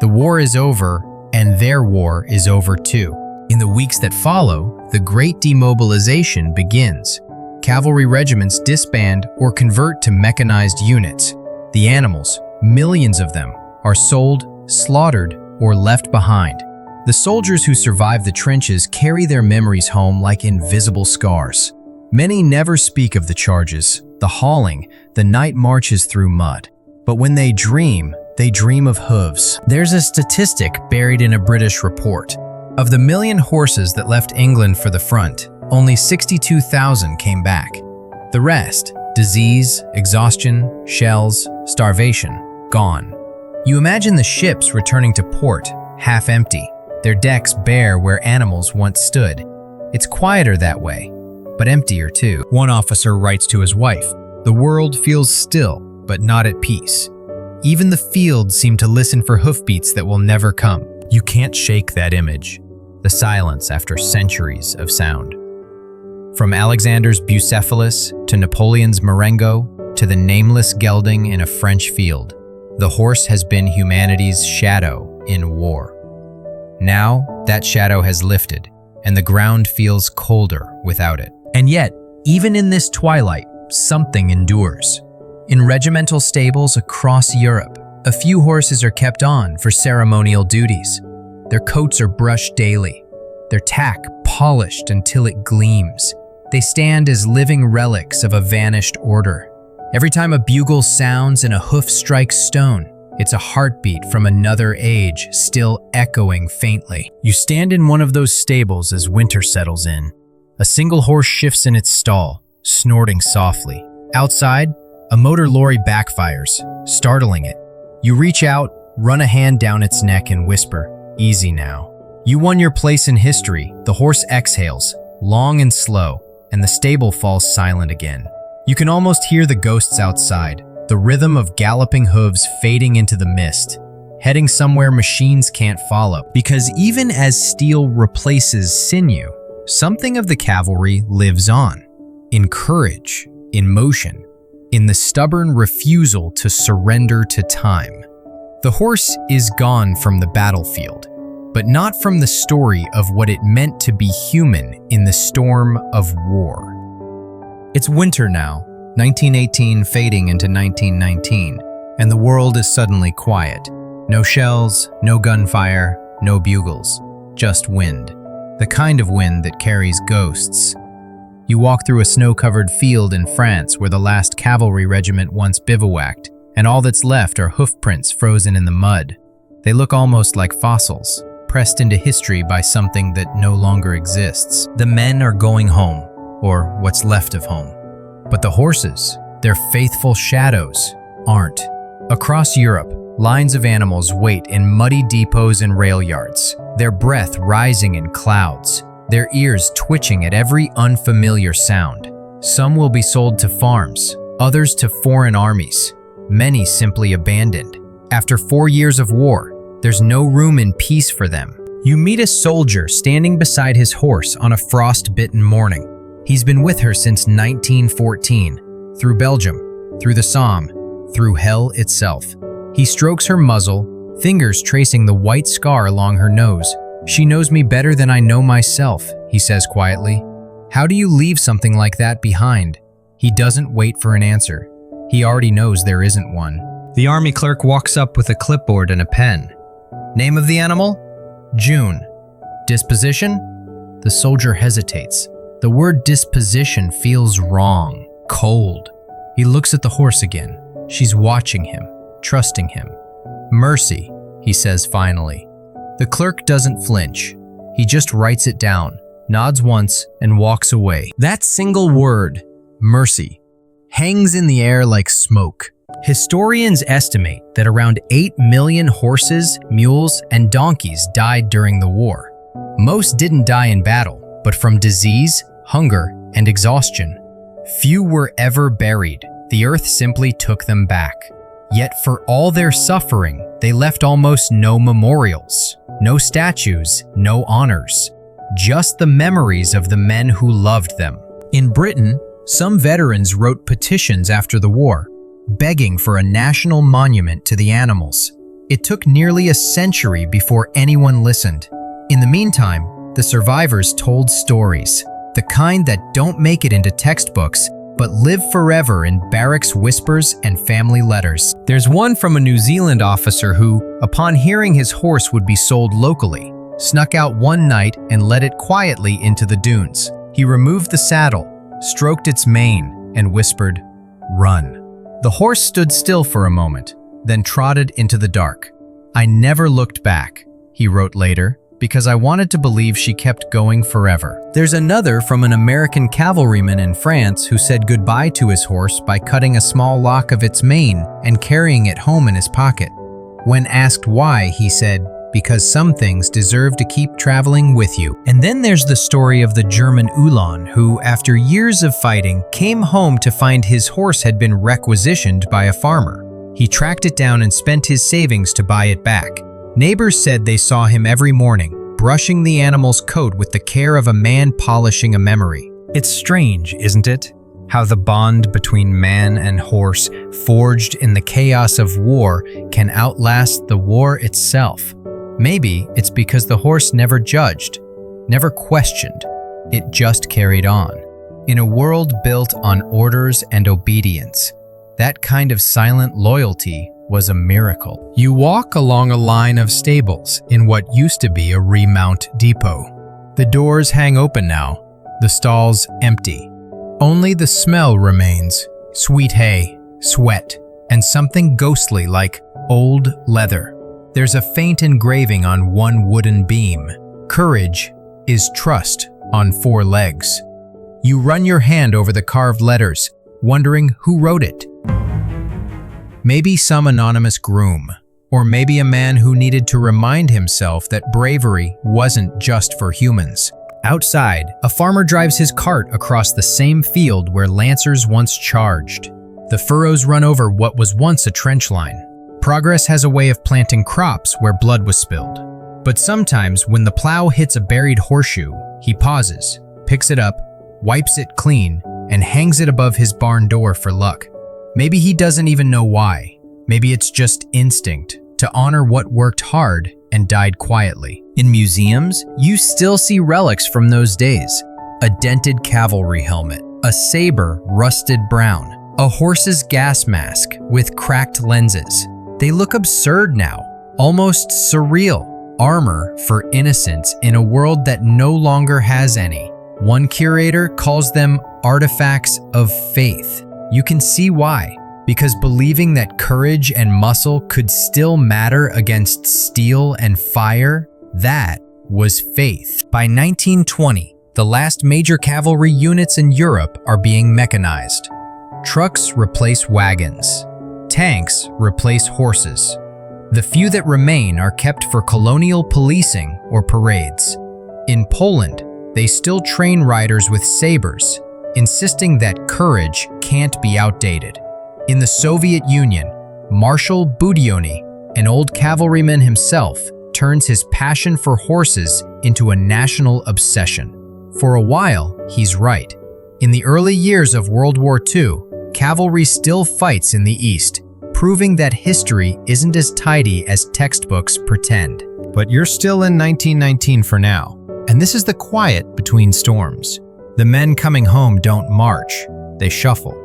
The war is over, and their war is over too. In the weeks that follow, the Great Demobilization begins. Cavalry regiments disband or convert to mechanized units. The animals, millions of them, are sold, slaughtered, or left behind. The soldiers who survive the trenches carry their memories home like invisible scars. Many never speak of the charges, the hauling, the night marches through mud. But when they dream of hooves. There's a statistic buried in a British report. Of the 1,000,000 horses that left England for the front, only 62,000 came back. The rest, disease, exhaustion, shells, starvation, gone. You imagine the ships returning to port, half empty, their decks bare where animals once stood. It's quieter that way, but emptier too. One officer writes to his wife, "The world feels still, but not at peace. Even the fields seem to listen for hoofbeats that will never come." You can't shake that image, the silence after centuries of sound. From Alexander's Bucephalus to Napoleon's Marengo to the nameless gelding in a French field, the horse has been humanity's shadow in war. Now, that shadow has lifted, and the ground feels colder without it. And yet, even in this twilight, something endures. In regimental stables across Europe, a few horses are kept on for ceremonial duties. Their coats are brushed daily, their tack polished until it gleams. They stand as living relics of a vanished order. Every time a bugle sounds and a hoof strikes stone, it's a heartbeat from another age, still echoing faintly. You stand in one of those stables as winter settles in. A single horse shifts in its stall, snorting softly. Outside, a motor lorry backfires, startling it. You reach out, run a hand down its neck and whisper, "Easy now." You won your place in history. The horse exhales, long and slow, and the stable falls silent again. You can almost hear the ghosts outside, the rhythm of galloping hooves fading into the mist, heading somewhere machines can't follow. Because even as steel replaces sinew, something of the cavalry lives on. In courage, in motion, in the stubborn refusal to surrender to time. The horse is gone from the battlefield, but not from the story of what it meant to be human in the storm of war. It's winter now, 1918 fading into 1919, and the world is suddenly quiet. No shells, no gunfire, no bugles, just wind. The kind of wind that carries ghosts. You walk through a snow-covered field in France where the last cavalry regiment once bivouacked, and all that's left are hoof prints frozen in the mud. They look almost like fossils, pressed into history by something that no longer exists. The men are going home, or what's left of home. But the horses, their faithful shadows, aren't. Across Europe, lines of animals wait in muddy depots and rail yards, their breath rising in clouds, their ears twitching at every unfamiliar sound. Some will be sold to farms, others to foreign armies, many simply abandoned. After 4 years of war, there's no room in peace for them. You meet a soldier standing beside his horse on a frost-bitten morning. He's been with her since 1914, through Belgium, through the Somme, through hell itself. He strokes her muzzle, fingers tracing the white scar along her nose. "She knows me better than I know myself," he says quietly. How do you leave something like that behind? He doesn't wait for an answer. He already knows there isn't one. The army clerk walks up with a clipboard and a pen. Name of the animal? June. Disposition? The soldier hesitates. The word disposition feels wrong, cold. He looks at the horse again. She's watching him, trusting him. Mercy, he says finally. The clerk doesn't flinch. He just writes it down, nods once, and walks away. That single word, mercy, hangs in the air like smoke. Historians estimate that around 8 million horses, mules, and donkeys died during the war. Most didn't die in battle, but from disease, hunger, and exhaustion. Few were ever buried. The earth simply took them back. Yet for all their suffering, they left almost no memorials, no statues, no honors, just the memories of the men who loved them. In Britain, some veterans wrote petitions after the war, begging for a national monument to the animals. It took nearly a century before anyone listened. In the meantime, the survivors told stories, the kind that don't make it into textbooks, but live forever in barracks whispers and family letters. There's one from a New Zealand officer who, upon hearing his horse would be sold locally, snuck out one night and led it quietly into the dunes. He removed the saddle, stroked its mane, and whispered, "Run." The horse stood still for a moment, then trotted into the dark. "I never looked back," he wrote later, because I wanted to believe she kept going forever. There's another from an American cavalryman in France who said goodbye to his horse by cutting a small lock of its mane and carrying it home in his pocket. When asked why, he said, "Because some things deserve to keep traveling with you." And then there's the story of the German Ulan who, after years of fighting, came home to find his horse had been requisitioned by a farmer. He tracked it down and spent his savings to buy it back. Neighbors said they saw him every morning, brushing the animal's coat with the care of a man polishing a memory. It's strange, isn't it? How the bond between man and horse, forged in the chaos of war, can outlast the war itself. Maybe it's because the horse never judged, never questioned. It just carried on. In a world built on orders and obedience, that kind of silent loyalty was a miracle. You walk along a line of stables in what used to be a remount depot. The doors hang open now, the stalls empty. Only the smell remains, sweet hay, sweat, and something ghostly like old leather. There's a faint engraving on one wooden beam. Courage is trust on 4 legs. You run your hand over the carved letters, wondering who wrote it. Maybe some anonymous groom, or maybe a man who needed to remind himself that bravery wasn't just for humans. Outside, a farmer drives his cart across the same field where lancers once charged. The furrows run over what was once a trench line. Progress has a way of planting crops where blood was spilled. But sometimes, when the plow hits a buried horseshoe, he pauses, picks it up, wipes it clean, and hangs it above his barn door for luck. Maybe he doesn't even know why. Maybe it's just instinct to honor what worked hard and died quietly. In museums, you still see relics from those days. A dented cavalry helmet, a saber rusted brown, a horse's gas mask with cracked lenses. They look absurd now, almost surreal. Armor for innocence in a world that no longer has any. One curator calls them artifacts of faith. You can see why. Because believing that courage and muscle could still matter against steel and fire, that was faith. By 1920, the last major cavalry units in Europe are being mechanized. Trucks replace wagons. Tanks replace horses. The few that remain are kept for colonial policing or parades. In Poland, they still train riders with sabers, insisting that courage can't be outdated. In the Soviet Union, Marshal Budyonny, an old cavalryman himself, turns his passion for horses into a national obsession. For a while, he's right. In the early years of World War II, cavalry still fights in the East, proving that history isn't as tidy as textbooks pretend. But you're still in 1919 for now, and this is the quiet between storms. The men coming home don't march, they shuffle.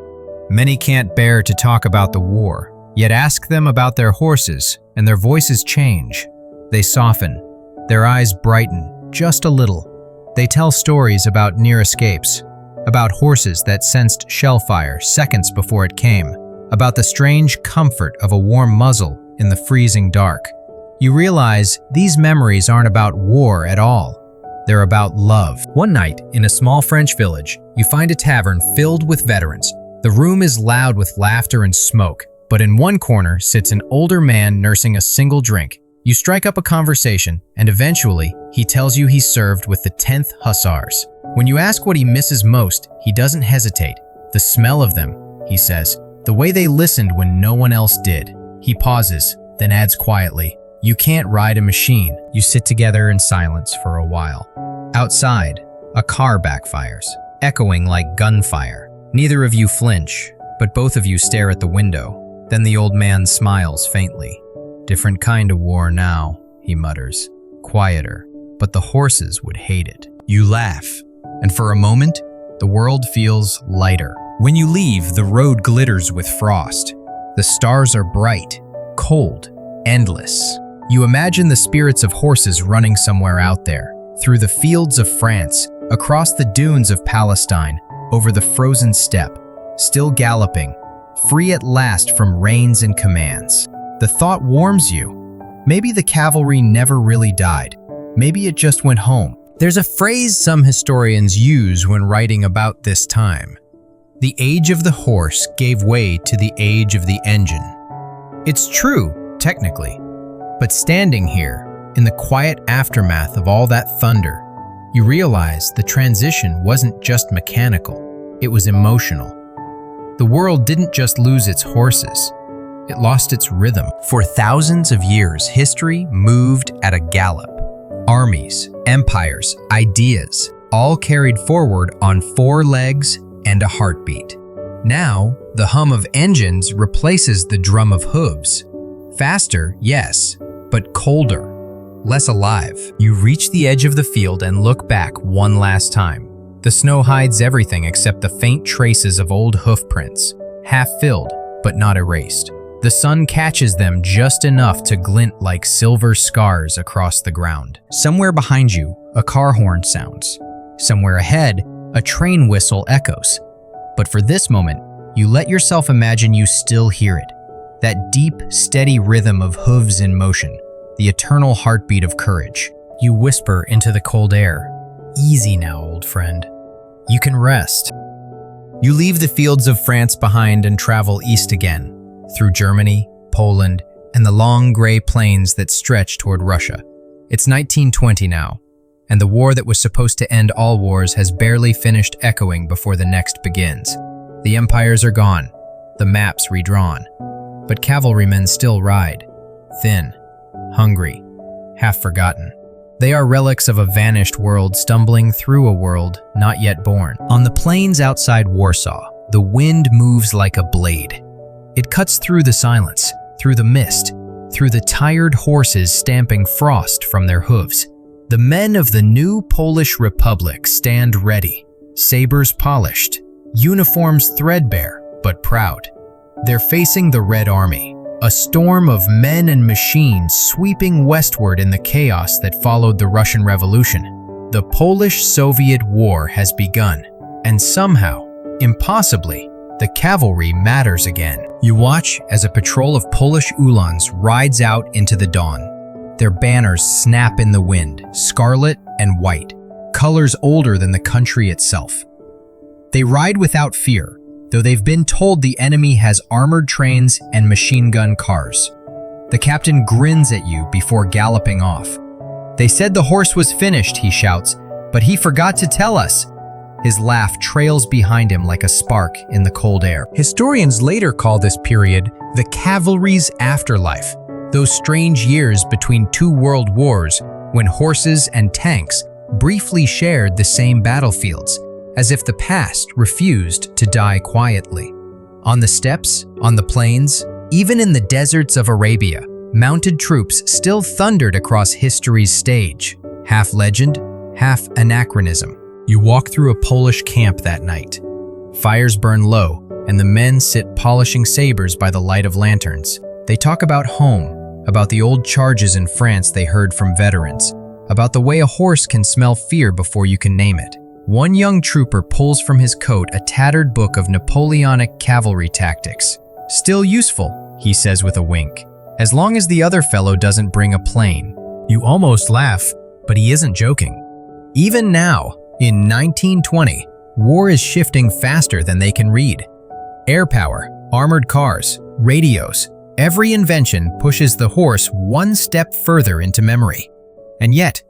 Many can't bear to talk about the war, yet ask them about their horses, and their voices change. They soften, their eyes brighten just a little. They tell stories about near escapes, about horses that sensed shell fire seconds before it came, about the strange comfort of a warm muzzle in the freezing dark. You realize these memories aren't about war at all. They're about love. One night, in a small French village, you find a tavern filled with veterans. The room is loud with laughter and smoke, but in one corner sits an older man nursing a single drink. You strike up a conversation, and eventually, he tells you he served with the 10th Hussars. When you ask what he misses most, he doesn't hesitate. The smell of them, he says. The way they listened when no one else did. He pauses, then adds quietly, "You can't ride a machine." You sit together in silence for a while. Outside, a car backfires, echoing like gunfire. Neither of you flinch, but both of you stare at the window. Then the old man smiles faintly. "Different kind of war now," he mutters. "Quieter, but the horses would hate it." You laugh, and for a moment, the world feels lighter. When you leave, the road glitters with frost. The stars are bright, cold, endless. You imagine the spirits of horses running somewhere out there, through the fields of France, across the dunes of Palestine, over the frozen steppe, still galloping, free at last from reins and commands. The thought warms you. Maybe the cavalry never really died. Maybe it just went home. There's a phrase some historians use when writing about this time. The age of the horse gave way to the age of the engine. It's true, technically, but standing here, in the quiet aftermath of all that thunder, you realize the transition wasn't just mechanical, it was emotional. The world didn't just lose its horses, it lost its rhythm. For thousands of years, history moved at a gallop. Armies, empires, ideas, all carried forward on 4 legs and a heartbeat. Now, the hum of engines replaces the drum of hooves. Faster, yes, but colder, less alive. You reach the edge of the field and look back one last time. The snow hides everything except the faint traces of old hoof prints, half filled, but not erased. The sun catches them just enough to glint like silver scars across the ground. Somewhere behind you, a car horn sounds. Somewhere ahead, a train whistle echoes. But for this moment, you let yourself imagine you still hear it. That deep, steady rhythm of hooves in motion, the eternal heartbeat of courage. You whisper into the cold air, "Easy now, old friend. you can rest. You leave the fields of France behind and travel east again, through Germany, Poland, and the long gray plains that stretch toward Russia. It's 1920 now, and the war that was supposed to end all wars has barely finished echoing before the next begins. The empires are gone, the maps redrawn, but cavalrymen still ride, thin, hungry, half forgotten. They are relics of a vanished world stumbling through a world not yet born. On the plains outside Warsaw, the wind moves like a blade. It cuts through the silence, through the mist, through the tired horses stamping frost from their hooves. The men of the new Polish Republic stand ready, sabers polished, uniforms threadbare but proud. They're facing the Red Army, a storm of men and machines sweeping westward in the chaos that followed the Russian Revolution. The Polish-Soviet War has begun, and somehow, impossibly, the cavalry matters again. You watch as a patrol of Polish Uhlans rides out into the dawn. Their banners snap in the wind, scarlet and white, colors older than the country itself. They ride without fear, though they've been told the enemy has armored trains and machine gun cars. The captain grins at you before galloping off. "They said the horse was finished," he shouts, "but he forgot to tell us." His laugh trails behind him like a spark in the cold air. Historians later call this period the cavalry's afterlife, those strange years between two world wars when horses and tanks briefly shared the same battlefields, as if the past refused to die quietly. On the steppes, on the plains, even in the deserts of Arabia, mounted troops still thundered across history's stage, half legend, half anachronism. You walk through a Polish camp that night. Fires burn low, and the men sit polishing sabers by the light of lanterns. They talk about home, about the old charges in France they heard from veterans, about the way a horse can smell fear before you can name it. One young trooper pulls from his coat a tattered book of Napoleonic cavalry tactics. "Still useful," he says with a wink, "as long as the other fellow doesn't bring a plane." You almost laugh, but he isn't joking. Even now, in 1920, war is shifting faster than they can read. Air power, armored cars, radios, every invention pushes the horse one step further into memory. And yet,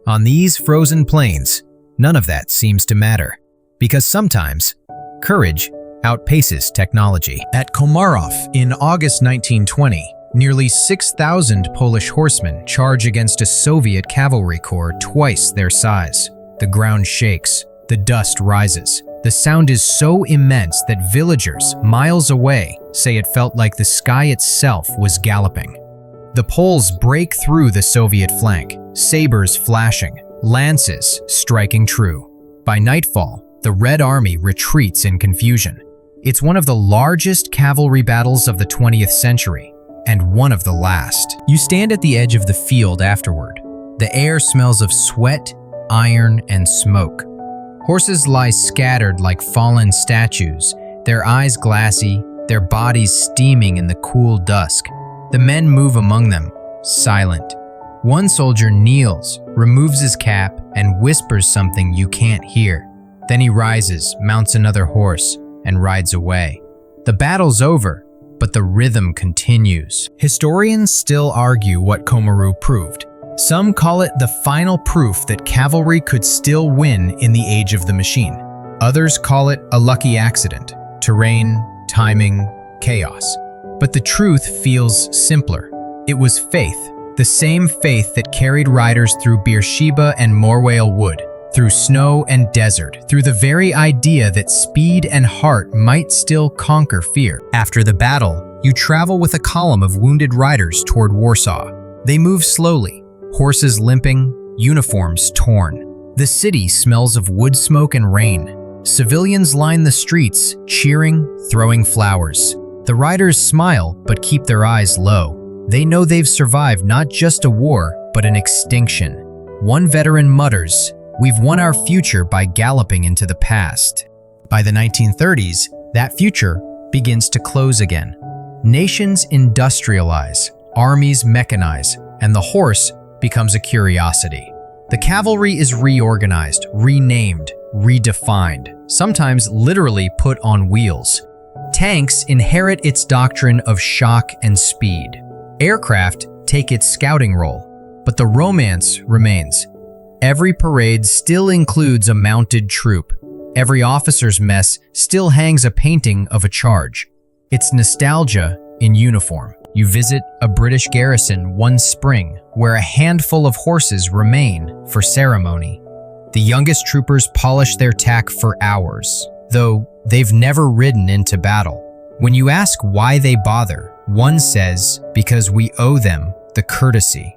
on these frozen plains, none of that seems to matter, because sometimes courage outpaces technology. At Komarov in August 1920, nearly 6,000 Polish horsemen charge against a Soviet cavalry corps twice their size. The ground shakes, the dust rises. The sound is so immense that villagers miles away say it felt like the sky itself was galloping. The Poles break through the Soviet flank, sabers flashing, lances striking true. By nightfall, the Red Army retreats in confusion. It's one of the largest cavalry battles of the 20th century, and one of the last. You stand at the edge of the field afterward. The air smells of sweat, iron, and smoke. Horses lie scattered like fallen statues, their eyes glassy, their bodies steaming in the cool dusk. The men move among them, silent. One soldier kneels, removes his cap, and whispers something you can't hear. Then he rises, mounts another horse, and rides away. The battle's over, but the rhythm continues. Historians still argue what Komarov proved. Some call it the final proof that cavalry could still win in the age of the machine. Others call it a lucky accident, terrain, timing, chaos. But the truth feels simpler. It was faith, the same faith that carried riders through Beersheba and Morwale Wood, through snow and desert, through the very idea that speed and heart might still conquer fear. After the battle, you travel with a column of wounded riders toward Warsaw. They move slowly, horses limping, uniforms torn. The city smells of wood smoke and rain. Civilians line the streets, cheering, throwing flowers. The riders smile but keep their eyes low. They know they've survived not just a war, but an extinction. One veteran mutters, "We've won our future by galloping into the past." By the 1930s, that future begins to close again. Nations industrialize, armies mechanize, and the horse becomes a curiosity. The cavalry is reorganized, renamed, redefined, sometimes literally put on wheels. Tanks inherit its doctrine of shock and speed. Aircraft take its scouting role, but the romance remains. Every parade still includes a mounted troop. Every officer's mess still hangs a painting of a charge. It's nostalgia in uniform. You visit a British garrison one spring where a handful of horses remain for ceremony. The youngest troopers polish their tack for hours, though they've never ridden into battle. When you ask why they bother, one says, because we owe them the courtesy.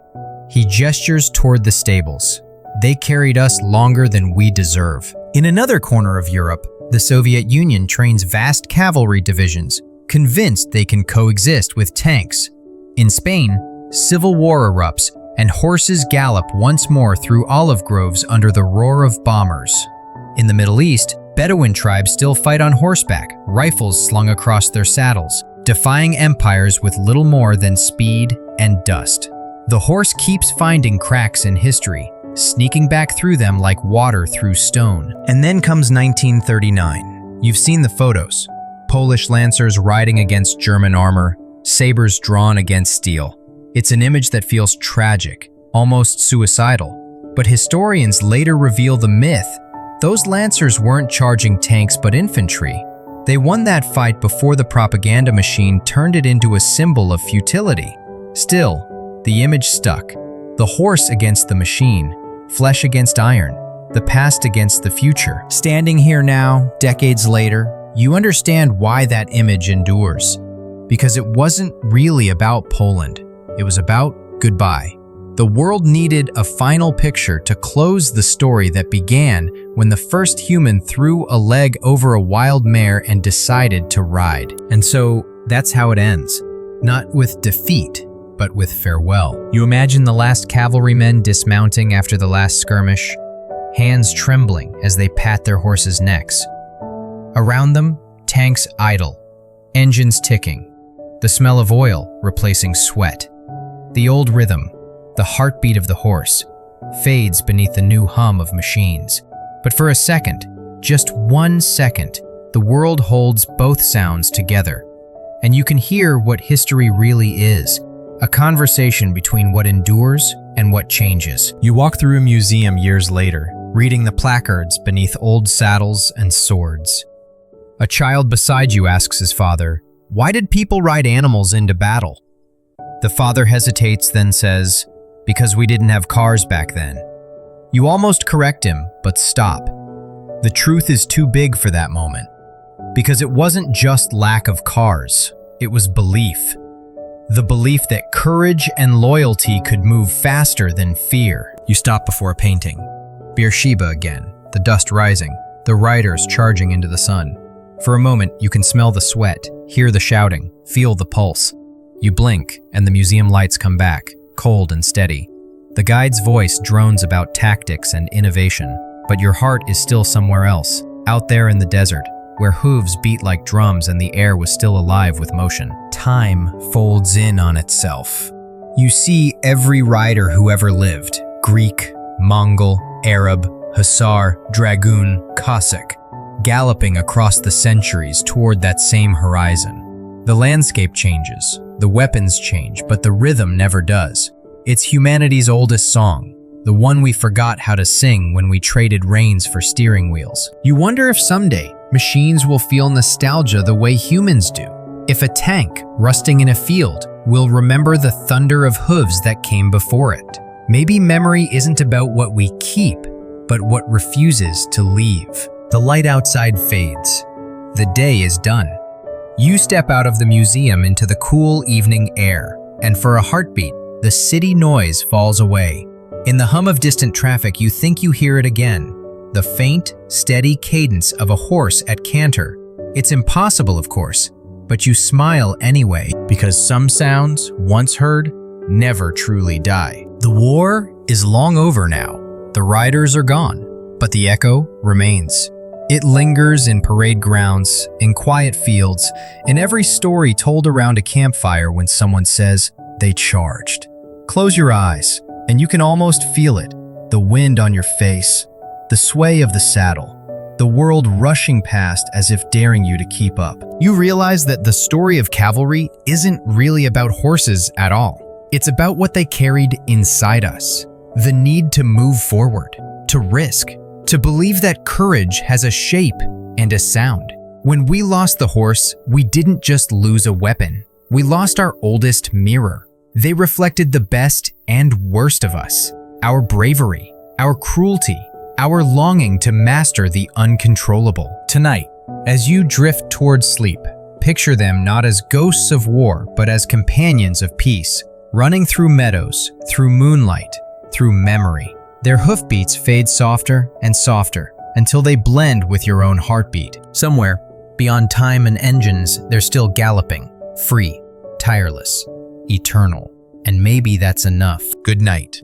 He gestures toward the stables. They carried us longer than we deserve. In another corner of Europe, the Soviet Union trains vast cavalry divisions, convinced they can coexist with tanks. In Spain, civil war erupts, and horses gallop once more through olive groves under the roar of bombers. In the Middle East, Bedouin tribes still fight on horseback, rifles slung across their saddles, defying empires with little more than speed and dust. The horse keeps finding cracks in history, sneaking back through them like water through stone. And then comes 1939. You've seen the photos. Polish lancers riding against German armor, sabers drawn against steel. It's an image that feels tragic, almost suicidal. But historians later reveal the myth. Those lancers weren't charging tanks but infantry. They won that fight before the propaganda machine turned it into a symbol of futility. Still, the image stuck. The horse against the machine, flesh against iron, the past against the future. Standing here now, decades later, you understand why that image endures. Because it wasn't really about Poland. It was about goodbye. The world needed a final picture to close the story that began when the first human threw a leg over a wild mare and decided to ride. And so that's how it ends. Not with defeat, but with farewell. You imagine the last cavalrymen dismounting after the last skirmish, hands trembling as they pat their horses' necks. Around them, tanks idle, engines ticking, the smell of oil replacing sweat. The old rhythm, the heartbeat of the horse, fades beneath the new hum of machines. But for a second, just 1 second, the world holds both sounds together. And you can hear what history really is, a conversation between what endures and what changes. You walk through a museum years later, reading the placards beneath old saddles and swords. A child beside you asks his father, "Why did people ride animals into battle?" The father hesitates, then says, "Because we didn't have cars back then." You almost correct him, but stop. The truth is too big for that moment. Because it wasn't just lack of cars, it was belief. The belief that courage and loyalty could move faster than fear. You stop before a painting. Beersheba again, the dust rising, the riders charging into the sun. For a moment, you can smell the sweat, hear the shouting, feel the pulse. You blink, and the museum lights come back, cold and steady. The guide's voice drones about tactics and innovation, but your heart is still somewhere else, out there in the desert, where hooves beat like drums and the air was still alive with motion. Time folds in on itself. You see every rider who ever lived, Greek, Mongol, Arab, Hussar, Dragoon, Cossack, galloping across the centuries toward that same horizon. The landscape changes, the weapons change, but the rhythm never does. It's humanity's oldest song, the one we forgot how to sing when we traded reins for steering wheels. You wonder if someday, machines will feel nostalgia the way humans do. If a tank, rusting in a field, will remember the thunder of hooves that came before it. Maybe memory isn't about what we keep, but what refuses to leave. The light outside fades. The day is done. You step out of the museum into the cool evening air, and for a heartbeat, the city noise falls away. In the hum of distant traffic, you think you hear it again. The faint, steady cadence of a horse at canter. It's impossible, of course, but you smile anyway, because some sounds, once heard, never truly die. The war is long over now. The riders are gone, but the echo remains. It lingers in parade grounds, in quiet fields, in every story told around a campfire when someone says they charged. Close your eyes, and you can almost feel it, the wind on your face, the sway of the saddle, the world rushing past as if daring you to keep up. You realize that the story of cavalry isn't really about horses at all. It's about what they carried inside us. The need to move forward, to risk, to believe that courage has a shape and a sound. When we lost the horse, we didn't just lose a weapon. We lost our oldest mirror. They reflected the best and worst of us, our bravery, our cruelty, our longing to master the uncontrollable. Tonight, as you drift towards sleep, picture them not as ghosts of war, but as companions of peace, running through meadows, through moonlight, through memory. Their hoofbeats fade softer and softer until they blend with your own heartbeat. Somewhere, beyond time and engines, they're still galloping, free, tireless, eternal. And maybe that's enough. Good night.